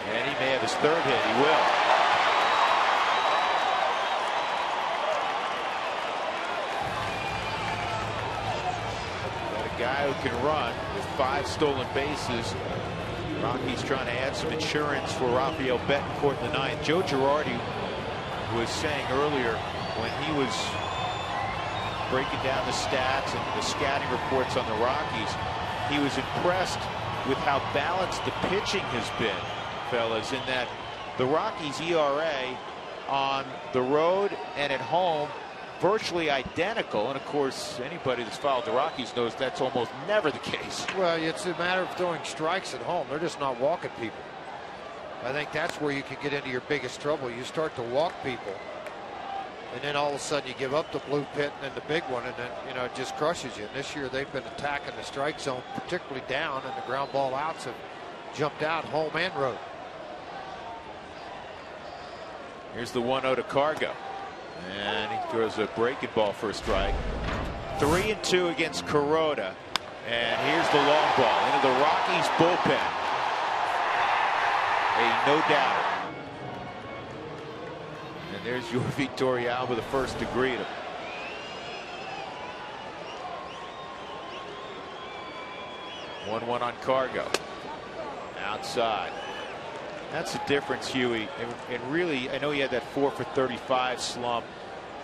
And he may have his 3rd hit. He will. Guy who can run with 5 stolen bases. Rockies trying to add some insurance for Rafael Betancourt in the 9th. Joe Girardi was saying earlier when he was breaking down the stats and the scouting reports on the Rockies, he was impressed with how balanced the pitching has been, fellas, in that the Rockies ERA on the road and at home virtually identical, and of course anybody that's followed the Rockies knows that's almost never the case. Well, it's a matter of throwing strikes at home. They're just not walking people. I think that's where you can get into your biggest trouble. You start to walk people, and then all of a sudden you give up the blue pit and then the big one, and then it just crushes you. And this year they've been attacking the strike zone, particularly down, and the ground ball outs have jumped out home and road. Here's the 1-0 to Cargo. And he throws a breaking ball for a strike. 3-2 against Kuroda. And here's the long ball into the Rockies bullpen. A no-doubter. And there's your Victorial with the first degree. 1-1 on Cargo. Outside. That's the difference, Huey. And really, I know he had that 4 for 35 slump,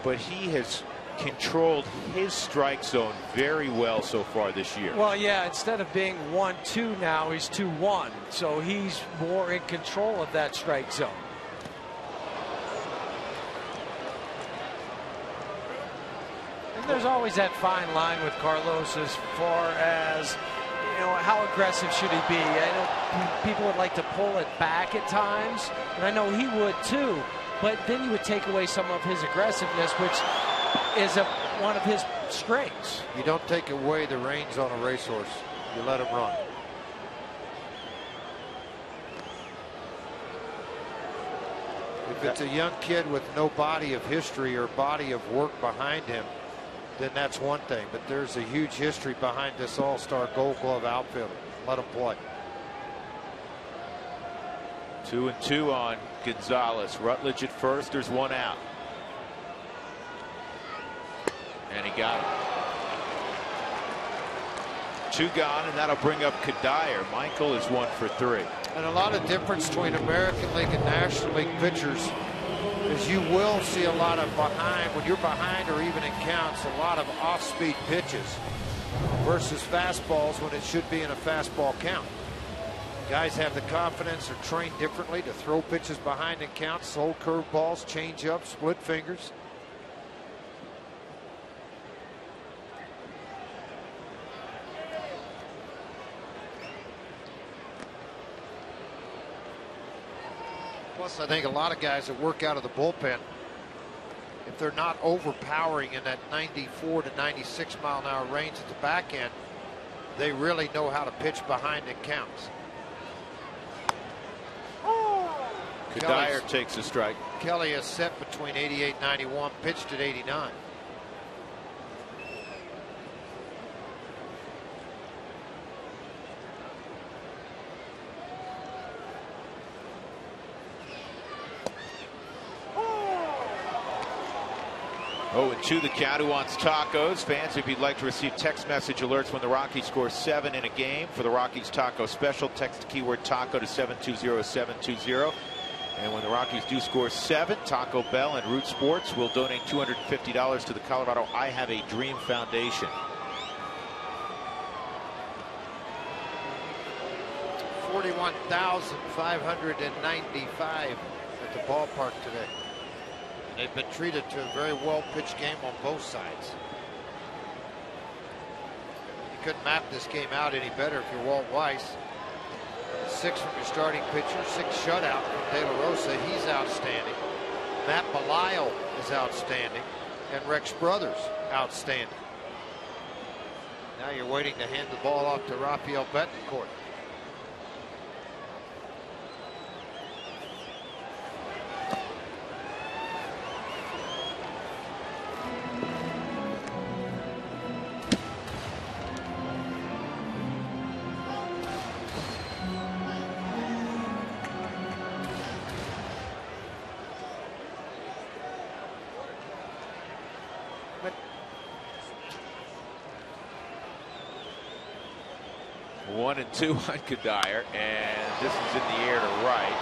but he has controlled his strike zone very well so far this year. Well, yeah, instead of being 1-2 now, he's 2-1. So he's more in control of that strike zone. And there's always that fine line with Carlos as far as, how aggressive should he be? I know people would like to pull it back at times, and I know he would too, but then you would take away some of his aggressiveness, which is one of his strengths. You don't take away the reins on a racehorse. You let him run. If it's a young kid with no body of history or body of work behind him, then that's one thing. But there's a huge history behind this all-star Gold Glove outfielder. Let him play. 2-2 on Gonzalez. Rutledge at first. There's one out. And he got him. 2 gone, and that'll bring up Kadire. Michael is 1 for 3. And a lot of difference between American League and National League pitchers is you will see a lot of behind, when you're behind or even in counts, a lot of off-speed pitches versus fastballs when it should be in a fastball count. Guys have the confidence, are trained differently to throw pitches behind in counts, hold curveballs, change up, split fingers. Plus, I think a lot of guys that work out of the bullpen, if they're not overpowering in that 94 to 96 mile-an-hour range at the back end, they really know how to pitch behind in counts. Kadire takes a strike. Kelly is set between 88 and 91, pitched at 89. Oh, and to the count. Who wants tacos? Fans, if you'd like to receive text message alerts when the Rockies score 7 in a game for the Rockies Taco Special, text the keyword taco to 720-720. And when the Rockies do score 7, Taco Bell and Root Sports will donate $250 to the Colorado I Have a Dream Foundation. 41,595 at the ballpark today. They've been treated to a very well-pitched game on both sides. You couldn't map this game out any better if you're Walt Weiss. 6 from your starting pitcher, 6 shutout from De La Rosa. He's outstanding. Matt Belisle is outstanding. And Rex Brothers, outstanding. Now you're waiting to hand the ball off to Rafael Betancourt. One and two on Kadire, and this is in the air to right.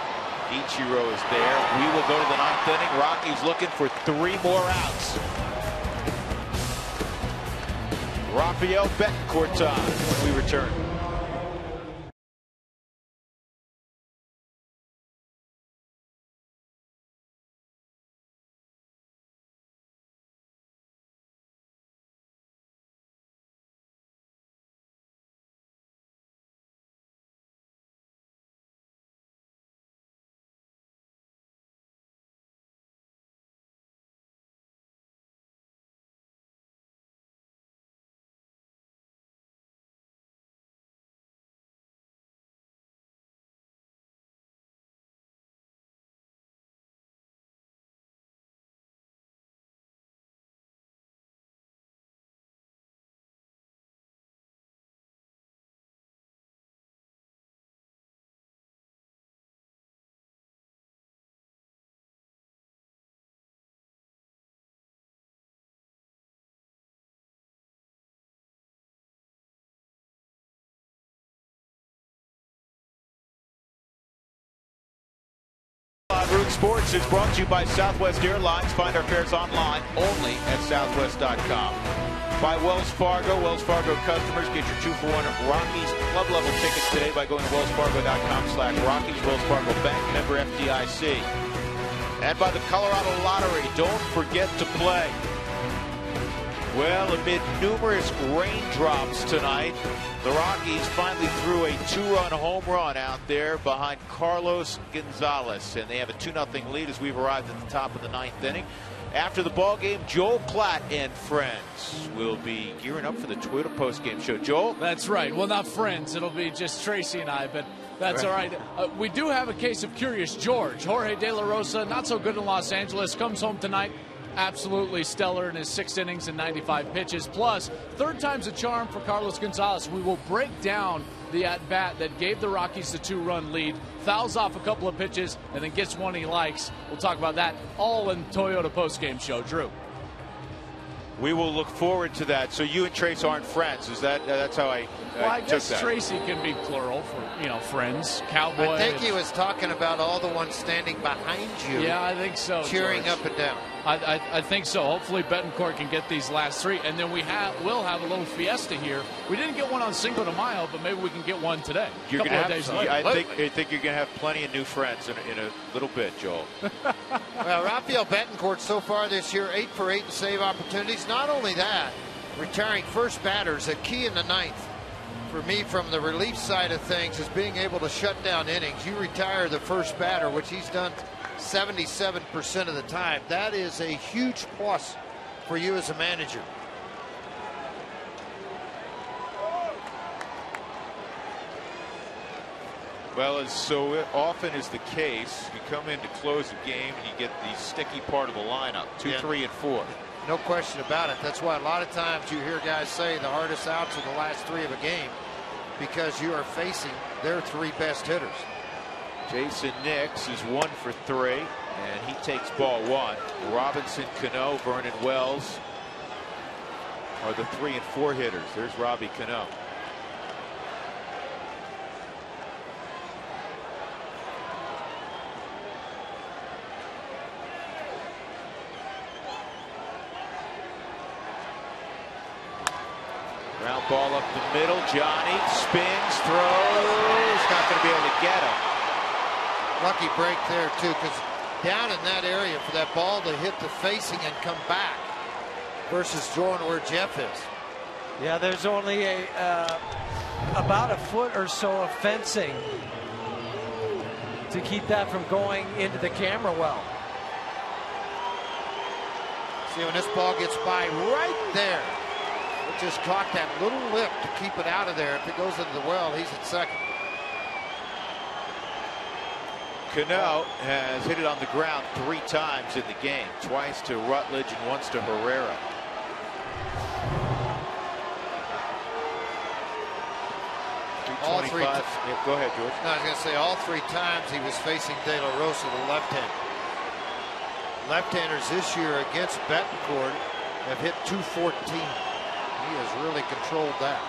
Ichiro is there. We will go to the ninth inning. Rockies looking for 3 more outs. Rafael Betancourt time when we return. Root Sports is brought to you by Southwest Airlines. Find our fares online only at southwest.com. By Wells Fargo. Wells Fargo customers get your 2-for-1 Rockies club level tickets today by going to wellsfargo.com/Rockies. Wells Fargo Bank, member FDIC. And by the Colorado Lottery. Don't forget to play. Well, amid numerous raindrops tonight, the Rockies finally threw a 2-run home run out there behind Carlos Gonzalez, and they have a 2-0 lead as we've arrived at the top of the ninth inning. After the ball game, Joel Klatt and friends will be gearing up for the Twitter postgame show. Joel? That's right. Well, not friends. It'll be just Tracy and I, but that's all right. We do have a case of Curious George. Jorge De La Rosa, not so good in Los Angeles, comes home tonight. Absolutely stellar in his 6 innings and 95 pitches. Plus, 3rd time's a charm for Carlos Gonzalez. We will break down the at-bat that gave the Rockies the 2-run lead, fouls off a couple of pitches, and then gets one he likes. We'll talk about that all in Toyota postgame show. Drew. We will look forward to that. So you and Trace aren't friends. Is that's how I well, I took guess that. Tracy can be plural for, friends, cowboy. I think he was talking about all the ones standing behind you. Yeah, I think so. Cheering George. up and down. I think so. Hopefully Betancourt can get these last 3, and then we'll have a little fiesta here. We didn't get one on Cinco de Mayo, but maybe we can get one today. You're going to have days later. I think you're going to have plenty of new friends in a little bit, Joel. Well, Rafael Betancourt so far this year, 8 for 8 in save opportunities. Not only that, retiring first batters, a key in the ninth. For me, from the relief side of things, is being able to shut down innings. You retire the first batter, which he's done 77% of the time. That is a huge plus for you as a manager. Well, as so often is the case, you come in to close a game and you get the sticky part of the lineup, 2, 3, and 4. No question about it. That's why a lot of times you hear guys say the hardest outs are the last 3 of a game, because you are facing their 3 best hitters. Jason Nix is 1 for 3, and he takes ball 1. Robinson, Cano, Vernon Wells are the 3 and 4 hitters. There's Robbie Cano. Ground ball up the middle. Johnny spins, throws. Not going to be able to get him. Lucky break there, too, because down in that area for that ball to hit the facing and come back versus drawing where Jeff is. Yeah, there's only about a foot or so of fencing to keep that from going into the camera well. See, when this ball gets by right there, Just caught that little lip to keep it out of there. If it goes into the well, he's at second. Cano has hit it on the ground 3 times in the game, twice to Rutledge and once to Herrera. All 3 yeah, go ahead, George. No, I was going to say all 3 times he was facing De La Rosa, the left-hander. Left-handers this year against Betancourt have hit .214. He has really controlled that.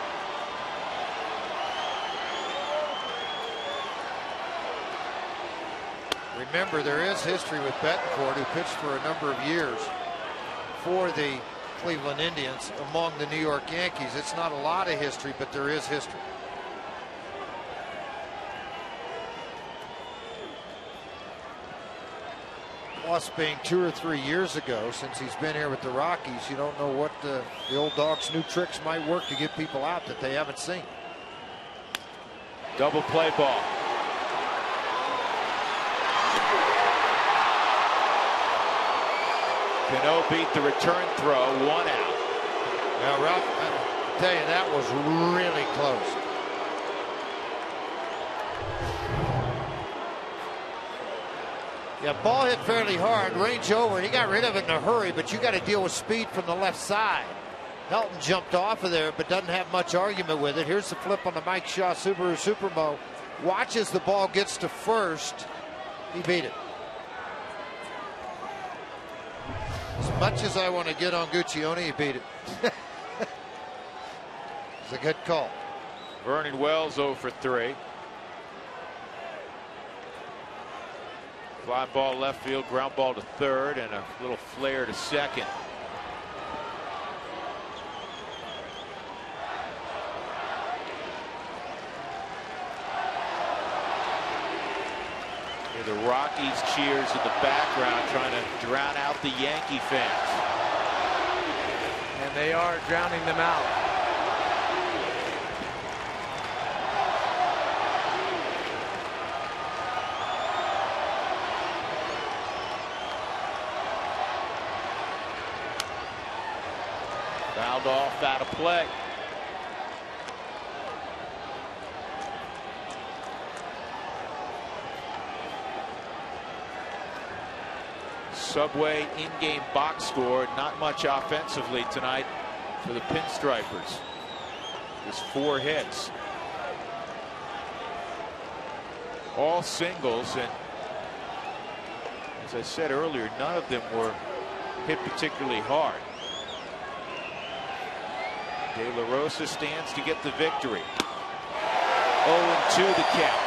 Remember, there is history with Betancourt, who pitched for a number of years for the Cleveland Indians among the New York Yankees. It's not a lot of history, but there is history. Plus, being 2 or 3 years ago since he's been here with the Rockies, you don't know what the old dog's new tricks might work to get people out that they haven't seen. Double play ball. Cano beat the return throw, 1 out. Now, Ralph, I tell you, that was really close. Yeah, ball hit fairly hard, range over. He got rid of it in a hurry, but you got to deal with speed from the left side. Helton jumped off of there, but doesn't have much argument with it. Here's the flip on the Mike Shaw Subaru Supermo. Watch as the ball gets to first. He beat it. As much as I want to get on Guccione, he beat it. It's a good call. Vernon Wells 0 for 3. Fly ball left field, ground ball to third, and a little flare to second. The Rockies cheers in the background, trying to drown out the Yankee fans. And they are drowning them out. Fouled off, out of play. Subway in-game box score, not much offensively tonight for the Pinstripers. Just 4 hits. All singles, and as I said earlier, none of them were hit particularly hard. De La Rosa stands to get the victory. 0-2 the count.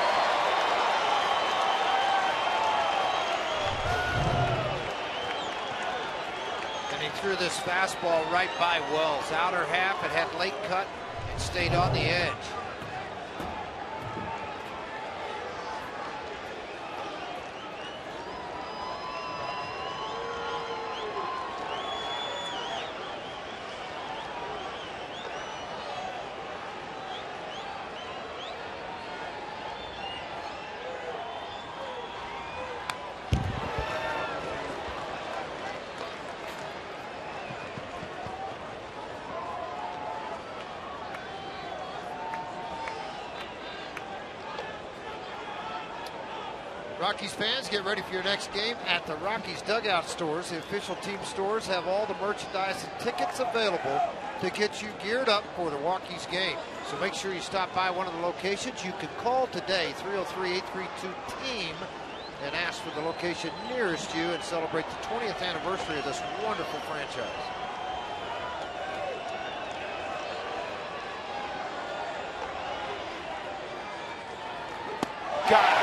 Threw this fastball right by Wells. Outer half, it had late cut and stayed on the edge. Rockies fans, get ready for your next game at the Rockies dugout stores. The official team stores have all the merchandise and tickets available to get you geared up for the Rockies game. So make sure you stop by one of the locations. You can call today, 303-832-TEAM, and ask for the location nearest you and celebrate the 20th anniversary of this wonderful franchise. Got it.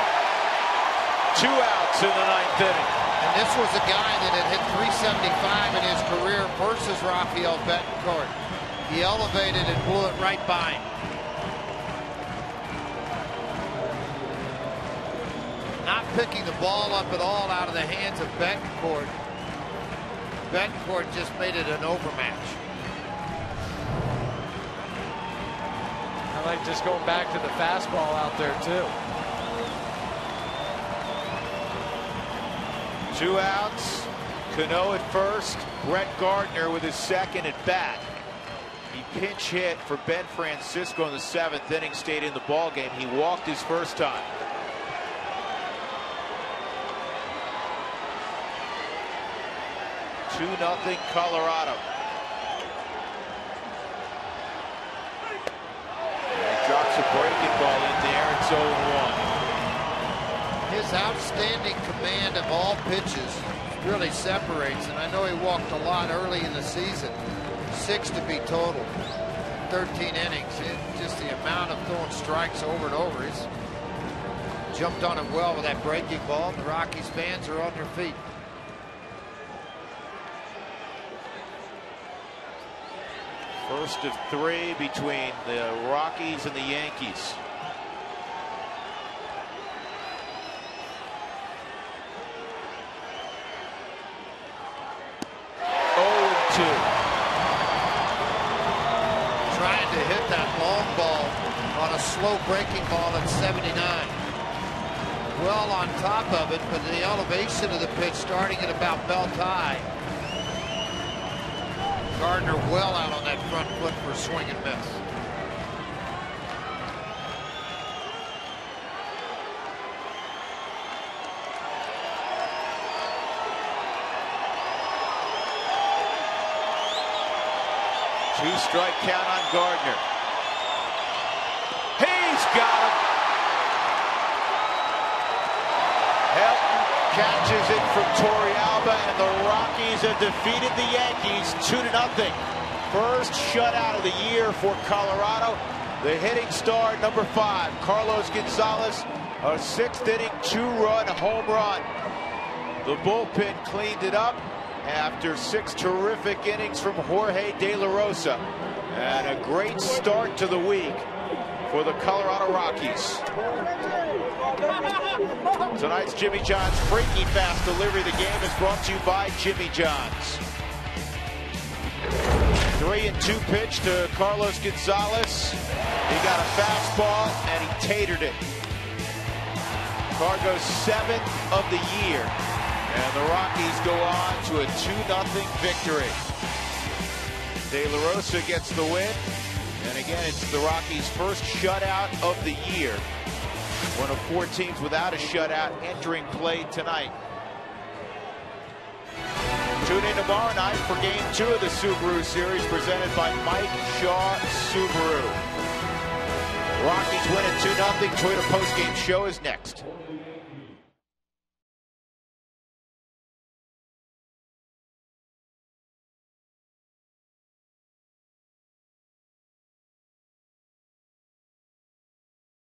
2 outs in the 9th inning. And this was a guy that had hit .375 in his career versus Rafael Betancourt. He elevated and blew it right by him. Not picking the ball up at all out of the hands of Betancourt. Betancourt just made it an overmatch. I like just going back to the fastball out there too. 2 outs. Cano at first. Brett Gardner with his second at bat. He pinch hit for Ben Francisco in the 7th inning, stayed in the ball game. He walked his first time. Two nothing Colorado. And he drops a breaking ball in there. It's 0-1. His outstanding command of all pitches really separates, and I know he walked a lot early in the season. 6 to be total, 13 innings. Just the amount of throwing strikes over and over. He's jumped on it well with that breaking ball. The Rockies fans are on their feet. First of 3 between the Rockies and the Yankees. Trying to hit that long ball on a slow breaking ball at 79. Well on top of it, but the elevation of the pitch starting at about belt high. Gardner well out on that front foot for a swing and miss. Two-strike count on Gardner. He's got him. Helton catches it from Torrealba, and the Rockies have defeated the Yankees 2-0. First shutout of the year for Colorado. The hitting star, number 5, Carlos Gonzalez, a 6th inning 2-run home run. The bullpen cleaned it up after 6 terrific innings from Jorge De La Rosa. And a great start to the week for the Colorado Rockies. Tonight's Jimmy John's freaky fast delivery of the game is brought to you by Jimmy John's. 3-2 pitch to Carlos Gonzalez. He got a fastball and he tatered it. Cargo's 7th of the year. And the Rockies go on to a 2-0 victory. De La Rosa gets the win. And again, it's the Rockies' first shutout of the year. One of 4 teams without a shutout entering play tonight. Tune in tomorrow night for Game 2 of the Subaru Series presented by Mike Shaw Subaru. Rockies win at 2-0. Toyota postgame show is next.